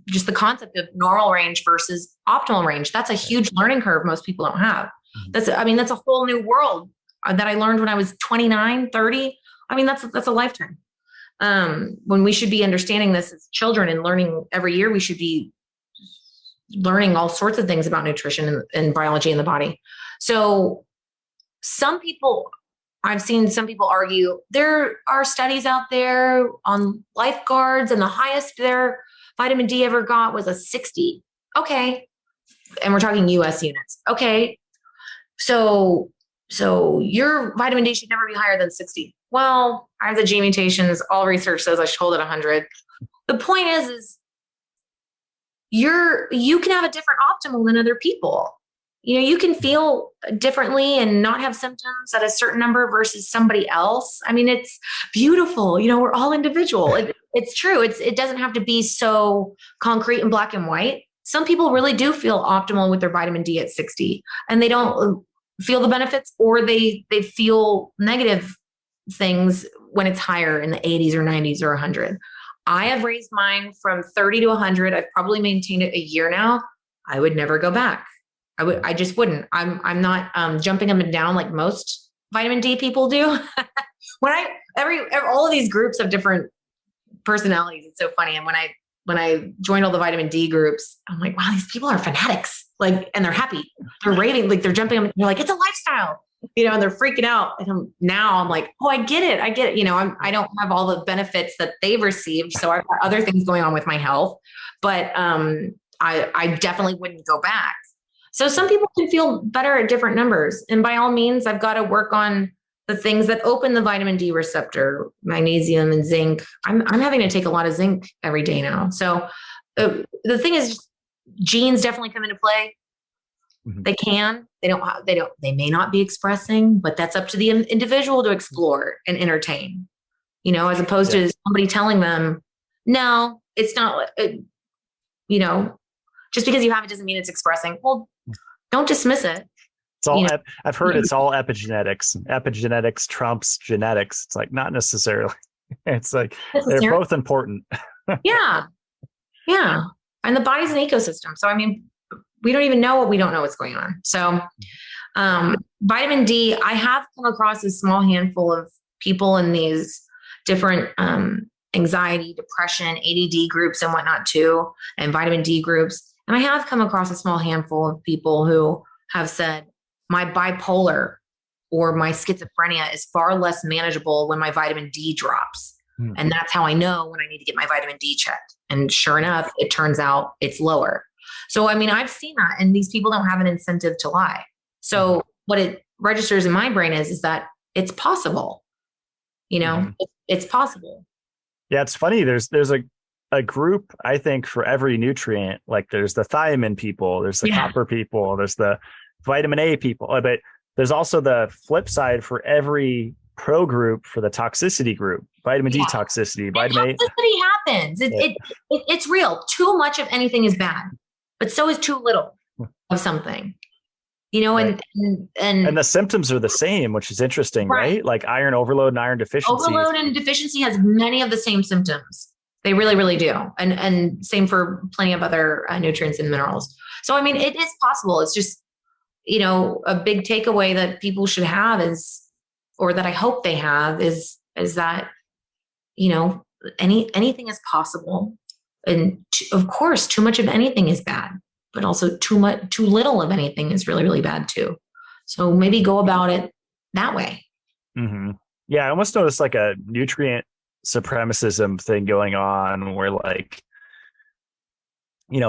just the concept of normal range versus optimal range. That's a huge learning curve most people don't have. That's a whole new world that I learned when I was 29, 30. I mean, that's a lifetime. When we should be understanding this as children and learning every year, we should be learning all sorts of things about nutrition and biology in the body. So I've seen some people argue there are studies out there on lifeguards, and the highest their vitamin D ever got was a 60. Okay. And we're talking US units. Okay. So your vitamin D should never be higher than 60. Well, I have the G mutations. All research says I should hold at 100. The point is you can have a different optimal than other people. You can feel differently and not have symptoms at a certain number versus somebody else. I mean, it's beautiful. We're all individual. It's true. It doesn't have to be so concrete and black and white. Some people really do feel optimal with their vitamin D at 60, and they don't feel the benefits, or they feel negative things when it's higher in the 80s or 90s or 100. I have raised mine from 30 to 100. I've probably maintained it a year now. I would never go back. I just wouldn't. I'm not jumping up and down like most vitamin D people do. All of these groups have different personalities. It's so funny. And when I joined all the vitamin D groups, I'm like, wow, these people are fanatics. And they're happy. They're raving, they're jumping up. They're like, it's a lifestyle, and they're freaking out. And I'm like, oh, I get it. I don't have all the benefits that they've received. So I've got other things going on with my health, but I definitely wouldn't go back. So some people can feel better at different numbers. And by all means, I've got to work on the things that open the vitamin D receptor, magnesium and zinc. I'm having to take a lot of zinc every day now. So the thing is, genes definitely come into play. Mm-hmm. They may not be expressing, but that's up to the individual to explore and entertain, as opposed to somebody telling them, no, it's not, just because you have it doesn't mean it's expressing. Well, don't dismiss it. It's all, I've heard it's all epigenetics. Epigenetics trumps genetics. It's like, not necessarily. It's like, they're both important. Yeah. Yeah. And the body's an ecosystem. So, we don't even know what we don't know what's going on. So, vitamin D, I have come across a small handful of people in these different, anxiety, depression, ADD groups and whatnot too, and vitamin D groups. And I have come across a small handful of people who have said, my bipolar or my schizophrenia is far less manageable when my vitamin D drops. Mm. And that's how I know when I need to get my vitamin D checked. And sure enough, it turns out it's lower. So, I've seen that, and these people don't have an incentive to lie. So what it registers in my brain is that it's possible, it's possible. Yeah. It's funny. There's a group, I think, for every nutrient. Like there's the thiamine people, there's the copper people, there's the vitamin A people, but there's also the flip side for every pro group for the toxicity group, vitamin D toxicity, vitamin A. Toxicity happens. It's real. Too much of anything is bad, but so is too little of something, right. and the symptoms are the same, which is interesting, right? Like iron overload and iron deficiency. Overload and deficiency has many of the same symptoms. They really, really do. And same for plenty of other nutrients and minerals. So, it is possible. It's just, a big takeaway that people should have is, or that I hope they have is that, anything is possible. And of course, too much of anything is bad, but also too little of anything is really, really bad too. So maybe go about it that way. Mm-hmm. Yeah. I almost noticed like a nutrient supremacism thing going on where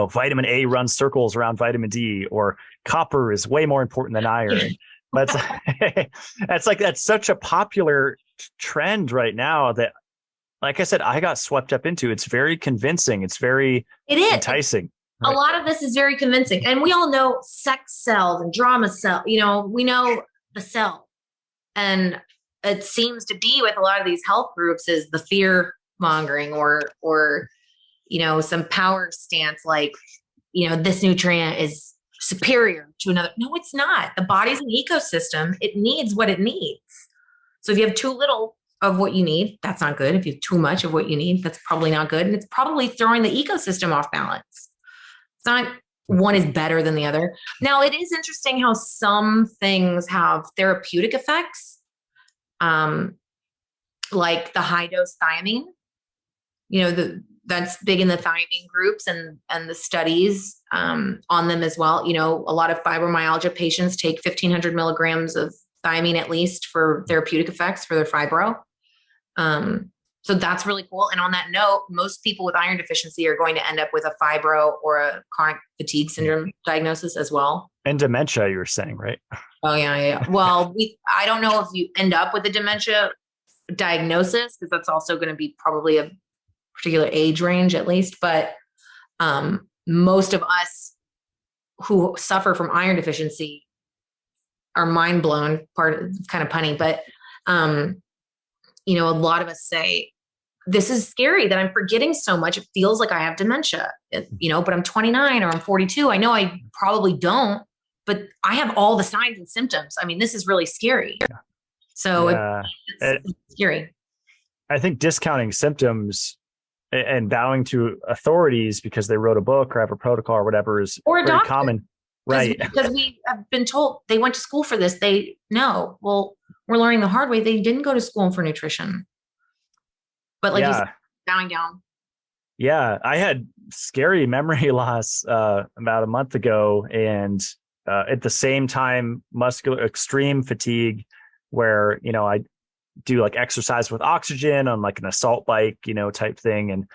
vitamin A runs circles around vitamin D, or copper is way more important than iron. That's that's such a popular trend right now that, like I said, I got swept up into. It's very convincing. It's very enticing. a lot of this is very convincing. And we all know sex cells and drama cell, we know the cell. And it seems to be with a lot of these health groups is the fear mongering or some power stance, like, this nutrient is superior to another. No, it's not. The body's an ecosystem. It needs what it needs. So if you have too little of what you need, that's not good. If you have too much of what you need, that's probably not good. And it's probably throwing the ecosystem off balance. It's not one is better than the other. Now, it is interesting how some things have therapeutic effects, like the high dose thiamine. That's big in the thiamine groups and the studies on them as well. A lot of fibromyalgia patients take 1,500 milligrams of thiamine at least for therapeutic effects for their fibro. So that's really cool. And on that note, most people with iron deficiency are going to end up with a fibro or a chronic fatigue syndrome diagnosis as well. And dementia, you were saying, right? Oh, yeah. Well, I don't know if you end up with a dementia diagnosis, because that's also going to be probably a particular age range at least. But most of us who suffer from iron deficiency are mind blown. It's kind of punny, but a lot of us say, this is scary that I'm forgetting so much. It feels like I have dementia, but I'm 29 or I'm 42. I know I probably don't, but I have all the signs and symptoms. I mean, this is really scary. So it's scary. I think discounting symptoms and bowing to authorities because they wrote a book or have a protocol or whatever is very common. Right. Because we have been told they went to school for this. Well, we're learning the hard way. They didn't go to school for nutrition. But you said, bowing down. Yeah. I had scary memory loss about a month ago. And at the same time, muscular extreme fatigue where, I do like exercise with oxygen on like an assault bike, type thing. And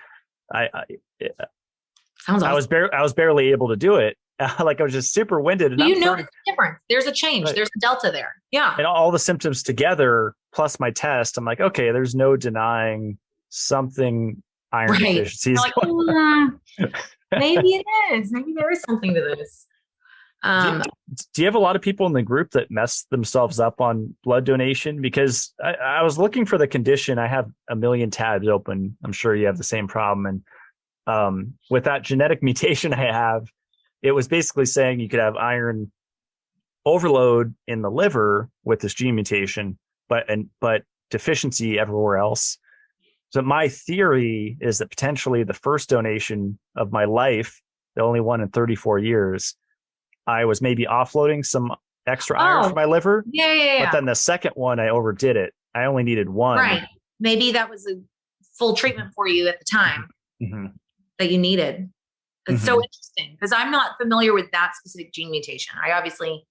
Sounds awesome. I was barely able to do it. Like I was just super winded. And it's different. There's a change. Right. There's a delta there. Yeah. And all the symptoms together, plus my test, I'm like, okay, there's no denying something iron deficiency is going on. Maybe it is. Maybe there is something to this. Do you have a lot of people in the group that mess themselves up on blood donation? Because I was looking for the condition. I have a million tabs open. I'm sure you have the same problem. And with that genetic mutation I have, it was basically saying you could have iron overload in the liver with this gene mutation, but deficiency everywhere else. So my theory is that potentially the first donation of my life, the only one in 34 years, I was maybe offloading some extra iron from my liver. Yeah. But then the second one, I overdid it. I only needed one. Right. Maybe that was a full treatment for you at the time that you needed. It's so interesting because I'm not familiar with that specific gene mutation. I obviously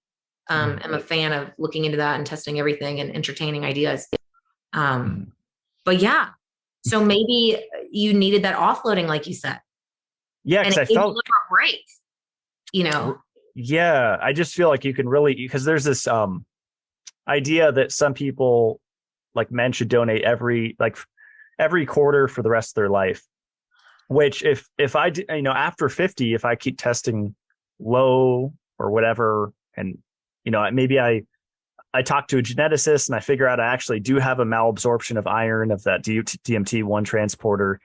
am a fan of looking into that and testing everything and entertaining ideas. But yeah, so maybe you needed that offloading, like you said. Yeah, because I felt a break. Yeah, I just feel like you can really, because there's this idea that some people like men should donate every quarter for the rest of their life. Which if I, after 50, if I keep testing low or whatever, and, maybe I talk to a geneticist and I figure out I actually do have a malabsorption of iron of that DMT1 transporter,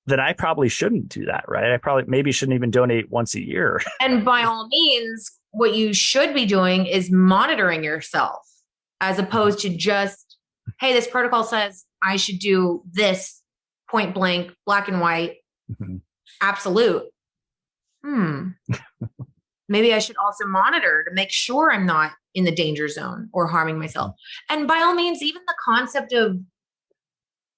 then I probably shouldn't do that, right? I probably maybe shouldn't even donate once a year. And by all means, what you should be doing is monitoring yourself as opposed to just, hey, this protocol says I should do this point blank, black and white. Absolute. Maybe I should also monitor to make sure I'm not in the danger zone or harming myself. And by all means, even the concept of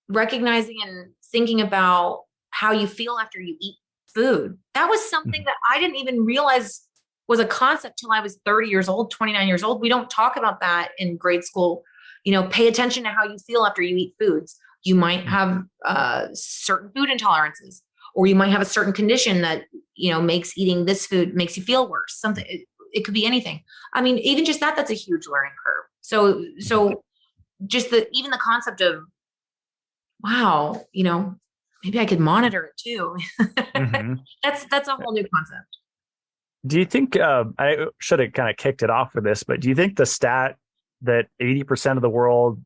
recognizing and thinking about how you feel after you eat food. That was something that I didn't even realize was a concept till I was 30 years old, 29 years old. We don't talk about that in grade school. Pay attention to how you feel after you eat foods. You might have certain food intolerances. Or you might have a certain condition that, makes eating this food makes you feel worse. Something, it could be anything. I mean, even just that's a huge learning curve. So just even the concept of, wow, maybe I could monitor it too. Mm-hmm. That's a whole new concept. Do you think I should have kind of kicked it off for this, but do you think the stat that 80% of the world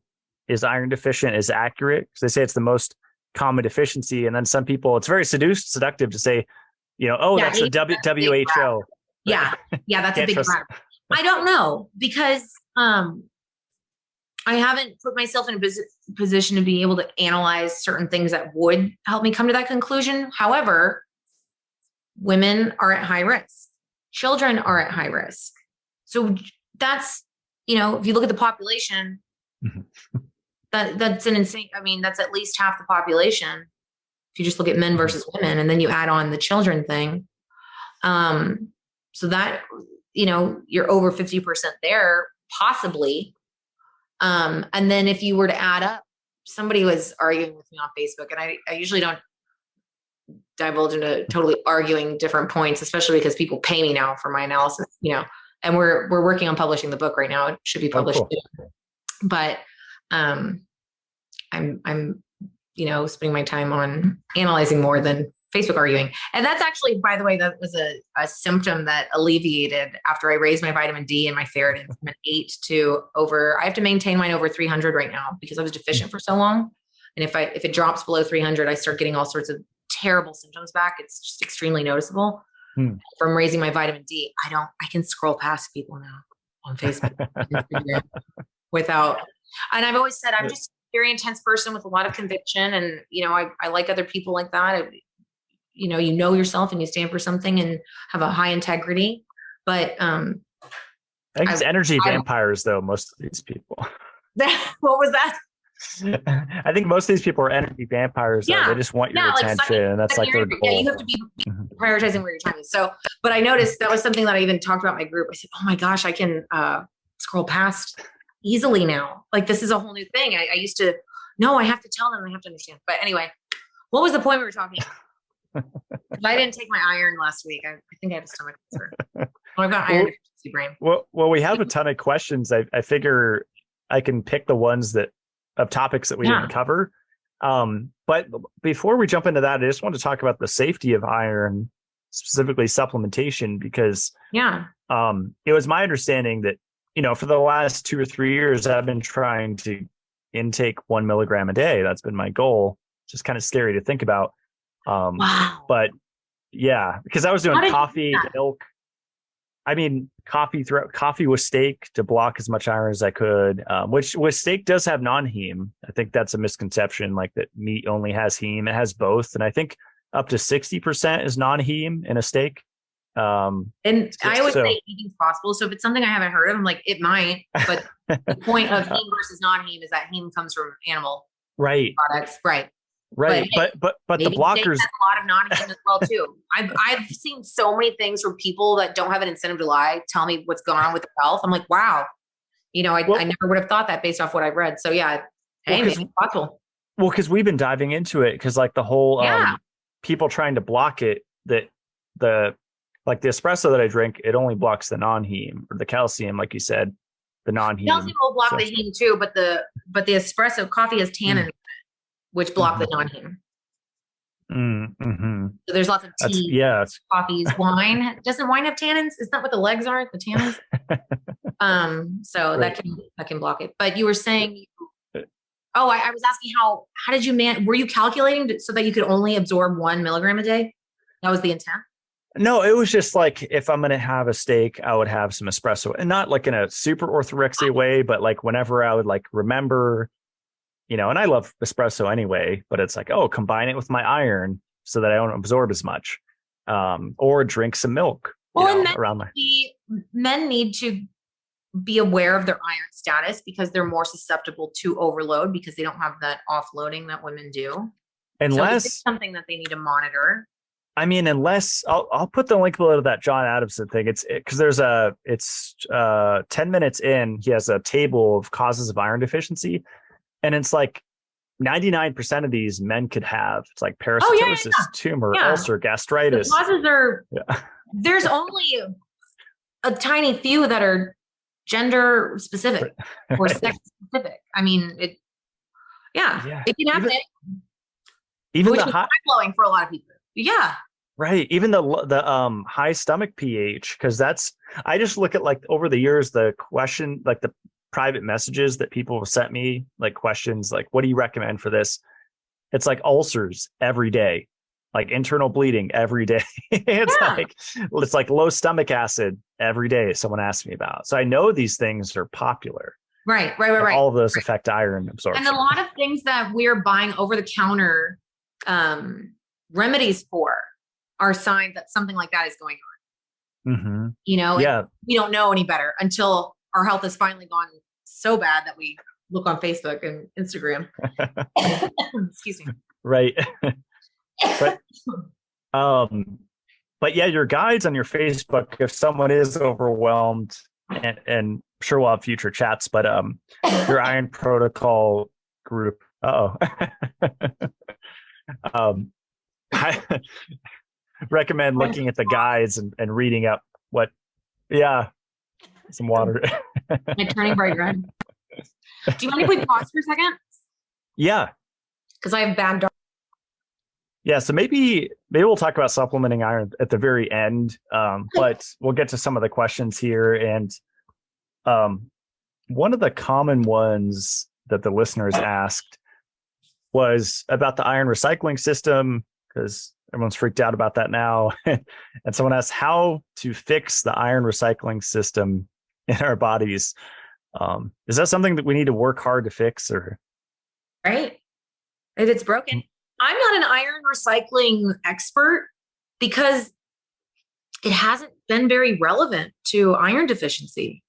is iron deficient is accurate? Because they say it's the most common deficiency, and then some people, it's very seductive to say, that's the WHO. Yeah, that's a big grab. I don't know, because I haven't put myself in a position to be able to analyze certain things that would help me come to that conclusion. However, women are at high risk. Children are at high risk. So that's, if you look at the population, that's an insane, that's at least half the population. If you just look at men versus women, and then you add on the children thing. So that, you're over 50% there, possibly. And then if you were to add up, somebody was arguing with me on Facebook, and I usually don't divulge into totally arguing different points, especially because people pay me now for my analysis, and we're working on publishing the book right now. It should be published. Oh, cool. But, I'm spending my time on analyzing more than Facebook arguing. And that's actually, by the way, that was a symptom that alleviated after I raised my vitamin D and my ferritin from an 8 to over. I have to maintain mine over 300 right now because I was deficient for so long. And if it drops below 300, I start getting all sorts of terrible symptoms back. It's just extremely noticeable. From raising my vitamin D. I can scroll past people now on Facebook and I've always said, I'm just a very intense person with a lot of conviction. And, I like other people like that. You know yourself and you stand for something and have a high integrity. But I think it's energy vampires, though, most of these people. What was that? I think most of these people are energy vampires. Yeah. They just want your attention. And that's like their goal. Yeah, you have to be prioritizing where your time is. So, but I noticed that was something that I even talked about in my group. I said, oh my gosh, I can scroll past easily now. Like, this is a whole new thing. I used to, no, I have to tell them, I have to understand. But anyway, what was the point we were talking about? I didn't take my iron last week. I think I have a stomach cancer. I've got iron deficiency brain. Well, we have a ton of questions. I figure I can pick the ones of topics that we didn't cover. But before we jump into that, I just want to talk about the safety of iron, specifically supplementation, because it was my understanding that, for the last 2 or 3 years, I've been trying to intake 1 milligram a day. That's been my goal. It's just kind of scary to think about. Wow. But yeah, because I was doing coffee, milk. Coffee with steak to block as much iron as I could, which with steak does have non-heme. I think that's a misconception, like that meat only has heme. It has both. And I think up to 60% is non-heme in a steak. And I always say anything's possible. So if it's something I haven't heard of, I'm like, it might, but the point of heme versus non-heme is that heme comes from animal products. Right. But the blockers has a lot of non-heme as well too. I've seen so many things from people that don't have an incentive to lie tell me what's going on with their health. I'm like, wow, I never would have thought that based off what I've read. So yeah, maybe it's possible. Well, because we've been diving into it, because like the whole people trying to block it, that the espresso that I drink, it only blocks the non-heme, or the calcium, like you said, the non-heme. Calcium will block the heme too, but the espresso coffee has tannin. Which block the non-heme. So there's lots of tea, coffees, wine. Doesn't wine have tannins? Isn't that what the legs are? The tannins. So that can block it. But you were saying, I was asking how did you were you calculating so that you could only absorb 1 milligram a day? That was the intent. No, it was just like, if I'm going to have a steak, I would have some espresso, and not like in a super orthorexia way, but like whenever I would like remember. And I love espresso anyway, but it's like, combine it with my iron so that I don't absorb as much, or drink some milk. Well, men need to be aware of their iron status because they're more susceptible to overload because they don't have that offloading that women do. Unless it's something that they need to monitor. Unless I'll put the link below to that John Adamson thing. It's because it's 10 minutes in, he has a table of causes of iron deficiency. And it's like 99% of these men could have. It's like parasitosis, tumor, ulcer, gastritis. The causes are, there's only a tiny few that are gender specific or sex specific. It can happen. Even which the is high, mind-blowing for a lot of people. Yeah. right. Even the high stomach pH, because I just look at like over the years, the question, like the private messages that people have sent me, like questions like, what do you recommend for this? It's like ulcers every day, like internal bleeding every day. Yeah. It's like low stomach acid every day. Someone asked me about. So I know these things are popular. Right. And all of those affect iron absorption. And a lot of things that we're buying over the counter remedies for are signs that something like that is going on. Mm-hmm. You know, yeah. We don't know any better until our health has finally gone so bad that we look on Facebook and Instagram. Excuse me. Right. But yeah, your guides on your Facebook, if someone is overwhelmed, and sure we'll have future chats, but your iron protocol group. I recommend looking at the guides and reading up some water. My turning bright red. Do you mind if we pause for a second? Yeah. Because I have bad dark. Yeah, so maybe we'll talk about supplementing iron at the very end, but we'll get to some of the questions here. And one of the common ones that the listeners asked was about the iron recycling system, because everyone's freaked out about that now. And someone asked how to fix the iron recycling system in our bodies. Is that something that we need to work hard to fix, or? Right. If it's broken. I'm not an iron recycling expert because it hasn't been very relevant to iron deficiency.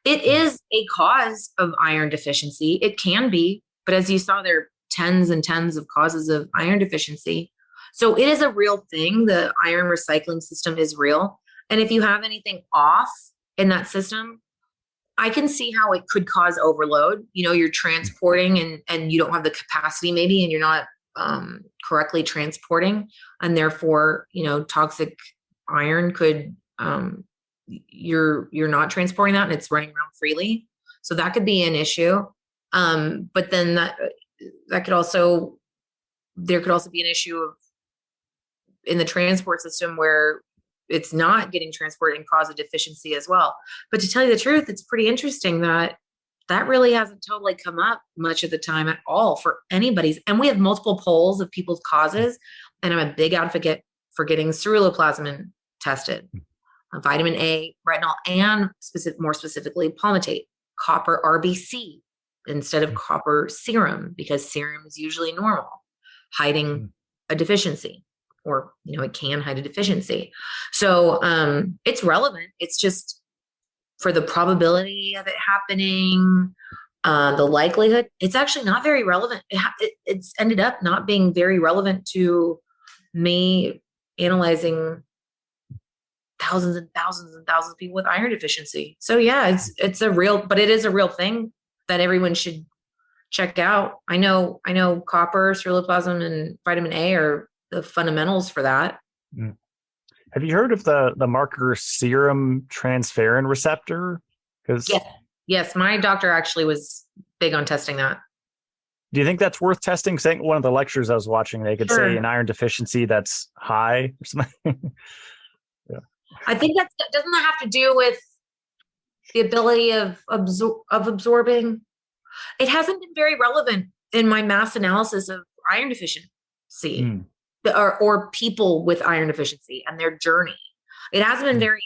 It is a cause of iron deficiency. It can be, but as you saw, there are tens and tens of causes of iron deficiency. So it is a real thing. The iron recycling system is real. And if you have anything off in that system, I can see how it could cause overload. You know, you're transporting and you don't have the capacity maybe, and you're not correctly transporting, and therefore, you know, toxic iron could, you're not transporting that and it's running around freely. So that could be an issue. But then that could also, there could also be an issue of in the transport system where it's not getting transported and cause a deficiency as well. But to tell you the truth, it's pretty interesting that really hasn't totally come up much of the time at all for anybody's. And we have multiple polls of people's causes. And I'm a big advocate for getting ceruloplasmin tested, vitamin A, retinol, and more specifically palmitate, copper RBC instead of copper serum, because serum is usually normal, hiding a deficiency, or, you know, it can hide a deficiency. So it's relevant. It's just, for the probability of it happening, the likelihood, it's actually not very relevant. It's ended up not being very relevant to me analyzing thousands and thousands and thousands of people with iron deficiency. So yeah, it's a real, but it is a real thing that everyone should check out. I know copper, ceruloplasmin, and vitamin A are the fundamentals for that. Mm. Have you heard of the marker serum transferrin receptor? Because yes, my doctor actually was big on testing that. Do you think that's worth testing? Because I think one of the lectures I was watching, they could say an iron deficiency that's high or something. Yeah. I think doesn't that have to do with the ability of absorbing? It hasn't been very relevant in my mass analysis of iron deficiency. Or people with iron deficiency and their journey. It hasn't been very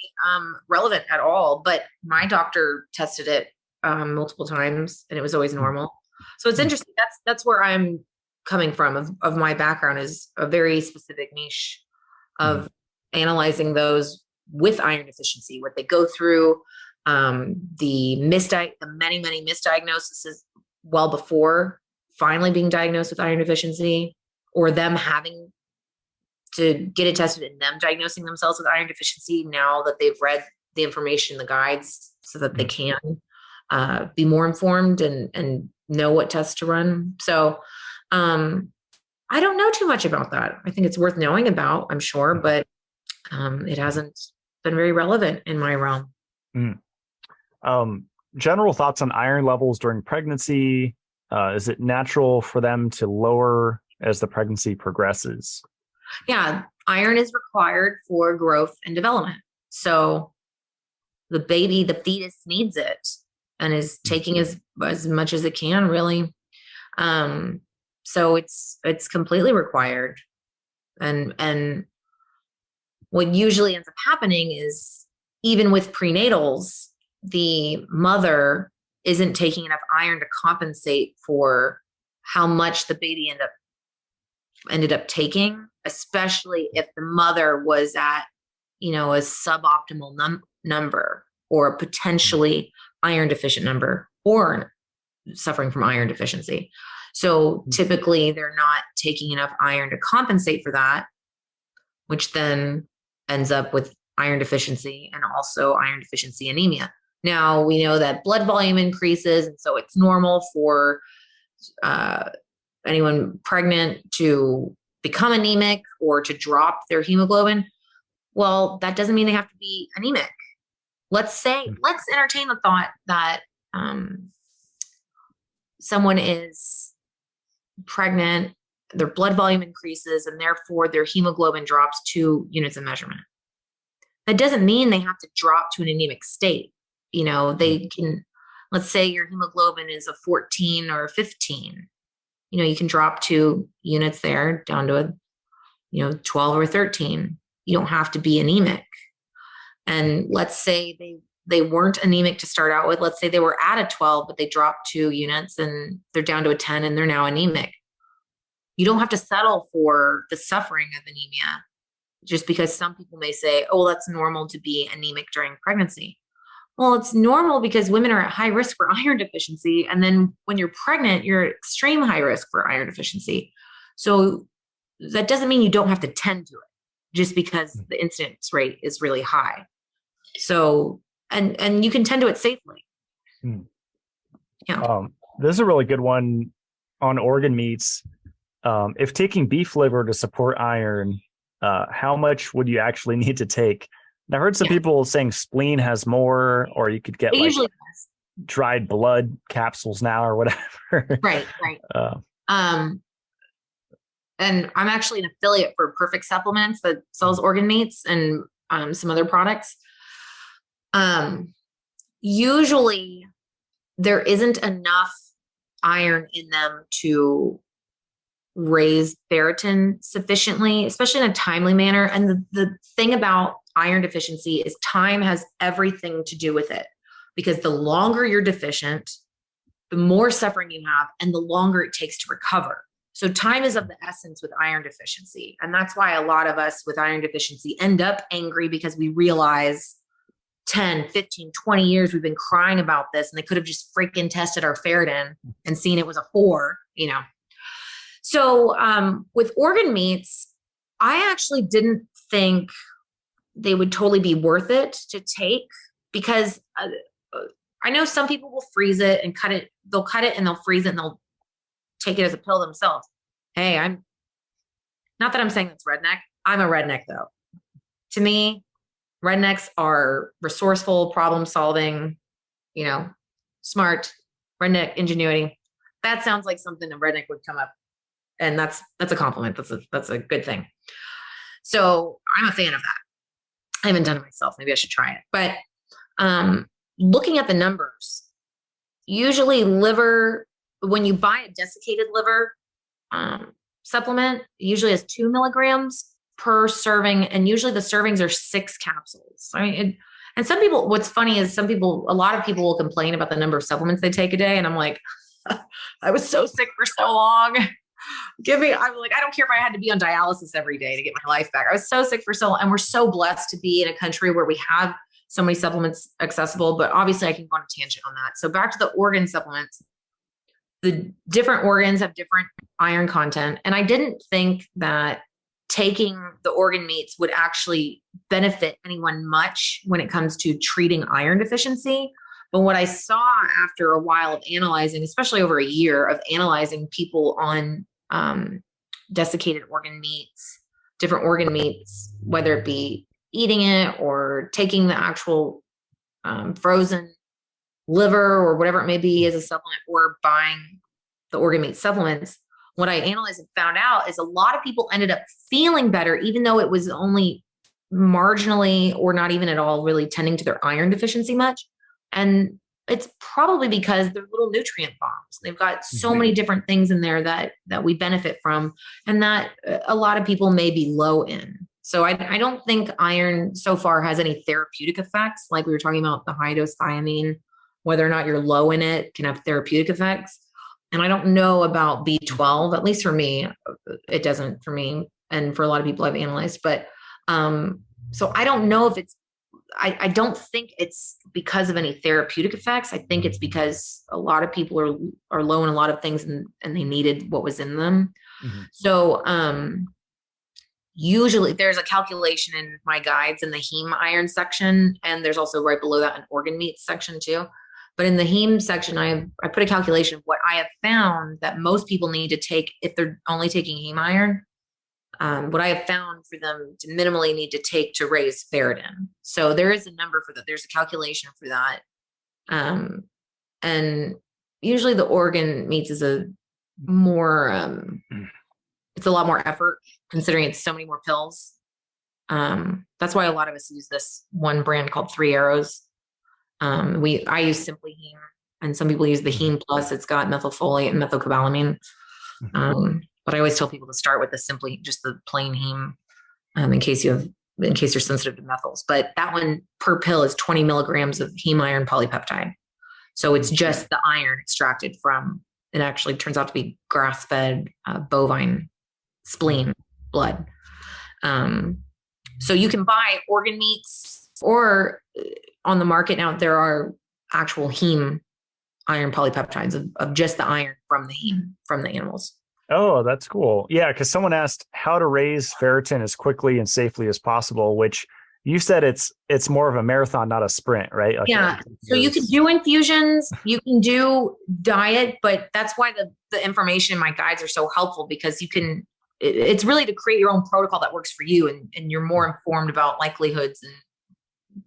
relevant at all, but my doctor tested it multiple times and it was always normal. So it's interesting. That's where I'm coming from of my background, is a very specific niche of analyzing those with iron deficiency, what they go through, the many misdiagnoses well before finally being diagnosed with iron deficiency, or them having to get it tested and them diagnosing themselves with iron deficiency now that they've read the information, the guides, so that they can be more informed and know what tests to run. So I don't know too much about that. I think it's worth knowing about, I'm sure, but it hasn't been very relevant in my realm. General thoughts on iron levels during pregnancy. Is it natural for them to lower as the pregnancy progresses. Yeah, iron is required for growth and development. So the baby, the fetus needs it and is taking as much as it can, really. So it's completely required. And what usually ends up happening is, even with prenatals, the mother isn't taking enough iron to compensate for how much the baby ended up taking, especially if the mother was at, a suboptimal number, or a potentially iron deficient number, or suffering from iron deficiency. So typically they're not taking enough iron to compensate for that, which then ends up with iron deficiency and also iron deficiency anemia. Now we know that blood volume increases, and so it's normal for anyone pregnant to become anemic or to drop their hemoglobin. Well, that doesn't mean they have to be anemic. Let's entertain the thought that someone is pregnant, their blood volume increases, and therefore their hemoglobin drops 2 units of measurement. That doesn't mean they have to drop to an anemic state. They can, let's say your hemoglobin is a 14 or a 15. You can drop 2 units there down to 12 or 13. You don't have to be anemic. And let's say they weren't anemic to start out with. Let's say they were at a 12, but they dropped 2 units and they're down to a 10 and they're now anemic. You don't have to settle for the suffering of anemia just because some people may say, oh, well, that's normal to be anemic during pregnancy. Well, it's normal because women are at high risk for iron deficiency. And then when you're pregnant, you're at extreme high risk for iron deficiency. So that doesn't mean you don't have to tend to it just because the incidence rate is really high. So, and you can tend to it safely. Yeah. This is a really good one on organ meats. If taking beef liver to support iron, how much would you actually need to take? And I heard some people saying spleen has more, or you could get dried blood capsules now or whatever. Right. And I'm actually an affiliate for Perfect Supplements that sells organ meats and some other products. Usually there isn't enough iron in them to raise ferritin sufficiently, especially in a timely manner. And the thing about iron deficiency is time has everything to do with it, because the longer you're deficient, the more suffering you have and the longer it takes to recover. So time is of the essence with iron deficiency. And that's why a lot of us with iron deficiency end up angry, because we realize 10, 15, 20 years we've been crying about this, and they could have just freaking tested our ferritin and seen it was a 4, So with organ meats, I actually didn't think they would totally be worth it to take, because I know some people will freeze it and cut it. They'll cut it and they'll freeze it and they'll take it as a pill themselves. Hey, I'm not that I'm saying that's redneck. I'm a redneck though. To me, rednecks are resourceful, problem solving, smart, redneck ingenuity. That sounds like something a redneck would come up. And that's a compliment. That's a good thing. So I'm a fan of that. I haven't done it myself. Maybe I should try it. But looking at the numbers, usually liver, when you buy a desiccated liver supplement, it usually has 2 milligrams per serving. And usually the servings are 6 capsules. Right? And some people, what's funny is a lot of people will complain about the number of supplements they take a day. And I'm like, I was so sick for so long. I'm like, I don't care if I had to be on dialysis every day to get my life back. I was so sick for so long. And we're so blessed to be in a country where we have so many supplements accessible, but obviously I can go on a tangent on that. So back to the organ supplements, the different organs have different iron content. And I didn't think that taking the organ meats would actually benefit anyone much when it comes to treating iron deficiency. But what I saw after a while of analyzing, especially over a year of analyzing people on desiccated organ meats, different organ meats, whether it be eating it or taking the actual frozen liver or whatever it may be as a supplement, or buying the organ meat supplements, what I analyzed and found out is a lot of people ended up feeling better, even though it was only marginally or not even at all really tending to their iron deficiency much. And it's probably because they're little nutrient bombs. They've got so many different things in there that we benefit from, and that a lot of people may be low in. So I don't think iron so far has any therapeutic effects. Like we were talking about the high dose thiamine, whether or not you're low in it can have therapeutic effects. And I don't know about B12, at least for me, it doesn't for me. And for a lot of people I've analyzed, but so I don't know if it's, I don't think it's because of any therapeutic effects. I think it's because a lot of people are low in a lot of things and they needed what was in them. Mm-hmm. So, usually there's a calculation in my guides in the heme iron section. And there's also right below that an organ meats section too. But in the heme section, I put a calculation of what I have found that most people need to take if they're only taking heme iron. What I have found for them to minimally need to take to raise ferritin. So there is a number for that. There's a calculation for that. And usually the organ meats is a more, it's a lot more effort considering it's so many more pills. That's why a lot of us use this one brand called 3 Arrows. I use Simply Heme, and some people use the Heme Plus. It's got methylfolate and methylcobalamin. But I always tell people to start with just the plain heme, in case you're sensitive to methyls. But that one per pill is 20 milligrams of heme iron polypeptide. So it's just the iron extracted from, it actually turns out to be grass-fed bovine spleen blood. So you can buy organ meats, or on the market now, there are actual heme iron polypeptides of just the iron from the heme, from the animals. Oh, that's cool. Yeah, because someone asked how to raise ferritin as quickly and safely as possible, which you said it's more of a marathon, not a sprint, right? Like, yeah. So you can do infusions, you can do diet, but that's why the information in my guides are so helpful, because it's really to create your own protocol that works for you, and you're more informed about likelihoods and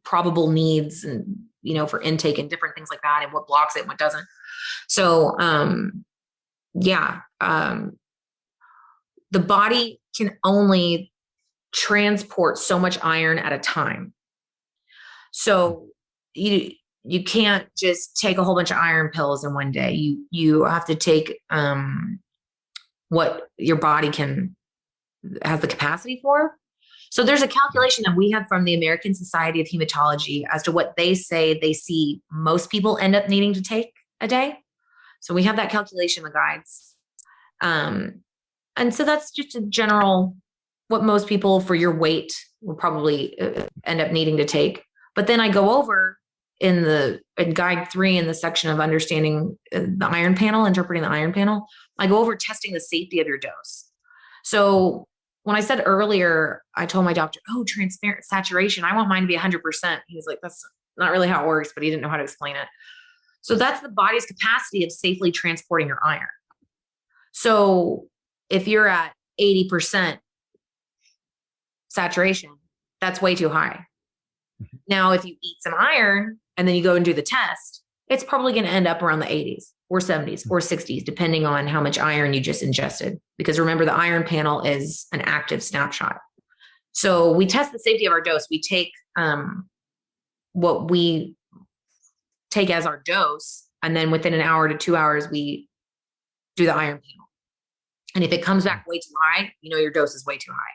probable needs and, for intake and different things like that, and what blocks it and what doesn't. So, the body can only transport so much iron at a time. So you can't just take a whole bunch of iron pills in one day. You have to take what your body has the capacity for. So there's a calculation that we have from the American Society of Hematology as to what they say they see most people end up needing to take a day. So we have that calculation in the guides. And so that's just a general, what most people for your weight will probably end up needing to take. But then I go over in guide 3 in the section of understanding the iron panel, interpreting the iron panel, I go over testing the safety of your dose. So when I said earlier, I told my doctor, transparent saturation, I want mine to be 100%. He was like, that's not really how it works, but he didn't know how to explain it. So that's the body's capacity of safely transporting your iron. So if you're at 80% saturation, that's way too high. Now, if you eat some iron and then you go and do the test, it's probably going to end up around the 80s or 70s or 60s, depending on how much iron you just ingested. Because remember, the iron panel is an active snapshot. So we test the safety of our dose. We take what we take as our dose, and then within an hour to 2 hours, we do the iron panel. And if it comes back way too high, your dose is way too high.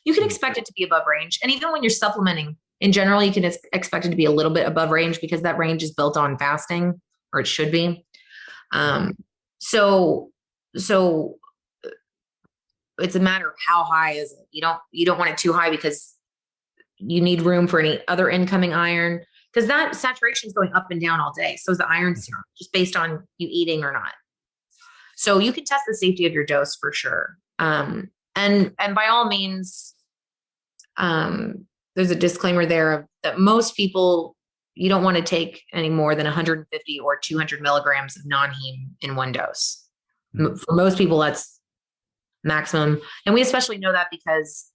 You can expect it to be above range. And even when you're supplementing, in general, you can expect it to be a little bit above range, because that range is built on fasting, or it should be. So it's a matter of how high is it. You don't want it too high, because you need room for any other incoming iron, because that saturation is going up and down all day. So is the iron serum, just based on you eating or not. So you can test the safety of your dose for sure. And by all means, there's a disclaimer there that most people, you don't want to take any more than 150 or 200 milligrams of non-heme in one dose. For most people, that's maximum. And we especially know that because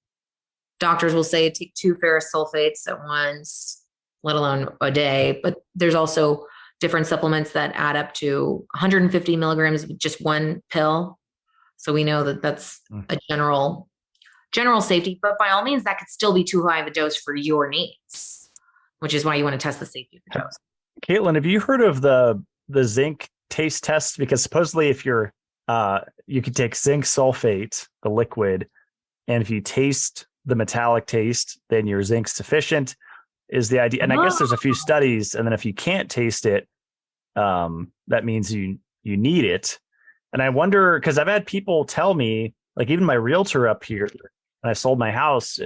doctors will say take 2 ferrous sulfates at once, let alone a day. But there's also different supplements that add up to 150 milligrams with just one pill. So we know that that's a general safety, but by all means, that could still be too high of a dose for your needs, which is why you want to test the safety of the dose. Caitlin, have you heard of the zinc taste test? Because supposedly if you're, you can take zinc sulfate, the liquid, and if you taste the metallic taste, then your zinc's deficient is the idea. And I guess there's a few studies, and then if you can't taste it, that means you need it. And I wonder, because I've had people tell me, like even my realtor up here, and I sold my house,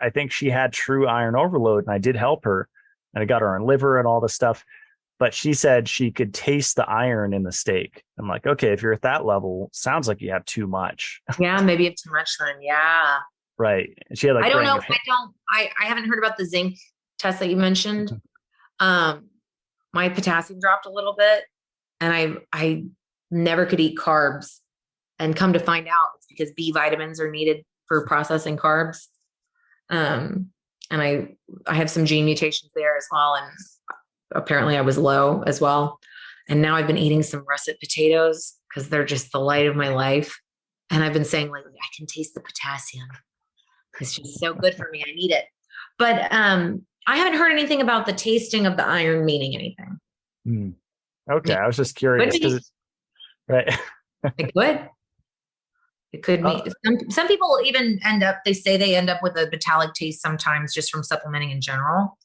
I think she had true iron overload, and I did help her, and I got her on liver and all this stuff. But she said she could taste the iron in the steak. I'm like, okay, if you're at that level, sounds like you have too much. Yeah, maybe you have too much then. Yeah. Right. And she had like, I don't know. I haven't heard about the zinc test that you mentioned. My potassium dropped a little bit, and I never could eat carbs. And come to find out, it's because B vitamins are needed for processing carbs. And I have some gene mutations there as well. And apparently I was low as well. And now I've been eating some russet potatoes because they're just the light of my life. And I've been saying, like, I can taste the potassium. It's just so good for me. I need it. But I haven't heard anything about the tasting of the iron meaning anything. Okay. I was just curious. Right. It could be. Some people even end up with a metallic taste sometimes just from supplementing in general,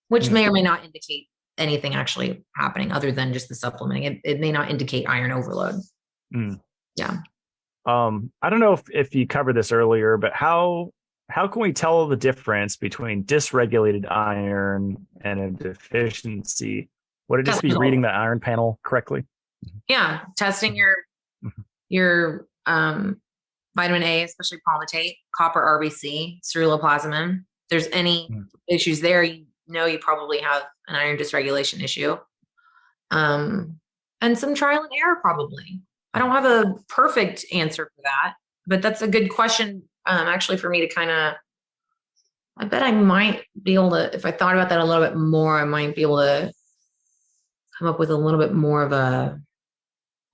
which may or may not indicate anything actually happening other than just the supplementing. It may not indicate iron overload. Yeah. I don't know if you covered this earlier, but how can we tell the difference between dysregulated iron and a deficiency? Would it just be reading the iron panel correctly? Yeah. Testing your vitamin A, especially palmitate, copper, RBC, ceruloplasmin. If there's any issues there, you probably have an iron dysregulation issue. And some trial and error probably. I don't have a perfect answer for that, but that's a good question actually for me to kind of, I bet I might be able to, if I thought about that a little bit more, I might be able to come up with a little bit more of a,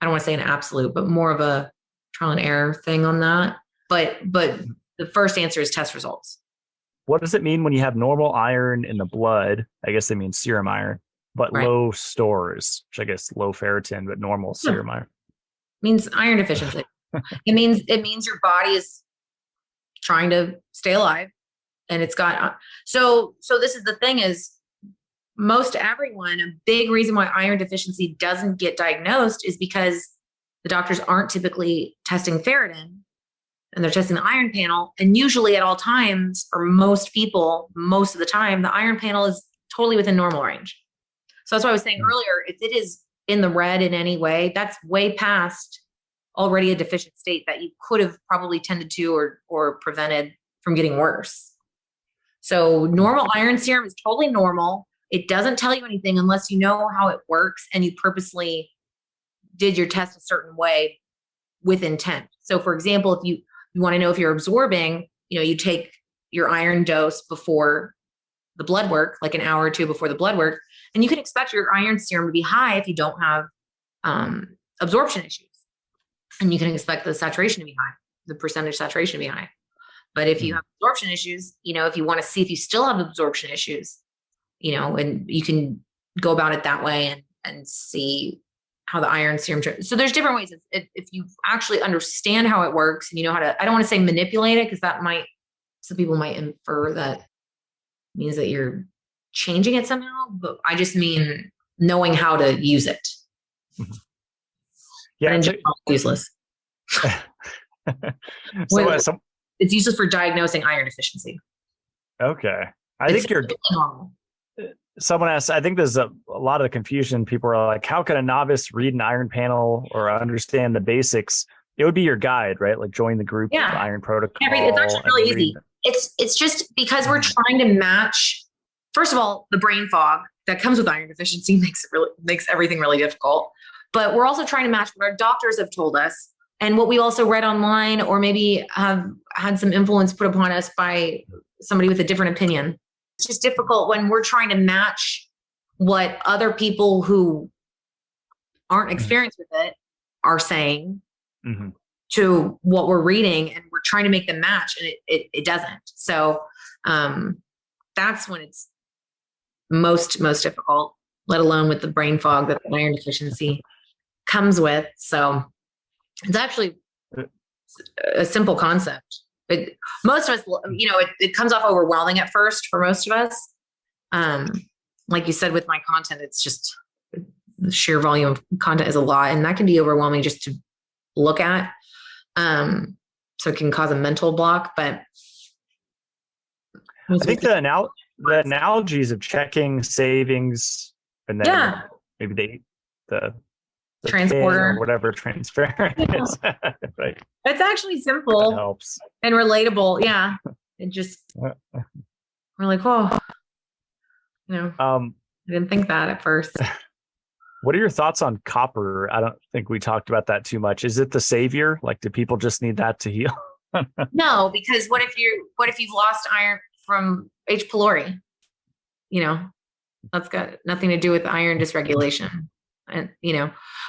I don't want to say an absolute, but more of a trial and error thing on that. But the first answer is test results. What does it mean when you have normal iron in the blood? I guess they mean serum iron, but low stores, which I guess low ferritin, but normal serum iron. Means iron deficiency. It means your body is trying to stay alive, and it's got, so this is the thing is, most everyone, a big reason why iron deficiency doesn't get diagnosed is because the doctors aren't typically testing ferritin, and they're testing the iron panel. And usually at all times, for most people, most of the time, the iron panel is totally within normal range. So that's what I was saying earlier. If it is in the red in any way, that's way past already a deficient state that you could have probably tended to or prevented from getting worse. So normal iron serum is totally normal. It doesn't tell you anything unless you know how it works and you purposely did your test a certain way with intent. So for example, if you want to know if you're absorbing, you take your iron dose before the blood work, like an hour or two before the blood work, and you can expect your iron serum to be high if you don't have absorption issues. And you can expect the saturation to be high, the percentage saturation to be high. But if you have absorption issues, if you want to see if you still have absorption issues, and you can go about it that way and see how the iron serum. So there's different ways. If you actually understand how it works and you know how to, I don't want to say manipulate it, because some people might infer that means that you're changing it somehow, but I just mean knowing how to use it. Yeah, it's useless. It's useless for diagnosing iron deficiency. Okay. I think you're normal. Someone asked, I think there's a lot of the confusion. People are like, how can a novice read an iron panel or understand the basics? It would be your guide, right? Like join the group, the iron protocol. It's actually really easy. It's just because we're trying to match, first of all, the brain fog that comes with iron deficiency makes everything really difficult. But we're also trying to match what our doctors have told us and what we also read online, or maybe have had some influence put upon us by somebody with a different opinion. It's just difficult when we're trying to match what other people who aren't experienced with it are saying to what we're reading, and we're trying to make them match, and it doesn't. So that's when it's most difficult, let alone with the brain fog that the iron deficiency comes with. So it's actually a simple concept. But most of us, it comes off overwhelming at first for most of us. Like you said, with my content, it's just the sheer volume of content is a lot, and that can be overwhelming just to look at. So it can cause a mental block, but I think the analogies of checking savings and then maybe the transporter or whatever transfer is. Right. It's actually simple. That helps. And relatable. Yeah. It just, we're like, oh, I didn't think that at first. What are your thoughts on copper? I don't think we talked about that too much. Is it the savior? Like, do people just need that to heal? No, because what if you've lost iron from H. pylori? That's got nothing to do with iron dysregulation. And,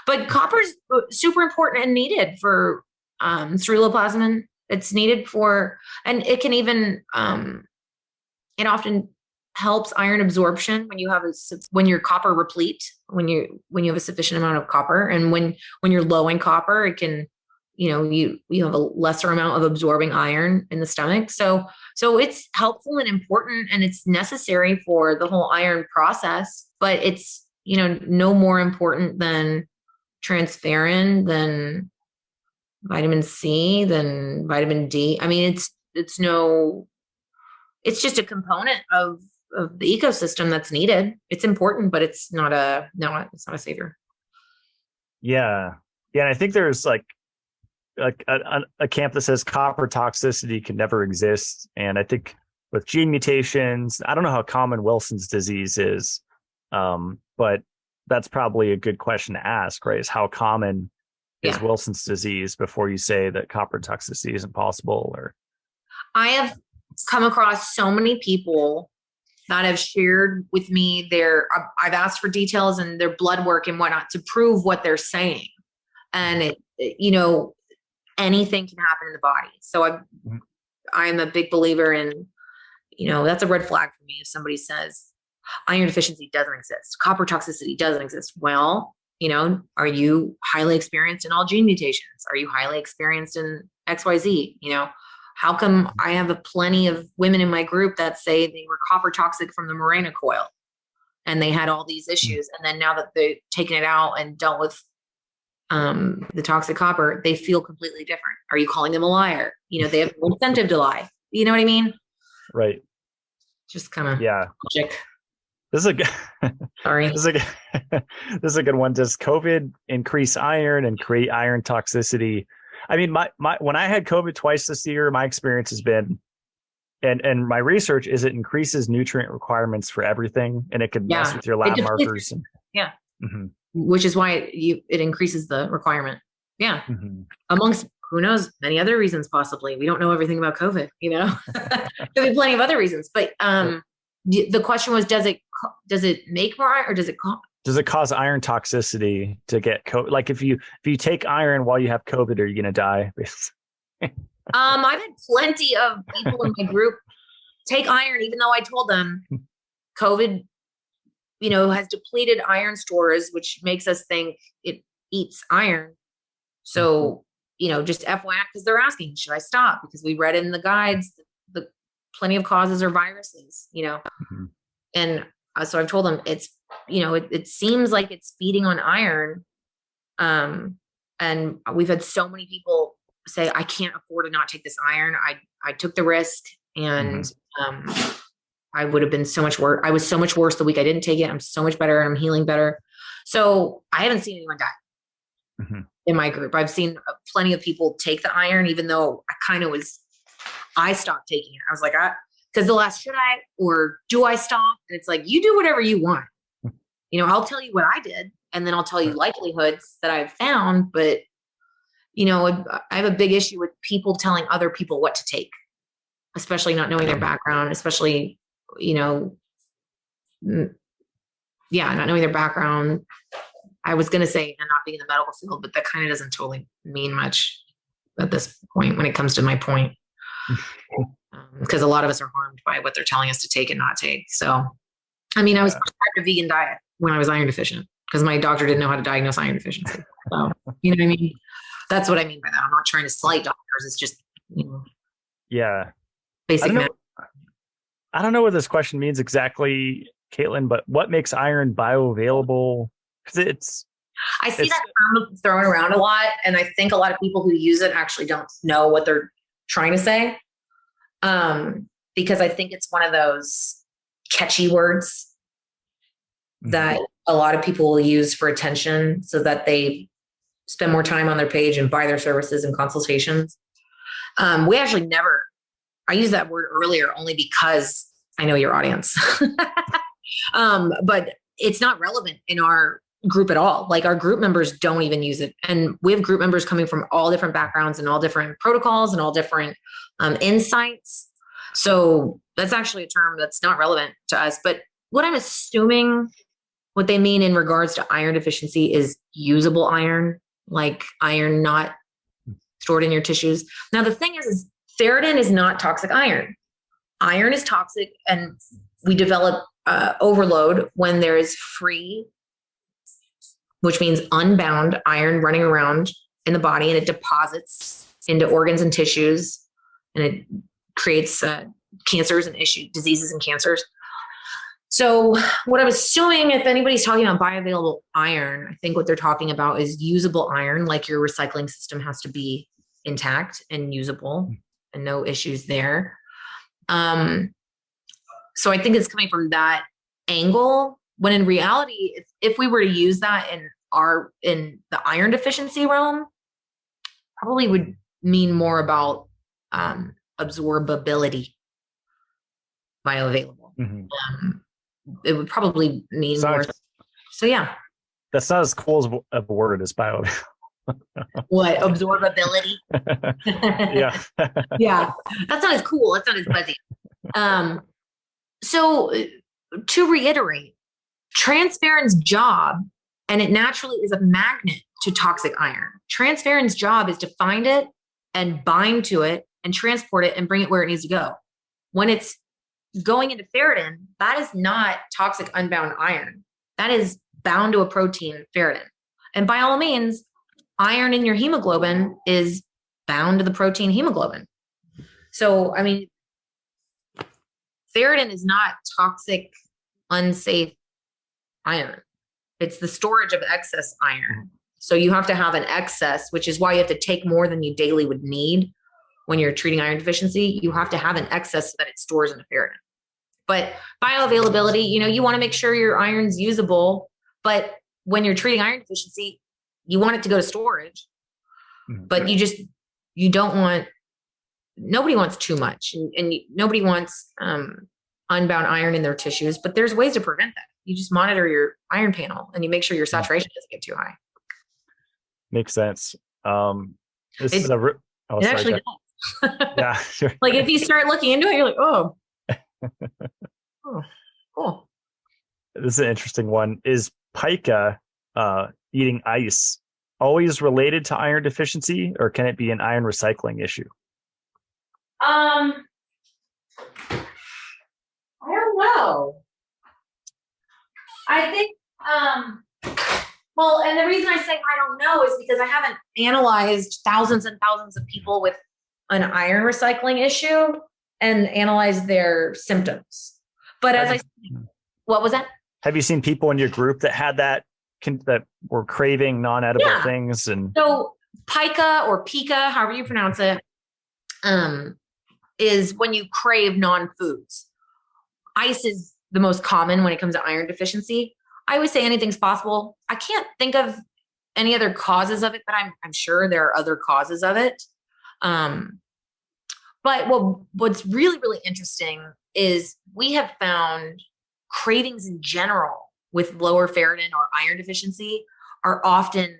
but copper's super important and needed for ceruloplasmin. It's needed for, and it can even, it often helps iron absorption when you're copper replete, when you have a sufficient amount of copper, and when you're low in copper, it can, you have a lesser amount of absorbing iron in the stomach. So it's helpful and important, and it's necessary for the whole iron process, but it's, no more important than transferrin, than vitamin C, than vitamin D. I mean, it's just a component of the ecosystem that's needed. It's important, but it's not a savior. Yeah. Yeah. And I think there's like a camp that says copper toxicity can never exist. And I think with gene mutations, I don't know how common Wilson's disease is. But that's probably a good question to ask, right? Is how common is Wilson's disease before you say that copper toxicity isn't possible? Or I have come across so many people that have shared with me I've asked for details and their blood work and whatnot to prove what they're saying. And anything can happen in the body. So I'm a big believer in, that's a red flag for me if somebody says iron deficiency doesn't exist, copper toxicity doesn't exist. Well, are you highly experienced in all gene mutations? Are you highly experienced in XYZ? How come I have plenty of women in my group that say they were copper toxic from the Mirena coil and they had all these issues. And then now that they've taken it out and dealt with the toxic copper, they feel completely different. Are you calling them a liar? They have no incentive to lie. You know what I mean? Right. Just kind of logic. This is a good, sorry. This is a good one. Does COVID increase iron and create iron toxicity? I mean, my when I had COVID twice this year, my experience has been, and my research is it increases nutrient requirements for everything, and it could mess with your lab markers. Which is why it increases the requirement. Yeah. Mm-hmm. Amongst, who knows, many other reasons possibly. We don't know everything about COVID, There'll be plenty of other reasons. But the question was, does it make more iron, or does it cause iron toxicity to get COVID? Like if you take iron while you have COVID, are you going to die? I've had plenty of people in my group take iron, even though I told them COVID, has depleted iron stores, which makes us think it eats iron. So, just FYI, because they're asking, should I stop? Because we read in the guides, the plenty of causes are viruses, and so I've told them it's, it seems like it's feeding on iron. And we've had so many people say, I can't afford to not take this iron. I took the risk, and I would have been so much worse. I was so much worse the week I didn't take it. I'm so much better, and I'm healing better. So I haven't seen anyone die in my group. I've seen plenty of people take the iron, even though I stopped taking it. I was like, because the last, should I, or do I stop? And it's like, you do whatever you want. I'll tell you what I did, and then I'll tell you likelihoods that I've found. But, I have a big issue with people telling other people what to take, especially not knowing their background, especially, not knowing their background. I was going to say, and not being in the medical field, but that kind of doesn't totally mean much. at this point when it comes to my point. Because a lot of us are harmed by what they're telling us to take and not take. So, I mean, I was prescribed a vegan diet when I was iron deficient because my doctor didn't know how to diagnose iron deficiency. So, you know what I mean? That's what I mean by that. I'm not trying to slight doctors. It's just, basic math. I don't know what this question means exactly, Caitlin, but what makes iron bioavailable? Because I see that term thrown around a lot, and I think a lot of people who use it actually don't know what they're trying to say. Because I think it's one of those catchy words that a lot of people will use for attention so that they spend more time on their page and buy their services and consultations. We actually never, I used that word earlier only because I know your audience, but it's not relevant in our group at all. Like our group members don't even use it. And we have group members coming from all different backgrounds and all different protocols and all different insights. So that's actually a term that's not relevant to us. But what I'm assuming what they mean in regards to iron deficiency is usable iron, like iron not stored in your tissues. Now, the thing is ferritin is not toxic iron. Iron is toxic, and we develop overload when there is free, which means unbound iron running around in the body, and it deposits into organs and tissues, and it creates cancers and diseases and cancers. So what I'm assuming, if anybody's talking about bioavailable iron, I think what they're talking about is usable iron, like your recycling system has to be intact and usable and no issues there. So I think it's coming from that angle, when in reality, if we were to use that in the iron deficiency realm, probably would mean more about absorbability, bioavailable. It would probably mean more. So yeah. That's not as cool of a word as bioavailable. What, absorbability? Yeah. Yeah. That's not as cool. That's not as buzzy. So to reiterate, transferrin's job, and it naturally is a magnet to toxic iron. Transferrin's job is to find it and bind to it and transport it and bring it where it needs to go. When it's going into ferritin, that is not toxic unbound iron. That is bound to a protein, ferritin. And by all means, iron in your hemoglobin is bound to the protein hemoglobin. So, I mean, ferritin is not toxic, unsafe iron. It's the storage of excess iron. So you have to have an excess, which is why you have to take more than you daily would need when you're treating iron deficiency. You have to have an excess so that it stores into ferritin. But bioavailability, you want to make sure your iron's usable. But when you're treating iron deficiency, you want it to go to storage. But you don't want, nobody wants too much. And nobody wants unbound iron in their tissues. But there's ways to prevent that. You just monitor your iron panel and you make sure your saturation doesn't get too high. Makes sense. This is it actually does. Yeah, sure. Like if you start looking into it, you're like, oh, cool. This is an interesting one. Is pica eating ice always related to iron deficiency, or can it be an iron recycling issue? I don't know. I think, well, and the reason I say I don't know is because I haven't analyzed thousands and thousands of people with an iron recycling issue and analyzed their symptoms. But as I said, what was that? Have you seen people in your group that had that were craving non-edible things? And so pica or pica, however you pronounce it, is when you crave non-foods. Ice is the most common when it comes to iron deficiency. I would say anything's possible. I can't think of any other causes of it, but I'm sure there are other causes of it. But what's really, really interesting is we have found cravings in general with lower ferritin or iron deficiency are often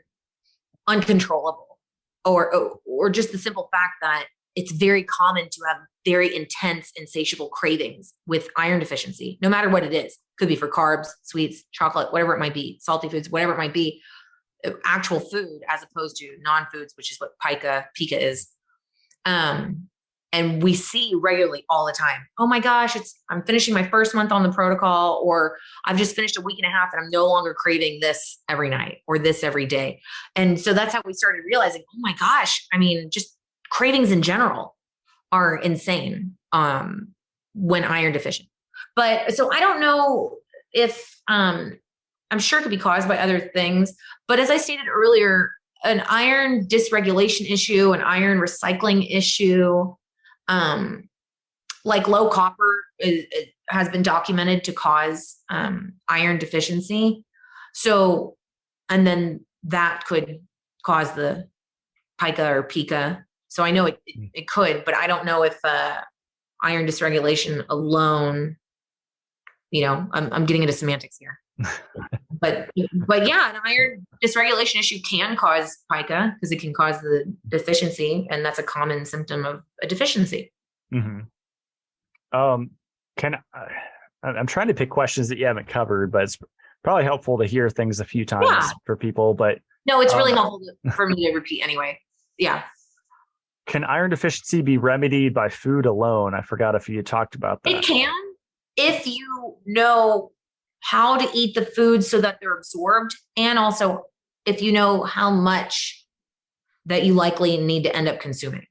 uncontrollable, or just the simple fact that it's very common to have very intense, insatiable cravings with iron deficiency, no matter what it is. Could be for carbs, sweets, chocolate, whatever it might be, salty foods, whatever it might be. actual food as opposed to non-foods, which is what pica is. And we see regularly all the time, oh my gosh, I'm finishing my first month on the protocol, or I've just finished a week and a half and I'm no longer craving this every night or this every day. And so that's how we started realizing, oh my gosh, I mean, just cravings in general are insane when iron deficient. But so I don't know if, I'm sure it could be caused by other things, but as I stated earlier, an iron dysregulation issue, an iron recycling issue, like low copper has been documented to cause iron deficiency. So, and then that could cause the pica. So I know it could, but I don't know if iron dysregulation alone, I'm getting into semantics here. But yeah, an iron dysregulation issue can cause pica because it can cause the deficiency, and that's a common symptom of a deficiency. Mm-hmm. I'm trying to pick questions that you haven't covered, but it's probably helpful to hear things a few times for people. But no, it's really helpful for me to repeat anyway. Yeah. Can iron deficiency be remedied by food alone? I forgot if you talked about that. It can, if you know how to eat the foods so that they're absorbed, and also if you know how much that you likely need to end up consuming.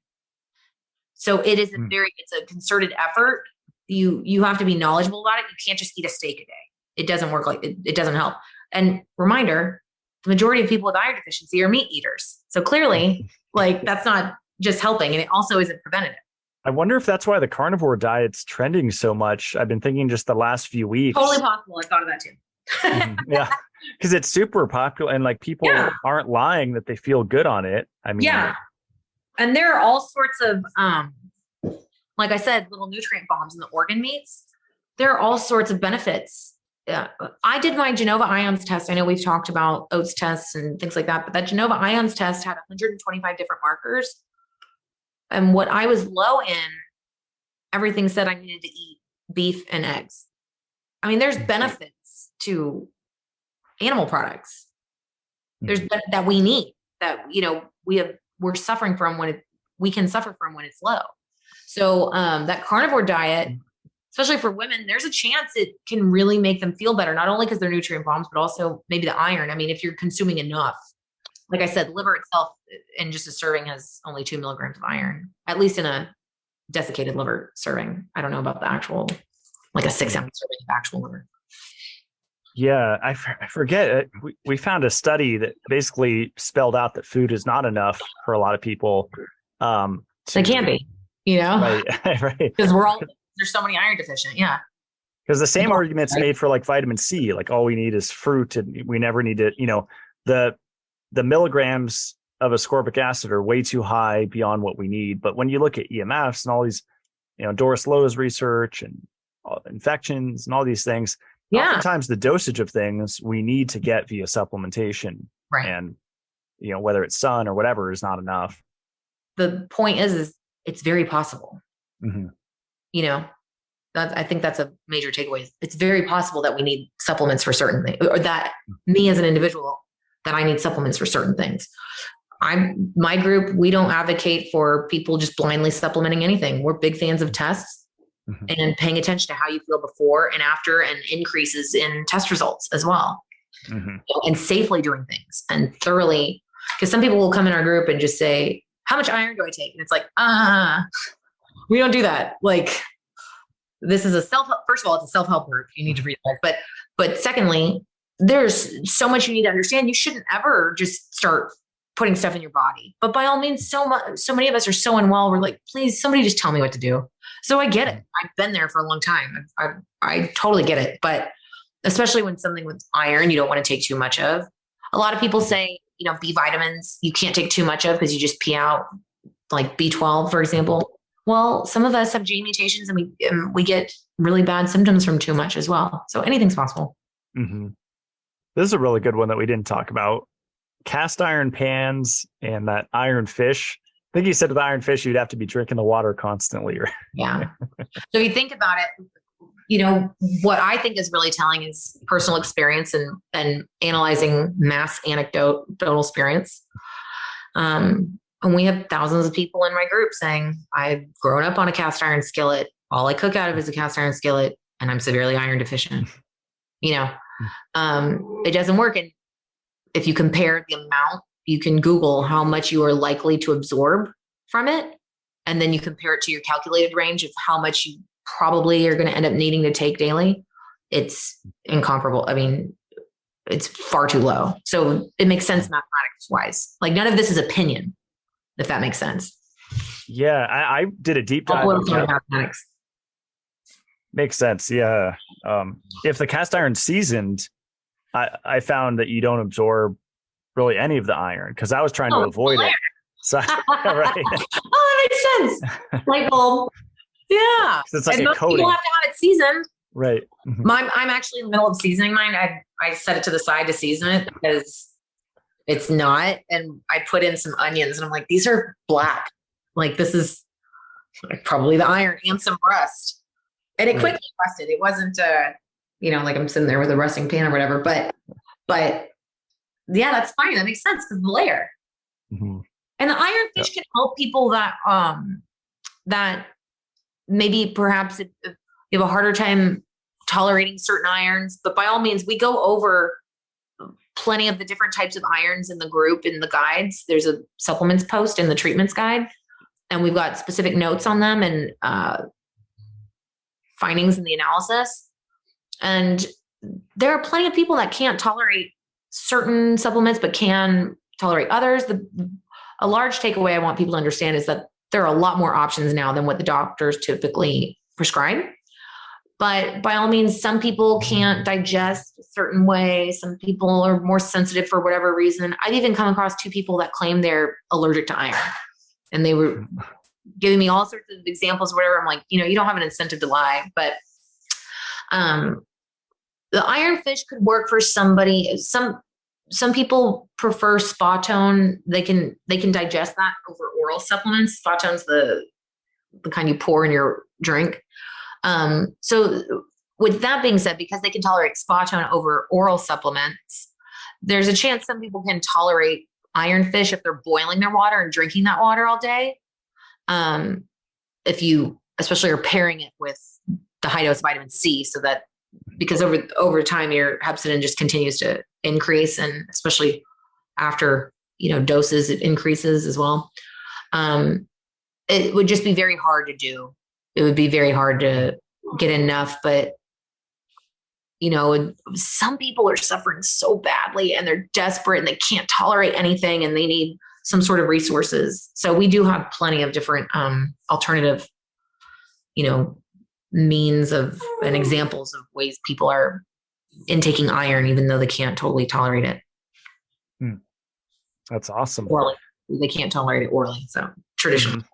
So it is it's a concerted effort. You have to be knowledgeable about it. You can't just eat a steak a day. It doesn't work like it doesn't help. And reminder, the majority of people with iron deficiency are meat eaters. So clearly, that's not just helping, and it also isn't preventative. I wonder if that's why the carnivore diet's trending so much. I've been thinking just the last few weeks. Totally possible. I thought of that too. Yeah, because it's super popular, and people aren't lying that they feel good on it. I mean, and there are all sorts of, like I said, little nutrient bombs in the organ meats. There are all sorts of benefits. I did my Genova ions test. I know we've talked about oats tests and things like that, but that Genova ions test had 125 different markers. And what I was low in, everything said I needed to eat beef and eggs. I mean, there's benefits to animal products. There's that we need, that, we're suffering from we can suffer from when it's low. So that carnivore diet, especially for women, there's a chance it can really make them feel better, not only because they're nutrient bombs, but also maybe the iron. I mean, if you're consuming enough. Like I said, liver itself in just a serving has only 2 milligrams of iron, at least in a desiccated liver serving. I don't know about the actual, like a 6-ounce serving of actual liver. Yeah, I forget. We found a study that basically spelled out that food is not enough for a lot of people. It can't be, Right. Because there's so many iron deficient. Yeah. Because the same argument's made for vitamin C. All we need is fruit, and we never need to, the milligrams of ascorbic acid are way too high beyond what we need. But when you look at EMFs and all these, Doris Lowe's research and infections and all these things, oftentimes the dosage of things we need to get via supplementation. Right. And, whether it's sun or whatever is not enough. The point is it's very possible. Mm-hmm. I think that's a major takeaway. It's very possible that we need supplements for certain things, or that me as an individual, that I need supplements for certain things. My group, we don't advocate for people just blindly supplementing anything. We're big fans of tests and paying attention to how you feel before and after, and increases in test results as well. And safely doing things and thoroughly, because some people will come in our group and just say, how much iron do I take? And it's we don't do that. This is first of all, it's a self-help group. You need to read that. But secondly, there's so much you need to understand. You shouldn't ever just start putting stuff in your body. But by all means, so many of us are so unwell. We're like, please, somebody just tell me what to do. So I get it. I've been there for a long time. I totally get it. But especially when something with iron, you don't want to take too much of. A lot of people say, B vitamins, you can't take too much of because you just pee out, like B12, for example. Well, some of us have gene mutations, and we get really bad symptoms from too much as well. So anything's possible. Mm-hmm. This is a really good one that we didn't talk about. Cast iron pans and that iron fish. I think you said with iron fish, you'd have to be drinking the water constantly. Yeah. So if you think about it, what I think is really telling is personal experience and analyzing mass anecdotal experience. And we have thousands of people in my group saying, I've grown up on a cast iron skillet. All I cook out of is a cast iron skillet, and I'm severely iron deficient. It doesn't work. And if you compare the amount, you can Google how much you are likely to absorb from it. And then you compare it to your calculated range of how much you probably are going to end up needing to take daily. It's incomparable. I mean, it's far too low. So it makes sense mathematics wise. Like none of this is opinion, if that makes sense. Yeah. I did a deep dive. Mathematics. Makes sense. Yeah. If the cast iron seasoned, I found that you don't absorb really any of the iron because I was trying to avoid it. So, right. That makes sense. Light bulb. Yeah. It's like and a coating. People have to have it seasoned. Right. Mm-hmm. I'm actually in the middle of seasoning mine. I set it to the side to season it because it's not. And I put in some onions and I'm like, these are black. Like this is probably the iron and some rust. And it quickly rusted. It wasn't, like I'm sitting there with a rusting pan or whatever, but yeah, that's fine. That makes sense because the layer. Mm-hmm. And the iron fish can help people that maybe perhaps if you have a harder time tolerating certain irons, but by all means, we go over plenty of the different types of irons in the group, in the guides. There's a supplements post in the treatments guide, and we've got specific notes on them and findings in the analysis. And there are plenty of people that can't tolerate certain supplements, but can tolerate others. A large takeaway I want people to understand is that there are a lot more options now than what the doctors typically prescribe. But by all means, some people can't digest a certain way. Some people are more sensitive for whatever reason. I've even come across 2 people that claim they're allergic to iron. And they were giving me all sorts of examples, whatever. I'm like, you don't have an incentive to lie. But the iron fish could work for somebody. Some people prefer spa tone. They can digest that over oral supplements. Spa tone's the kind you pour in your drink. So with that being said, because they can tolerate spa tone over oral supplements, there's a chance some people can tolerate iron fish if they're boiling their water and drinking that water all day. If you especially are pairing it with the high dose vitamin C, so that because over time your hepcidin just continues to increase, and especially after doses it increases as well. It would just be very hard to do. It would be very hard to get enough, but some people are suffering so badly and they're desperate and they can't tolerate anything and they need some sort of resources. So we do have plenty of different alternative means of and examples of ways people are intaking iron even though they can't totally tolerate it. That's awesome. Orally. They can't tolerate it orally, so traditionally.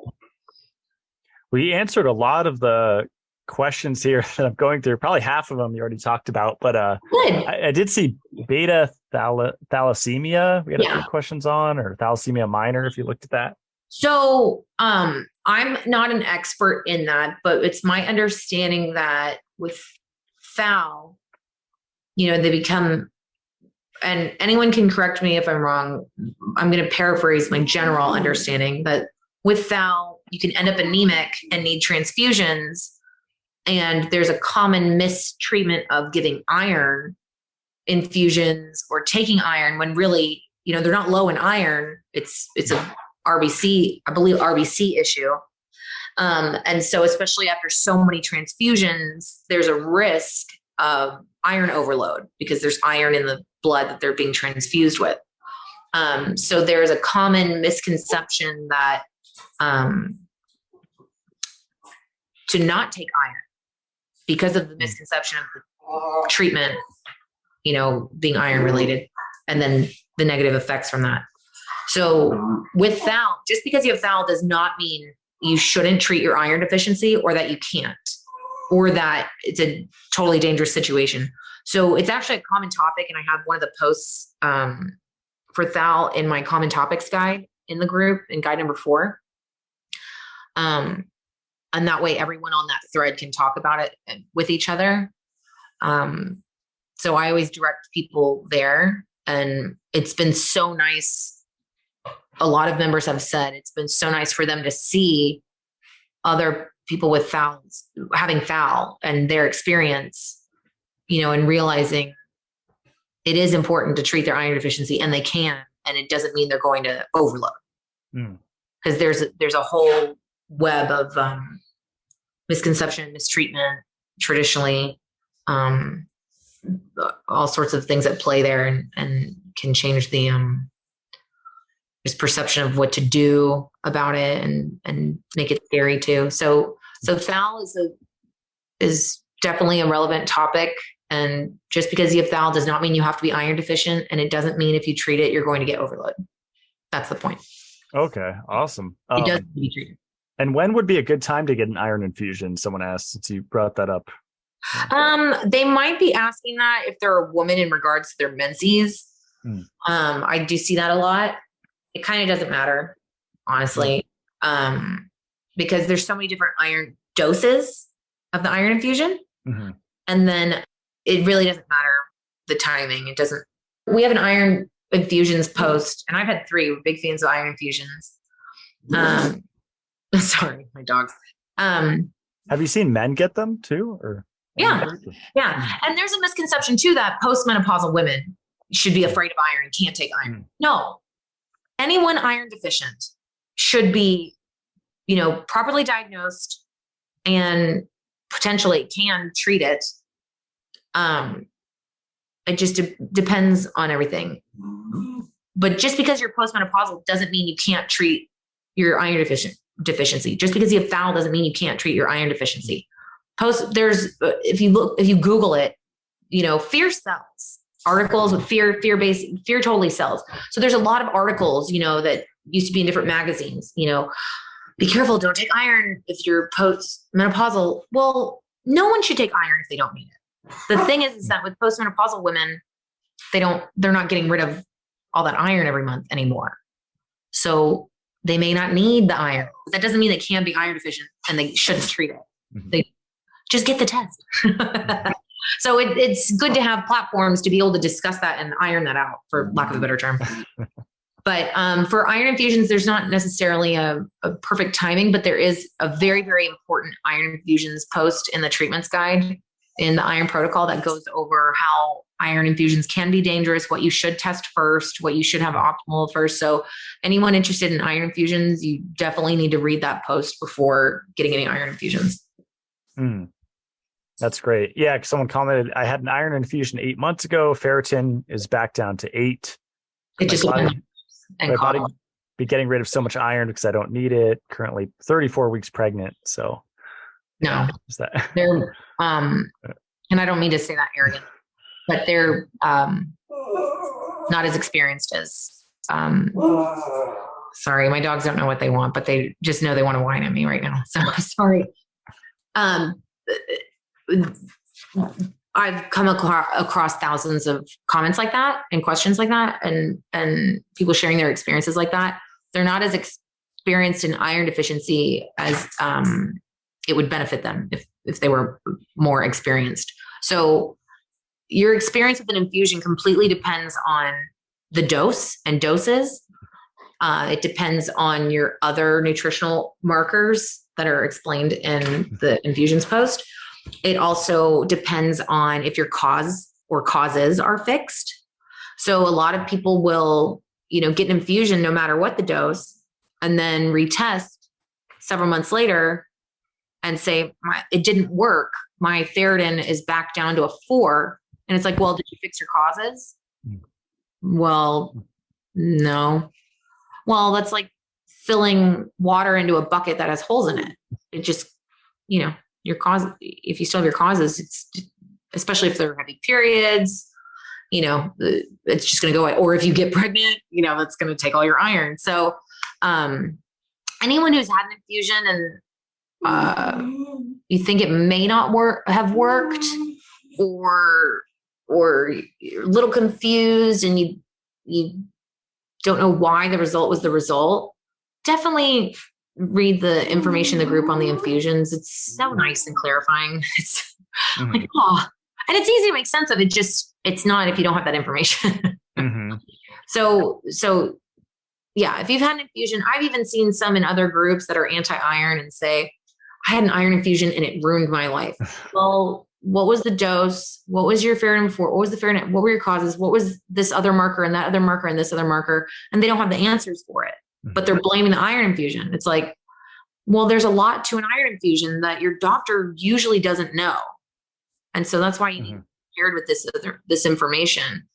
We answered a lot of the questions here that I'm going through. Probably half of them you already talked about, but I did see beta thalassemia. We had a few questions on, or thalassemia minor, if you looked at that. So I'm not an expert in that, but it's my understanding that with thal, they become, and anyone can correct me if I'm wrong. I'm going to paraphrase my general understanding, but with thal, you can end up anemic and need transfusions. And there's a common mistreatment of giving iron infusions or taking iron when really, they're not low in iron. It's a RBC, I believe RBC issue. And so especially after so many transfusions, there's a risk of iron overload because there's iron in the blood that they're being transfused with. So there's a common misconception that to not take iron because of the misconception of the treatment, being iron related, and then the negative effects from that. So with thal, just because you have thal does not mean you shouldn't treat your iron deficiency or that you can't, or that it's a totally dangerous situation. So it's actually a common topic. And I have one of the posts for thal in my common topics guide in the group in guide number 4. And that way everyone on that thread can talk about it with each other. So I always direct people there, and it's been so nice. A lot of members have said it's been so nice for them to see other people with having foul and their experience, and realizing it is important to treat their iron deficiency, and they can, and it doesn't mean they're going to overload. Because there's a whole web of misconception, mistreatment, traditionally, all sorts of things at play there, and can change the this perception of what to do about it, and make it scary too. So foul is definitely a relevant topic. And just because you have foul does not mean you have to be iron deficient, and it doesn't mean if you treat it, you're going to get overload. That's the point. Okay, awesome. It does need to be treated. And when would be a good time to get an iron infusion? Someone asked, since you brought that up. They might be asking that if they're a woman in regards to their menses. I do see that a lot. It kind of doesn't matter, honestly, because there's so many different iron doses of the iron infusion. And then it really doesn't matter the timing. It doesn't. We have an iron infusions post, and I've had 3. We're big fans of iron infusions. Sorry, my dogs. Have you seen men get them too? Or yeah. And there's a misconception too that postmenopausal women should be afraid of iron, can't take iron. No, anyone iron deficient should be, properly diagnosed and potentially can treat it. It just depends on everything. But just because you're postmenopausal doesn't mean you can't treat your iron deficiency. Just because you have foul doesn't mean you can't treat your iron deficiency. If you Google it, fear cells, articles with fear totally cells. So there's a lot of articles, that used to be in different magazines, be careful, don't take iron if you're postmenopausal. Well, no one should take iron if they don't need it. The thing is that with postmenopausal women, they're not getting rid of all that iron every month anymore. So they may not need the iron. That doesn't mean they can be iron deficient and they shouldn't treat it. They just get the test. So it's good to have platforms to be able to discuss that and iron that out, for lack of a better term. But for iron infusions, there's not necessarily a perfect timing, but there is a very, very important iron infusions post in the treatments guide in the iron protocol that goes over how iron infusions can be dangerous, what you should test first, what you should have optimal first. So anyone interested in iron infusions, you definitely need to read that post before getting any iron infusions. That's great. Yeah, someone commented, I had an iron infusion 8 months ago. Ferritin is back down to 8. It just my body be getting rid of so much iron because I don't need it. Currently 34 weeks pregnant. So no, they're and I don't mean to say that arrogant, but they're not as experienced as sorry, my dogs don't know what they want, but they just know they want to whine at me right now. So sorry. I've come across thousands of comments like that and questions like that, and people sharing their experiences like that. They're not as experienced in iron deficiency as it would benefit them if they were more experienced. So your experience with an infusion completely depends on the dose and doses. It depends on your other nutritional markers that are explained in the infusions post. It also depends on if your cause or causes are fixed. So a lot of people will, get an infusion no matter what the dose, and then retest several months later and say, it didn't work. My ferritin is back down to a 4. And it's like, well, did you fix your causes? Well, no. Well, that's like filling water into a bucket that has holes in it. It just, your cause, if you still have your causes, it's especially if they're heavy periods, it's just going to go away. Or if you get pregnant, that's going to take all your iron. So anyone who's had an infusion and you think it may not have worked, or you're a little confused and you don't know why the result was the result, definitely read the information in the group on the infusions. It's so nice and clarifying. It's like, oh, and it's easy to make sense of it. Just, it's not if you don't have that information. So yeah, if you've had an infusion, I've even seen some in other groups that are anti-iron and say, I had an iron infusion and it ruined my life. Well, what was the dose? What was your ferritin for? What was the ferritin? What were your causes? What was this other marker and that other marker and this other marker? And they don't have the answers for it, but they're blaming the iron infusion. It's like, well, there's a lot to an iron infusion that your doctor usually doesn't know. And so that's why you need to be paired with this information.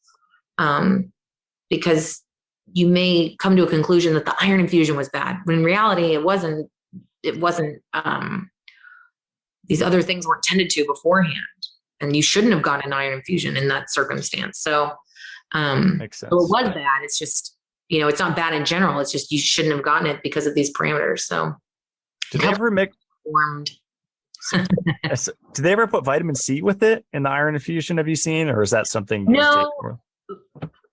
Because you may come to a conclusion that the iron infusion was bad, when in reality it wasn't, these other things weren't tended to beforehand, and you shouldn't have gotten an iron infusion in that circumstance. So, Makes sense. so it was bad. It's just, it's not bad in general. It's just, you shouldn't have gotten it because of these parameters. So did they ever make formed? Did they ever put vitamin C with it in the iron infusion? Have you seen, or is that something? No,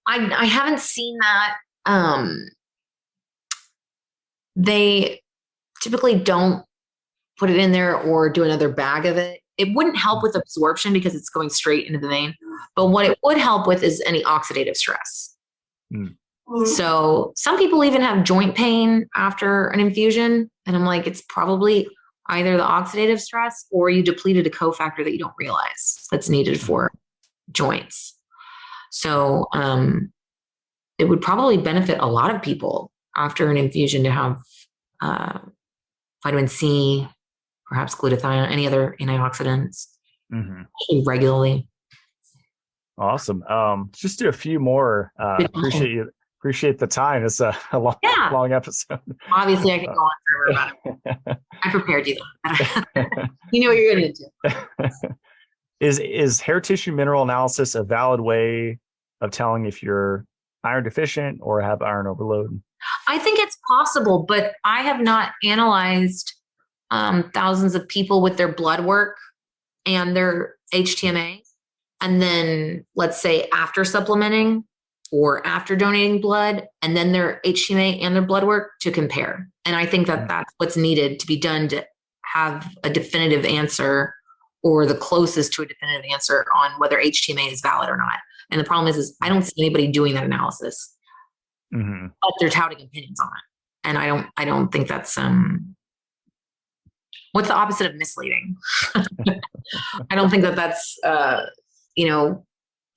I haven't seen that. They typically don't put it in there or do another bag of it. It wouldn't help with absorption because it's going straight into the vein. But what it would help with is any oxidative stress. So some people even have joint pain after an infusion. And I'm like, it's probably either the oxidative stress or you depleted a cofactor that you don't realize that's needed for joints. So it would probably benefit a lot of people after an infusion to have vitamin C, perhaps glutathione, any other antioxidants regularly. Awesome. Just do a few more. Appreciate the time. It's a long episode. Obviously, I can go on forever about it. I prepared you though. You know what you're going to do. Is hair tissue mineral analysis a valid way of telling if you're iron deficient or have iron overload? I think it's possible, but I have not analyzed thousands of people with their blood work and their HTMA. And then let's say after supplementing or after donating blood, and then their HTMA and their blood work to compare. And I think that that's what's needed to be done to have a definitive answer, or the closest to a definitive answer on whether HTMA is valid or not. And the problem is I don't see anybody doing that analysis, but they're touting opinions on it. And I don't think that's, what's the opposite of misleading? I don't think that that's,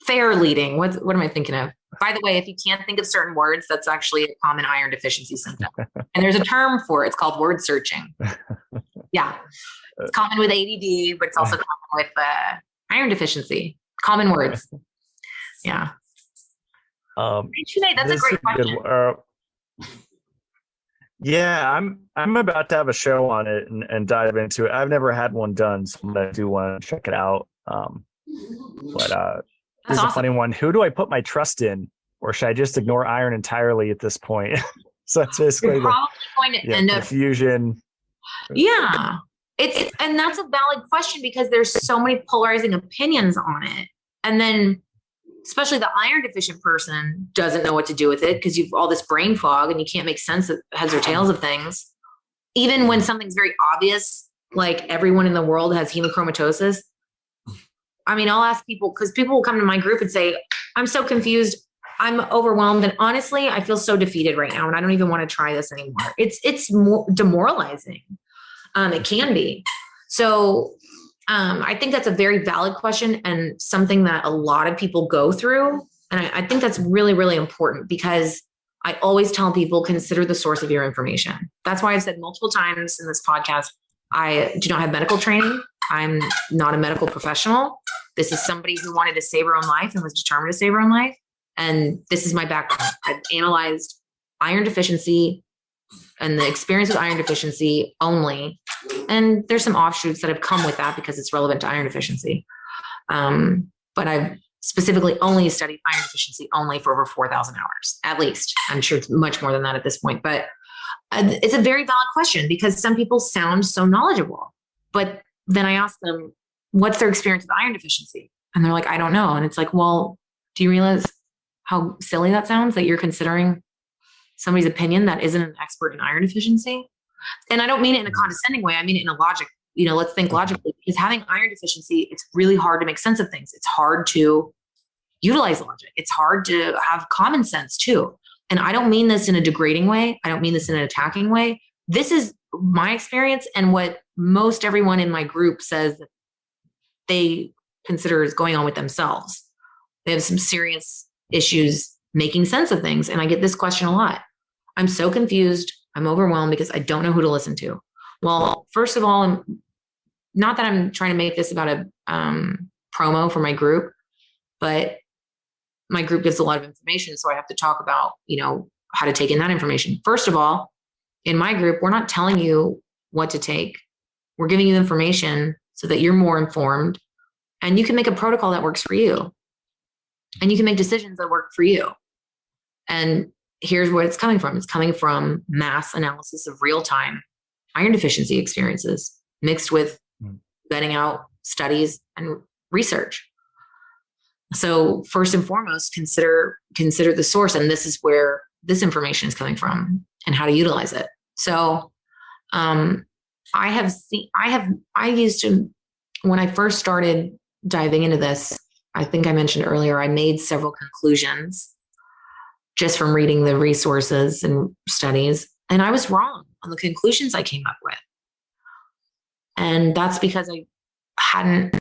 fair leading. What am I thinking of? By the way, if you can't think of certain words, that's actually a common iron deficiency symptom. And there's a term for it. It's called word searching. Yeah. It's common with ADD, but it's also common with iron deficiency. Common words. Yeah. That's a great question. Yeah, I'm about to have a show on it and dive into it. I've never had one done, so I do want to check it out. But here's a funny one. Who do I put my trust in, or should I just ignore iron entirely at this point? So that's basically You're probably going to end up fusion. Yeah. And that's a valid question because there's so many polarizing opinions on it. And then especially the iron deficient person doesn't know what to do with it because you've all this brain fog and you can't make sense of heads or tails of things. Even when something's very obvious, like everyone in the world has hemochromatosis. I mean, I'll ask people, because people will come to my group and say, I'm so confused. I'm overwhelmed. And honestly, I feel so defeated right now. And I don't even want to try this anymore. It's more demoralizing. It can be. So I think that's a very valid question and something that a lot of people go through. And I think that's really, really important because I always tell people, consider the source of your information. That's why I've said multiple times in this podcast, I do not have medical training. I'm not a medical professional. This is somebody who wanted to save her own life and was determined to save her own life. And this is my background. I've analyzed iron deficiency and the experience with iron deficiency only. And there's some offshoots that have come with that because it's relevant to iron deficiency. But I've specifically only studied iron deficiency only for over 4,000 hours, at least. I'm sure it's much more than that at this point. But it's a very valid question because some people sound so knowledgeable. But then I ask them, what's their experience with iron deficiency? And they're like, I don't know. And it's like, well, do you realize how silly that sounds that you're considering somebody's opinion that isn't an expert in iron deficiency? And I don't mean it in a condescending way. I mean it in a logic, let's think logically, because having iron deficiency, it's really hard to make sense of things. It's hard to utilize logic. It's hard to have common sense too. And I don't mean this in a degrading way. I don't mean this in an attacking way. This is my experience and what most everyone in my group says that they consider is going on with themselves. They have some serious issues making sense of things. And I get this question a lot. I'm so confused. I'm overwhelmed because I don't know who to listen to. Well, first of all, not that I'm trying to make this about a promo for my group, but my group gives a lot of information. So I have to talk about, how to take in that information. First of all, in my group, we're not telling you what to take. We're giving you information so that you're more informed and you can make a protocol that works for you. And you can make decisions that work for you. And here's where it's coming from. It's coming from mass analysis of real-time iron deficiency experiences mixed with vetting out studies and research. So first and foremost, consider the source. And this is where this information is coming from and how to utilize it. So when I first started diving into this, I think I mentioned earlier, I made several conclusions just from reading the resources and studies. And I was wrong on the conclusions I came up with. And that's because I hadn't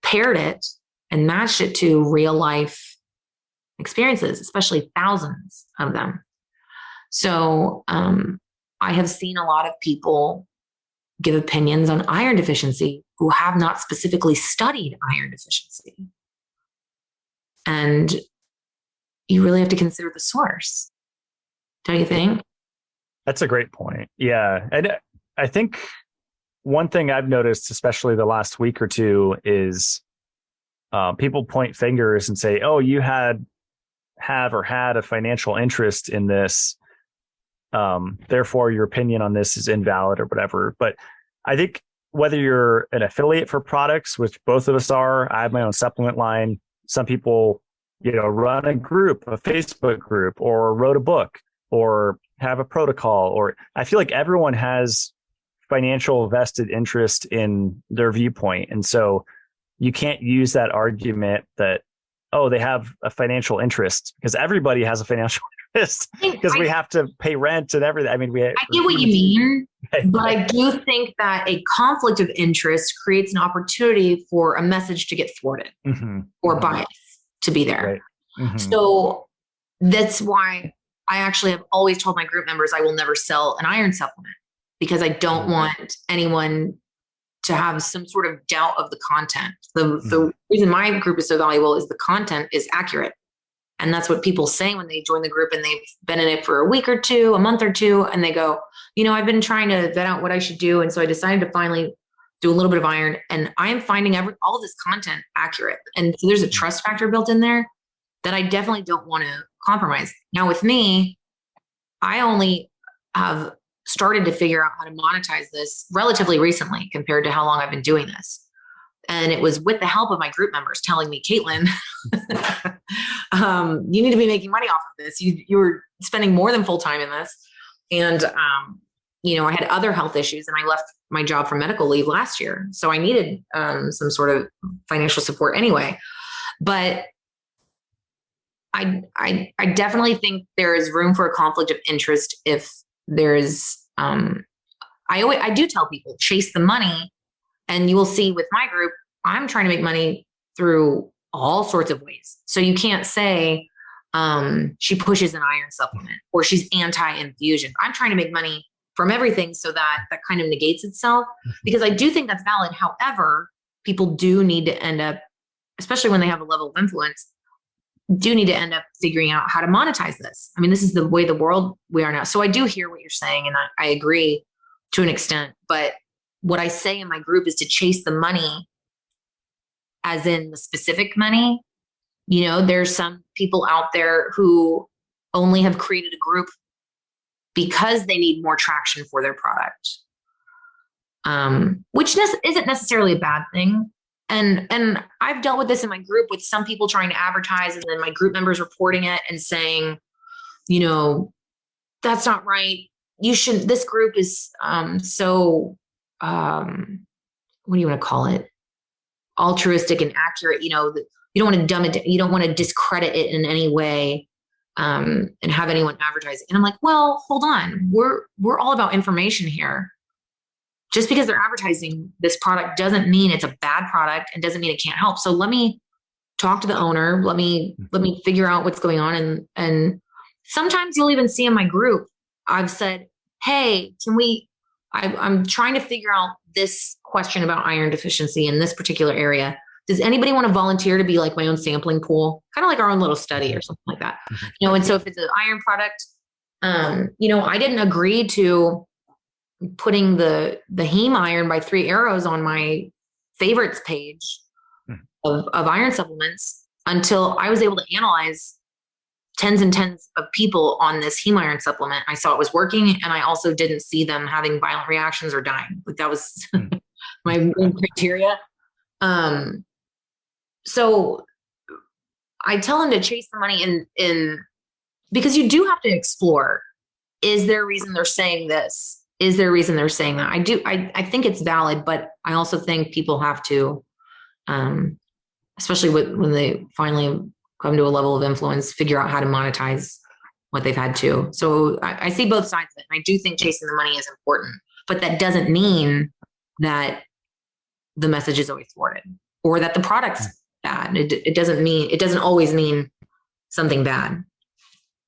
paired it and matched it to real life experiences, especially thousands of them. So I have seen a lot of people give opinions on iron deficiency who have not specifically studied iron deficiency. And you really have to consider the source, don't you think? That's a great point. Yeah. And I think one thing I've noticed, especially the last week or two, is people point fingers and say, oh, you have had a financial interest in this. Therefore, your opinion on this is invalid or whatever. But I think whether you're an affiliate for products, which both of us are, I have my own supplement line. Some people, run a group, a Facebook group, or wrote a book, or have a protocol, or I feel like everyone has financial vested interest in their viewpoint. And so you can't use that argument that, oh, they have a financial interest, because everybody has a financial interest because we have to pay rent and everything. I mean, I get what you mean, but I do think that a conflict of interest creates an opportunity for a message to get thwarted or bias to be there. Right. Mm-hmm. So that's why I actually have always told my group members I will never sell an iron supplement, because I don't want anyone to have some sort of doubt of the content. The reason my group is so valuable is the content is accurate. And that's what people say when they join the group and they've been in it for a week or two, a month or two, and they go, I've been trying to vet out what I should do. And so I decided to finally do a little bit of iron, and I'm finding all of this content accurate. And so there's a trust factor built in there that I definitely don't want to compromise. Now with me, I only have started to figure out how to monetize this relatively recently compared to how long I've been doing this. And it was with the help of my group members telling me, Caitlyn, you need to be making money off of this. You were spending more than full time in this. And, I had other health issues and I left my job for medical leave last year. So I needed some sort of financial support anyway. But I definitely think there is room for a conflict of interest if there's, I do tell people, chase the money. And you will see with my group, I'm trying to make money through all sorts of ways. So you can't say she pushes an iron supplement or she's anti-infusion. I'm trying to make money from everything so that kind of negates itself, because I do think that's valid. However, people do need to end up, especially when they have a level of influence, do need to end up figuring out how to monetize this. I mean, this is the way the world we are now. So I do hear what you're saying, and I agree to an extent. But what I say in my group is to chase the money, as in the specific money. There's some people out there who only have created a group because they need more traction for their product, which isn't necessarily a bad thing. And I've dealt with this in my group with some people trying to advertise and then my group members reporting it and saying, that's not right. this group is so, what do you want to call it? Altruistic and accurate. You know, you don't want to dumb it down. You don't want to discredit it in any way, and have anyone advertise it. And I'm like, well, hold on. We're all about information here. Just because they're advertising this product doesn't mean it's a bad product and doesn't mean it can't help. So let me talk to the owner. Let me figure out what's going on. And sometimes you'll even see in my group, I've said, hey, I'm trying to figure out this question about iron deficiency in this particular area. Does anybody want to volunteer to be like my own sampling pool? Kind of like our own little study or something like that. You know, and so if it's an iron product, you know, I didn't agree to putting the heme iron by 3 arrows on my favorites page of iron supplements until I was able to analyze tens and tens of people on this heme iron supplement. I saw it was working, and I also didn't see them having violent reactions or dying. Like that was my main criteria. So I tell them to chase the money in because you do have to explore. Is there a reason they're saying this? Is there a reason they're saying that? I think it's valid, but I also think people have to, especially when they finally come to a level of influence, figure out how to monetize what they've had to. So I see both sides of it. And I do think chasing the money is important, but that doesn't mean that the message is always thwarted or that the product's bad. It doesn't always mean something bad.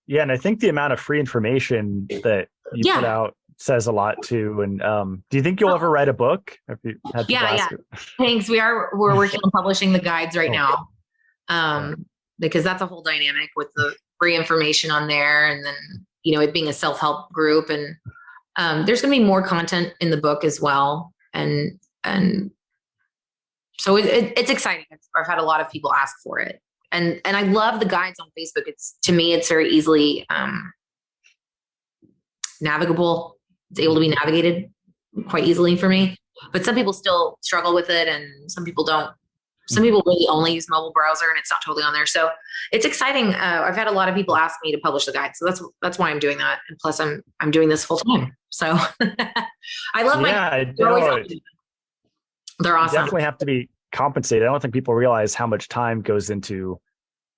Yeah. And I think the amount of free information that you put out says a lot too. And do you think you'll ever write a book? Yeah. Thanks. We're working on publishing the guides right now. Because that's a whole dynamic with the free information on there. And then, you know, it being a self-help group, and there's going to be more content in the book as well. And so it's exciting. I've had a lot of people ask for it. And I love the guides on Facebook. To me, it's very easily navigable. It's able to be navigated quite easily for me, but some people still struggle with it, and some people don't. Some people really only use mobile browser, and it's not totally on there. So it's exciting. I've had a lot of people ask me to publish the guide, so that's why I'm doing that. And plus, I'm doing this full time. So I love they're awesome. You definitely have to be compensated. I don't think people realize how much time goes into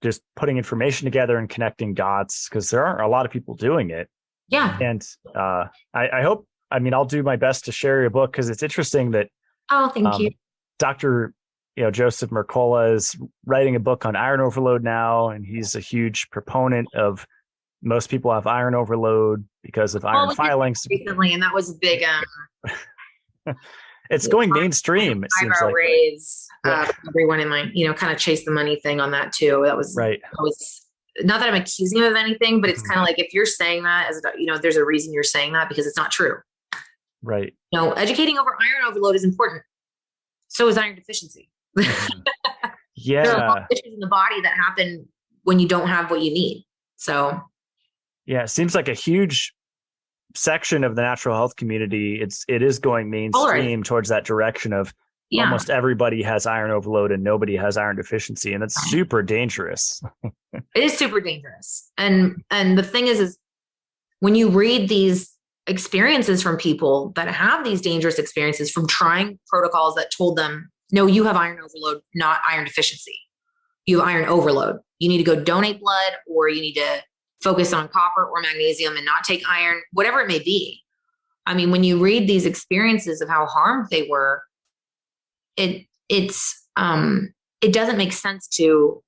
just putting information together and connecting dots, because there aren't a lot of people doing it. Yeah. And I hope. I mean, I'll do my best to share your book, because it's interesting that. Oh, thank you, Dr. Joseph Mercola is writing a book on iron overload now, and he's a huge proponent of most people have iron overload because of iron filings recently, and that was a big. It's going mainstream. It seems like raise everyone in my, kind of chase the money thing on that too. That was right. Not that I'm accusing him of anything, but it's kind of like if you're saying that as there's a reason you're saying that, because it's not true. Right. Educating over iron overload is important. So is iron deficiency. Yeah. There are a lot of issues in the body that happen when you don't have what you need. So. Yeah, it seems like a huge section of the natural health community. It is going mainstream towards that direction of almost everybody has iron overload and nobody has iron deficiency, and it's super dangerous. It is super dangerous. And the thing is when you read these experiences from people that have these dangerous experiences from trying protocols that told them, no, you have iron overload, not iron deficiency. You have iron overload. You need to go donate blood, or you need to focus on copper or magnesium and not take iron, whatever it may be. I mean, when you read these experiences of how harmed they were, it doesn't make sense to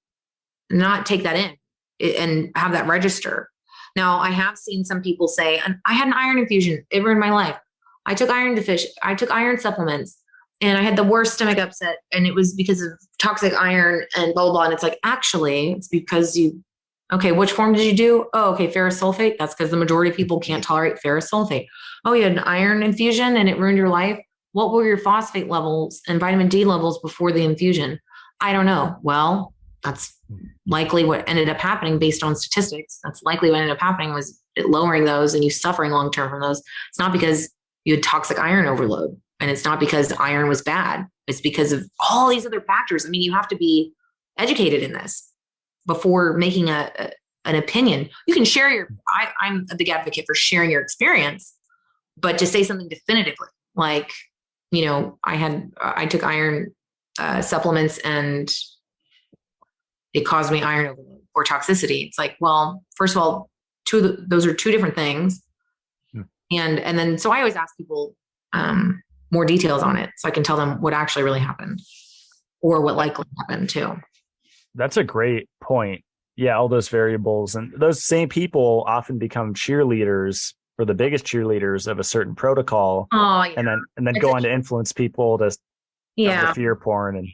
not take that in and have that register. Now, I have seen some people say, I had an iron infusion ever in my life. I took iron supplements, and I had the worst stomach upset, and it was because of toxic iron and blah, blah, blah. And it's like, actually, it's because okay, which form did you do? Oh, okay, ferrous sulfate. That's because the majority of people can't tolerate ferrous sulfate. Oh, you had an iron infusion and it ruined your life. What were your phosphate levels and vitamin D levels before the infusion? I don't know. Well, that's likely what ended up happening based on statistics. That's likely what ended up happening was it lowering those and you suffering long-term from those. It's not because you had toxic iron overload, and it's not because iron was bad. It's because of all these other factors. I mean, you have to be educated in this before making a an opinion. You can share I'm a big advocate for sharing your experience, but to say something definitively, like, I took iron supplements and it caused me iron overload or toxicity. It's like, well, first of all, those are two different things. And then, so I always ask people more details on it so I can tell them what actually really happened or what likely happened too. That's a great point. Yeah, all those variables, and those same people often become cheerleaders, or the biggest cheerleaders of a certain protocol. Oh, yeah. And then go on to influence people to the fear porn and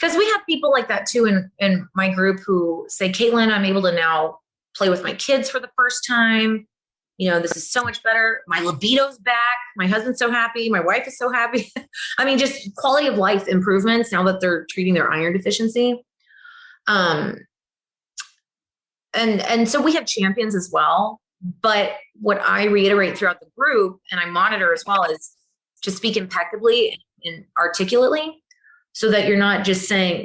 Because we have people like that too in my group who say, Caitlyn, I'm able to now play with my kids for the first time. This is so much better. My libido's back. My husband's so happy. My wife is so happy. I mean, just quality of life improvements now that they're treating their iron deficiency. And so we have champions as well. But what I reiterate throughout the group, and I monitor as well, is to speak impeccably and articulately, so that you're not just saying,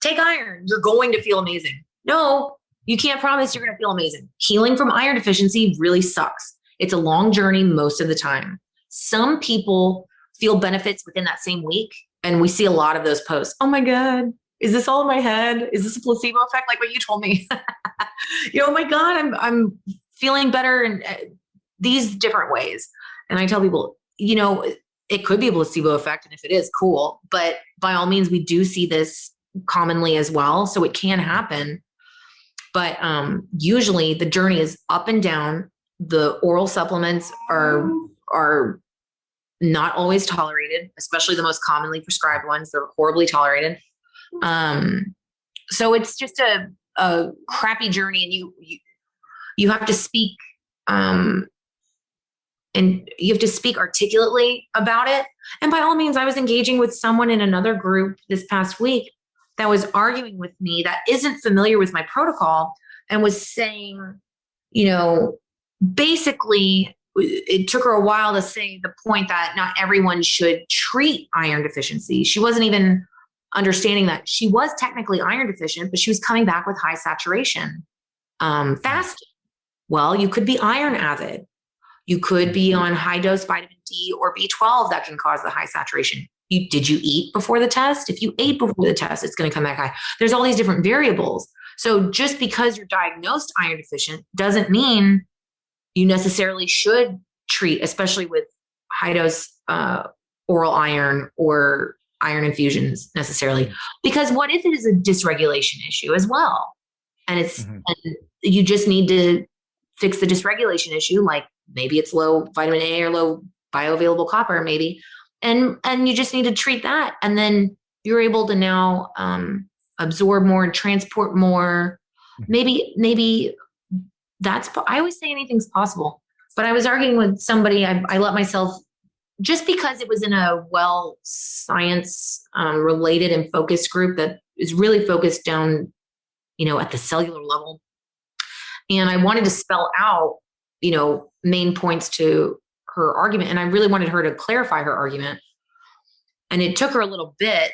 take iron, you're going to feel amazing. No, you can't promise you're going to feel amazing. Healing from iron deficiency really sucks. It's a long journey most of the time. Some people feel benefits within that same week. And we see a lot of those posts. Oh my God, is this all in my head? Is this a placebo effect? Like what you told me. Oh my God, I'm feeling better in these different ways. And I tell people, it could be a placebo effect. And if it is, cool. But by all means, we do see this commonly as well. So it can happen. But usually the journey is up and down. The oral supplements are not always tolerated, especially the most commonly prescribed ones. They're horribly tolerated. So it's just a crappy journey, and you have to speak, and you have to speak articulately about it. And by all means, I was engaging with someone in another group this past week that was arguing with me that isn't familiar with my protocol and was saying, basically it took her a while to say the point that not everyone should treat iron deficiency. She wasn't even understanding that she was technically iron deficient, but she was coming back with high saturation fasting. Well, you could be iron avid. You could be on high dose vitamin D or B12 that can cause the high saturation. Did you eat before the test? If you ate before the test, it's going to come back high. There's all these different variables. So just because you're diagnosed iron deficient doesn't mean you necessarily should treat, especially with high dose oral iron or iron infusions necessarily. Because what if it is a dysregulation issue as well? And and you just need to fix the dysregulation issue. Like maybe it's low vitamin A or low bioavailable copper, maybe. And you just need to treat that. And then you're able to now absorb more and transport more. Maybe I always say anything's possible. But I was arguing with somebody, I let myself, just because it was in a science related and focused group that is really focused down, at the cellular level. And I wanted to spell out, main points to her argument. And I really wanted her to clarify her argument. And it took her a little bit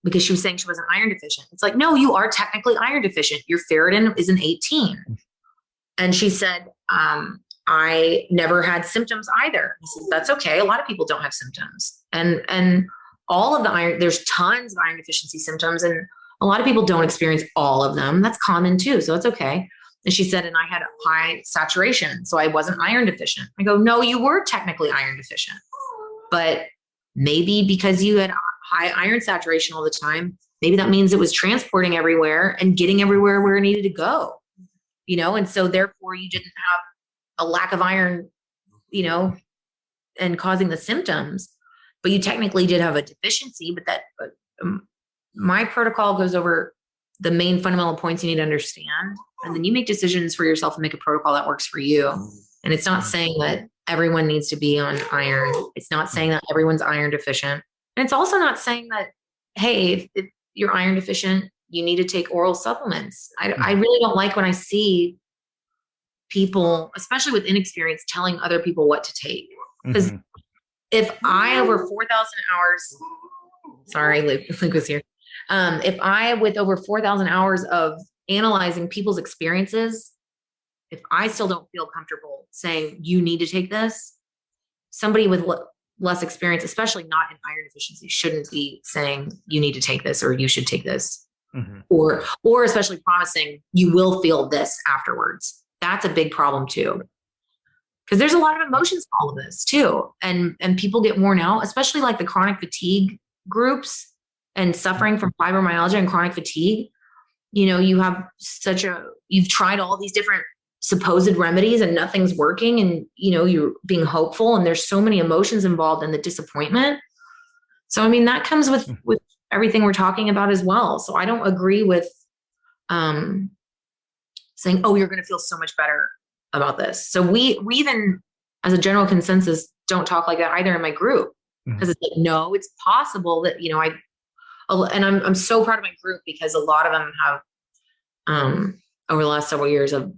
because she was saying she wasn't iron deficient. It's like, no, you are technically iron deficient. Your ferritin is an 18. And she said, I never had symptoms either. I said, that's okay. A lot of people don't have symptoms. And all of the iron, there's tons of iron deficiency symptoms. And a lot of people don't experience all of them. That's common too. So it's okay. And she said, and I had high saturation, so I wasn't iron deficient. I go, no, you were technically iron deficient, but maybe because you had high iron saturation all the time, maybe that means it was transporting everywhere and getting everywhere where it needed to go, and so therefore you didn't have a lack of iron, and causing the symptoms, but you technically did have a deficiency. But my protocol goes over the main fundamental points you need to understand. And then you make decisions for yourself and make a protocol that works for you. And it's not saying that everyone needs to be on iron. It's not saying that everyone's iron deficient. And it's also not saying that, hey, if you're iron deficient, you need to take oral supplements. I really don't like when I see people, especially with inexperience, telling other people what to take. Because if I over 4,000 hours, sorry, Luke was here. If I, with over 4,000 hours of analyzing people's experiences, if I still don't feel comfortable saying you need to take this, somebody with less experience, especially not in iron deficiency, shouldn't be saying you need to take this or you should take this. Mm-hmm. Or especially promising you will feel this afterwards. That's a big problem too. Because there's a lot of emotions in all of this too. And people get worn out, especially like the chronic fatigue groups and suffering from fibromyalgia and chronic fatigue. You know, you've tried all these different supposed remedies and nothing's working, and you know, you're being hopeful, and there's so many emotions involved in the disappointment. So I mean, that comes with everything we're talking about as well. So I don't agree with saying, oh, you're going to feel so much better about this. So we even, as a general consensus, don't talk like that either in my group, because it's like, no, it's possible that, you know, I'm so proud of my group, because a lot of them have over the last several years have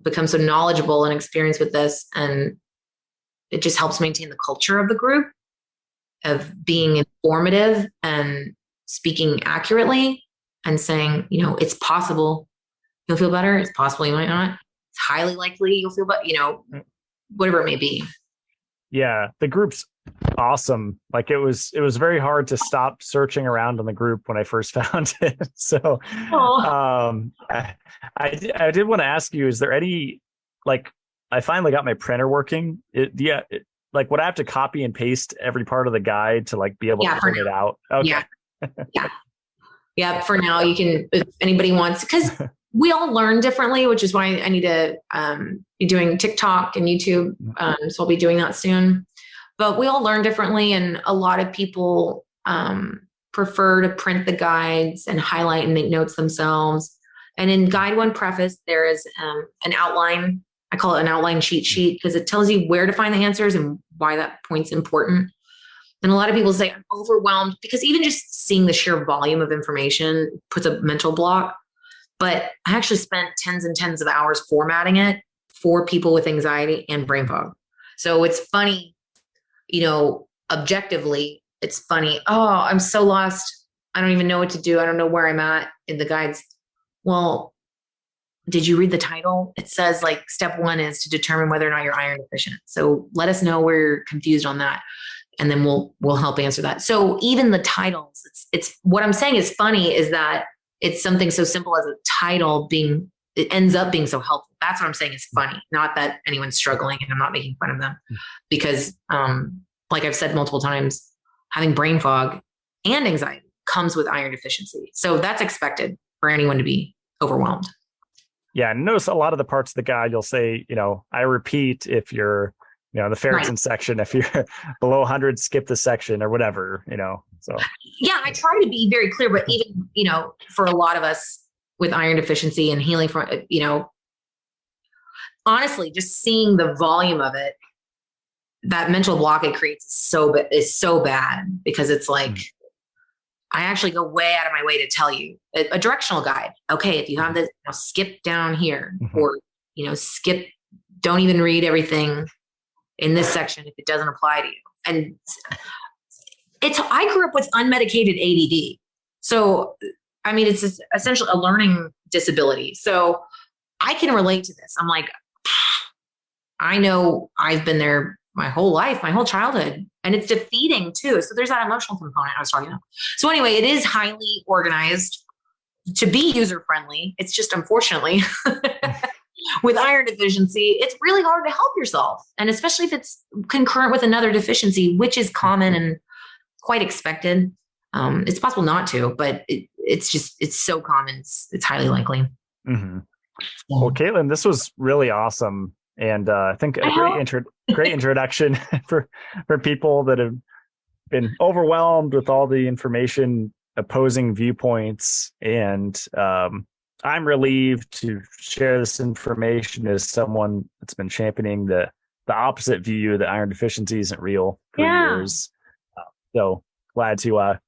become so knowledgeable and experienced with this, and it just helps maintain the culture of the group of being informative and speaking accurately and saying, you know, it's possible you'll feel better. It's possible you might not. It's highly likely you'll feel better, you know, whatever it may be. Yeah, the group's awesome. Like it was very hard to stop searching around on the group when I first found it. So I did want to ask you, is there any, like, I finally got my printer working. Like, would I have to copy and paste every part of the guide to like be able to print it out? Okay. Yeah. For now, you can, if anybody wants, because we all learn differently, which is why I need to be doing TikTok and YouTube. So I'll be doing that soon. But we all learn differently, and a lot of people prefer to print the guides and highlight and make notes themselves. And in Guide 1 Preface, there is an outline. I call it an outline cheat sheet, because it tells you where to find the answers and why that point's important. And a lot of people say, I'm overwhelmed, because even just seeing the sheer volume of information puts a mental block. But I actually spent tens and tens of hours formatting it for people with anxiety and brain fog. So it's funny, you know, objectively, it's funny. Oh, I'm so lost. I don't even know what to do. I don't know where I'm at in the guides. Well, did you read the title? It says like step 1 is to determine whether or not you're iron deficient. So let us know where you're confused on that, and then we'll help answer that. So even the titles, it's what I'm saying is funny is that it's something so simple as a title it ends up being so helpful. That's what I'm saying is funny. Not that anyone's struggling, and I'm not making fun of them, because like I've said multiple times, having brain fog and anxiety comes with iron deficiency. So that's expected for anyone to be overwhelmed. Yeah. And notice a lot of the parts of the guide, you'll say, you know, I repeat, if you're, you know, the ferritin section, if you're below 100, skip the section or whatever, you know, so. Yeah, I try to be very clear, but even, you know, for a lot of us with iron deficiency and healing from, you know, honestly, just seeing the volume of it, that mental block it creates is so bad, because it's like, I actually go way out of my way to tell you a directional guide. Okay, if you have this, you know, skip down here, or, you know, don't even read everything in this section if it doesn't apply to you. And I grew up with unmedicated ADD. So, I mean, it's essentially a learning disability. So I can relate to this. I'm like, I know I've been there my whole life, my whole childhood, and it's defeating too. So there's that emotional component I was talking about. So anyway, it is highly organized to be user-friendly. It's just, unfortunately, with iron deficiency, it's really hard to help yourself. And especially if it's concurrent with another deficiency, which is common and quite expected. It's possible not to, but it's so common. It's highly likely. Mm-hmm. Well, Caitlyn, this was really awesome. And I think a great introduction for people that have been overwhelmed with all the information, opposing viewpoints. And I'm relieved to share this information as someone that's been championing the opposite view that iron deficiency isn't real for years. So glad to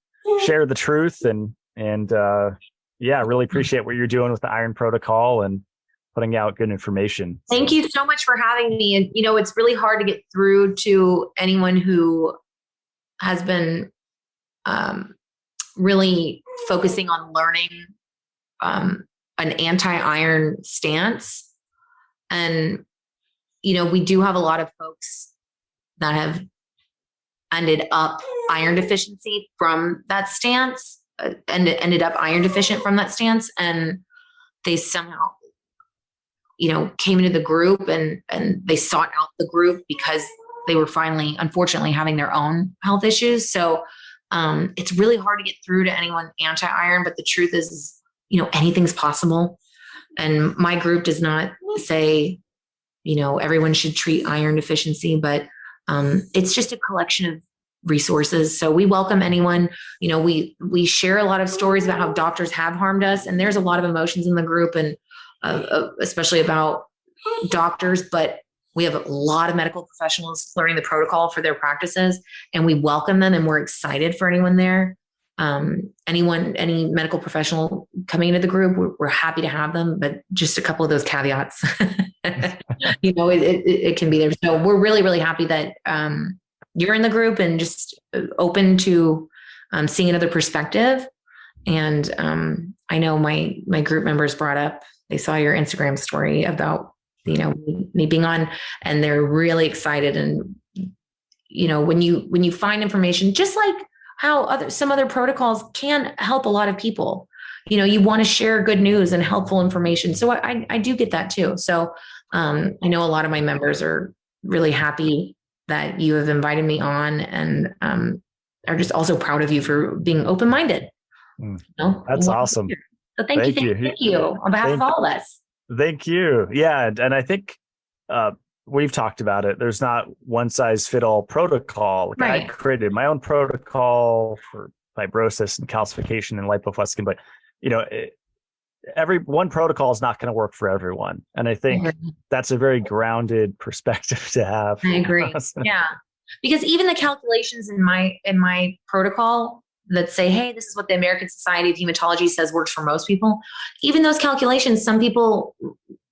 share the truth and really appreciate what you're doing with the Iron Protocol and putting out good information. Thank you so much for having me. And, you know, it's really hard to get through to anyone who has been really focusing on learning an anti-iron stance. And, we do have a lot of folks that have ended up iron deficiency from that stance, and ended up iron deficient from that stance. And they somehow, came into the group and they sought out the group because they were finally, unfortunately, having their own health issues. So it's really hard to get through to anyone anti-iron, but the truth is, anything's possible. And my group does not say, everyone should treat iron deficiency, but it's just a collection of resources. So we welcome anyone. We share a lot of stories about how doctors have harmed us, and there's a lot of emotions in the group, and especially about doctors, but we have a lot of medical professionals learning the protocol for their practices, and we welcome them, and we're excited for anyone there. Any medical professional coming into the group, we're happy to have them, but just a couple of those caveats, it can be there. So we're really, really happy that you're in the group and just open to seeing another perspective. And I know my group members brought up, they saw your Instagram story about, me being on, and they're really excited. And, when you find information, just like how some other protocols can help a lot of people, you want to share good news and helpful information. So I do get that too. So I know a lot of my members are really happy that you have invited me on, and are just also proud of you for being open-minded. That's awesome. So thank you on behalf of all of us. Thank you. Yeah. And I think we've talked about it. There's not one size fit all protocol. Right. I created my own protocol for fibrosis and calcification and lipofuscin, but every one protocol is not going to work for everyone. And I think that's a very grounded perspective to have. I agree. Yeah. Because even the calculations in my protocol that say, hey, this is what the American Society of Hematology says works for most people. Even those calculations, some people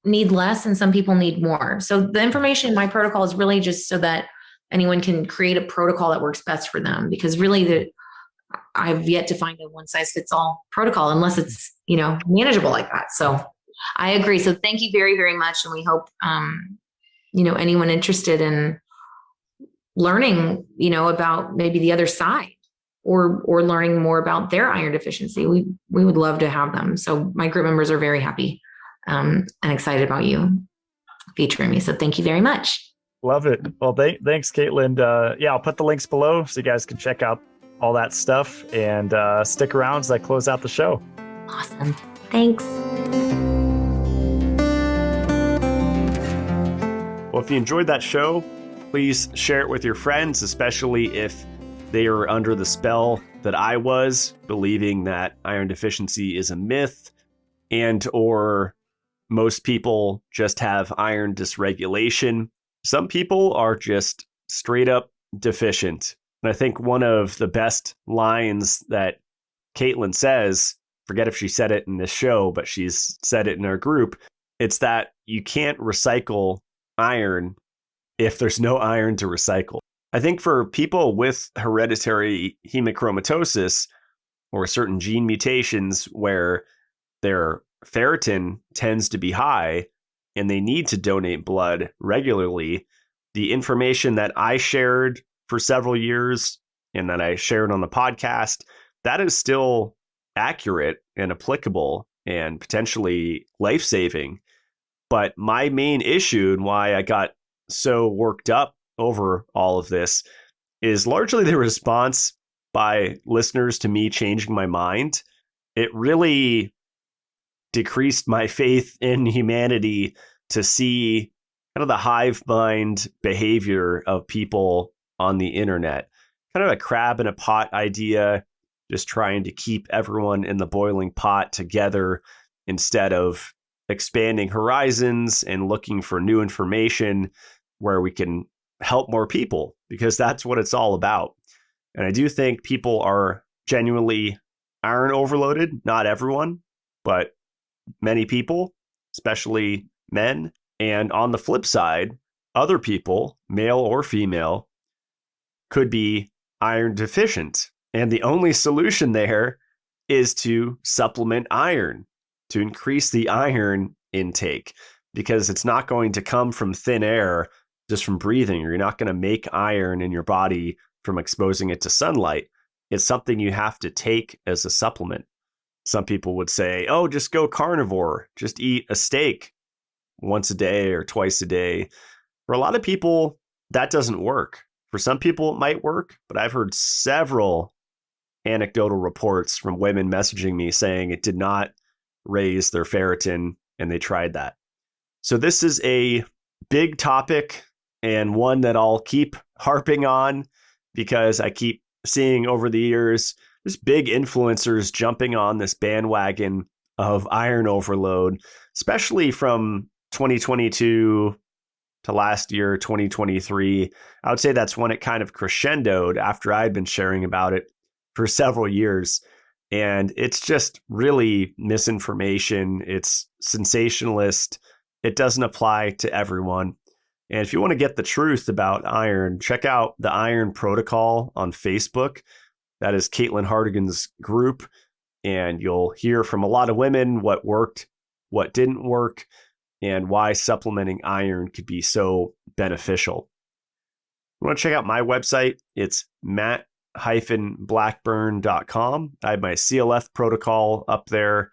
need less and some people need more. So the information in my protocol is really just so that anyone can create a protocol that works best for them. Because really I've yet to find a one size fits all protocol unless it's, manageable like that. So I agree. So thank you very, very much. And we hope, anyone interested in learning, about maybe the other side, or learning more about their iron deficiency, we would love to have them. So my group members are very happy and excited about you featuring me. So thank you very much. Love it. Well, thanks, Caitlyn. I'll put the links below so you guys can check out all that stuff, and stick around as I close out the show. Awesome. Thanks. Well, if you enjoyed that show, please share it with your friends, especially if they are under the spell that I was, believing that iron deficiency is a myth, and or most people just have iron dysregulation. Some people are just straight up deficient. And I think one of the best lines that Caitlyn says, forget if she said it in this show, but she's said it in our group, it's that you can't recycle iron if there's no iron to recycle. I think for people with hereditary hemochromatosis or certain gene mutations where their ferritin tends to be high and they need to donate blood regularly, the information that I shared for several years and that I shared on the podcast, that is still accurate and applicable and potentially life-saving. But my main issue and why I got so worked up over all of this is largely the response by listeners to me changing my mind. It really decreased my faith in humanity to see kind of the hive mind behavior of people on the internet. Kind of a crab in a pot idea, just trying to keep everyone in the boiling pot together instead of expanding horizons and looking for new information where we can help more people, because that's what it's all about. And I do think people are genuinely iron overloaded. Not everyone, but many people, especially men. And on the flip side, other people, male or female, could be iron deficient. And the only solution there is to supplement iron. to increase the iron intake, because it's not going to come from thin air, just from breathing. You're not going to make iron in your body from exposing it to sunlight. It's something you have to take as a supplement. Some people would say, oh, just go carnivore, just eat a steak once a day or twice a day. For a lot of people, that doesn't work. For some people, it might work, but I've heard several anecdotal reports from women messaging me saying it did not raise their ferritin, and they tried that. So this is a big topic, and one that I'll keep harping on, because I keep seeing over the years there's big influencers jumping on this bandwagon of iron overload, especially from 2022 to last year, 2023. I would say that's when it kind of crescendoed after I'd been sharing about it for several years. And it's just really misinformation. It's sensationalist. It doesn't apply to everyone. And if you want to get the truth about iron, check out the Iron Protocol on Facebook. That is Caitlyn Hartigan's group. And you'll hear from a lot of women what worked, what didn't work, and why supplementing iron could be so beneficial. You want to check out my website? It's matt-blackburn.com. I have my CLF protocol up there,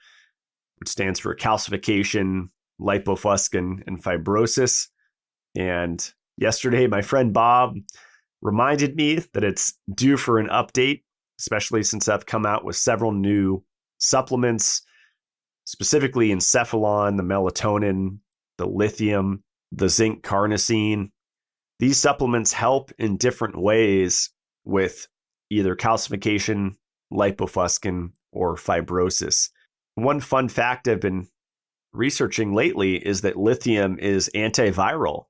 which stands for calcification, lipofuscin, and fibrosis. And yesterday, my friend Bob reminded me that it's due for an update, especially since I've come out with several new supplements, specifically encephalon, the melatonin, the lithium, the zinc carnosine. These supplements help in different ways with either calcification, lipofuscin, or fibrosis. One fun fact I've been researching lately is that lithium is antiviral,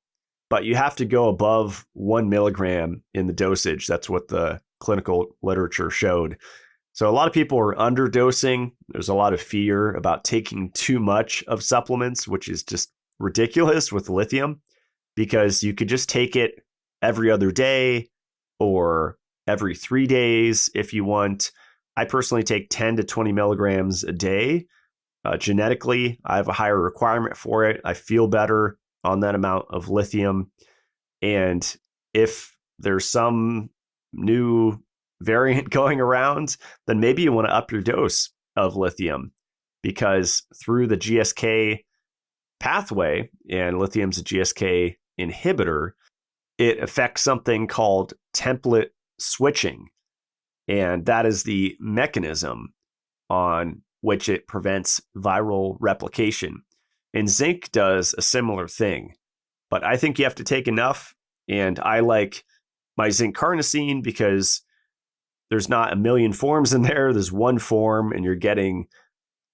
but you have to go above 1 milligram in the dosage. That's what the clinical literature showed. So a lot of people are underdosing. There's a lot of fear about taking too much of supplements, which is just ridiculous with lithium, because you could just take it every other day or every 3 days if you want. I personally take 10 to 20 milligrams a day. Genetically, I have a higher requirement for it. I feel better on that amount of lithium. And if there's some new variant going around, then maybe you want to up your dose of lithium, because through the GSK pathway, and lithium's a GSK inhibitor, it affects something called template switching. And that is the mechanism on which it prevents viral replication. And zinc does a similar thing, but I think you have to take enough. And I like my zinc carnosine because there's not a million forms in there. There's one form, and you're getting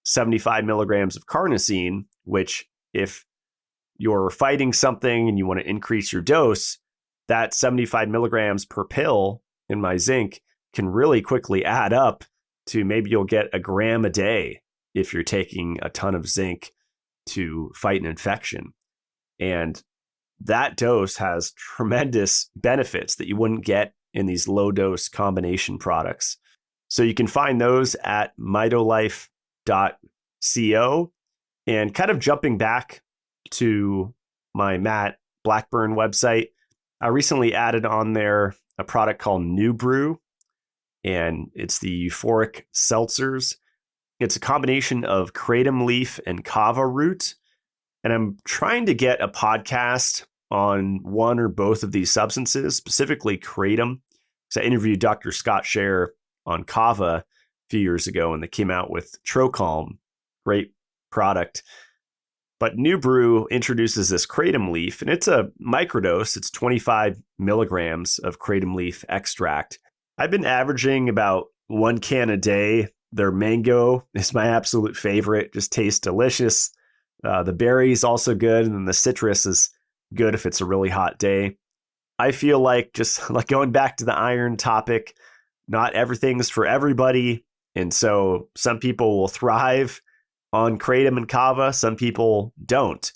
75 milligrams of carnosine, which if you're fighting something and you want to increase your dose, that 75 milligrams per pill in my zinc can really quickly add up to maybe you'll get a gram a day if you're taking a ton of zinc to fight an infection. And that dose has tremendous benefits that you wouldn't get in these low dose combination products. So you can find those at mitolife.co. And kind of jumping back to my Matt Blackburn website, I recently added on there a product called New Brew, and it's the euphoric seltzers. It's a combination of kratom leaf and kava root. And I'm trying to get a podcast on one or both of these substances, specifically kratom. So I interviewed Dr. Scott Scher on kava a few years ago, and they came out with Trocalm, great product. But New Brew introduces this kratom leaf, and it's a microdose. It's 25 milligrams of kratom leaf extract. I've been averaging about 1 can a day. Their mango is my absolute favorite. Just tastes delicious. The berry is also good, and then the citrus is good if it's a really hot day. I feel like, just like going back to the iron topic, not everything's for everybody. And so some people will thrive on kratom and kava, some people don't.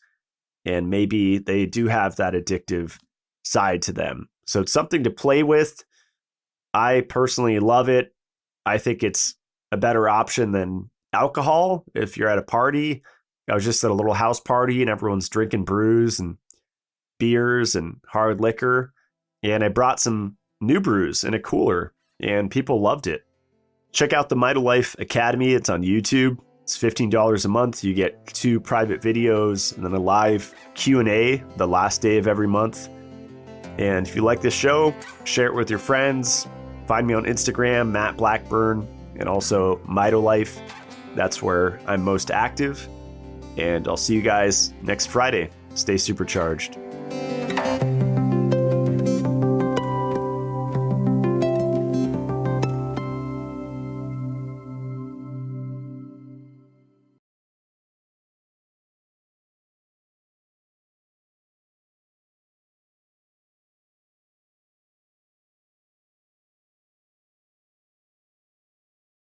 And maybe they do have that addictive side to them. So it's something to play with. I personally love it. I think it's a better option than alcohol. If you're at a party, I was just at a little house party and everyone's drinking brews and beers and hard liquor. And I brought some new brews in a cooler and people loved it. Check out the Mitolife Academy. It's on YouTube. It's $15 a month. You get 2 private videos and then a live Q&A the last day of every month. And if you like this show, share it with your friends. Find me on Instagram, Matt Blackburn, and also Mitolife. That's where I'm most active. And I'll see you guys next Friday. Stay supercharged.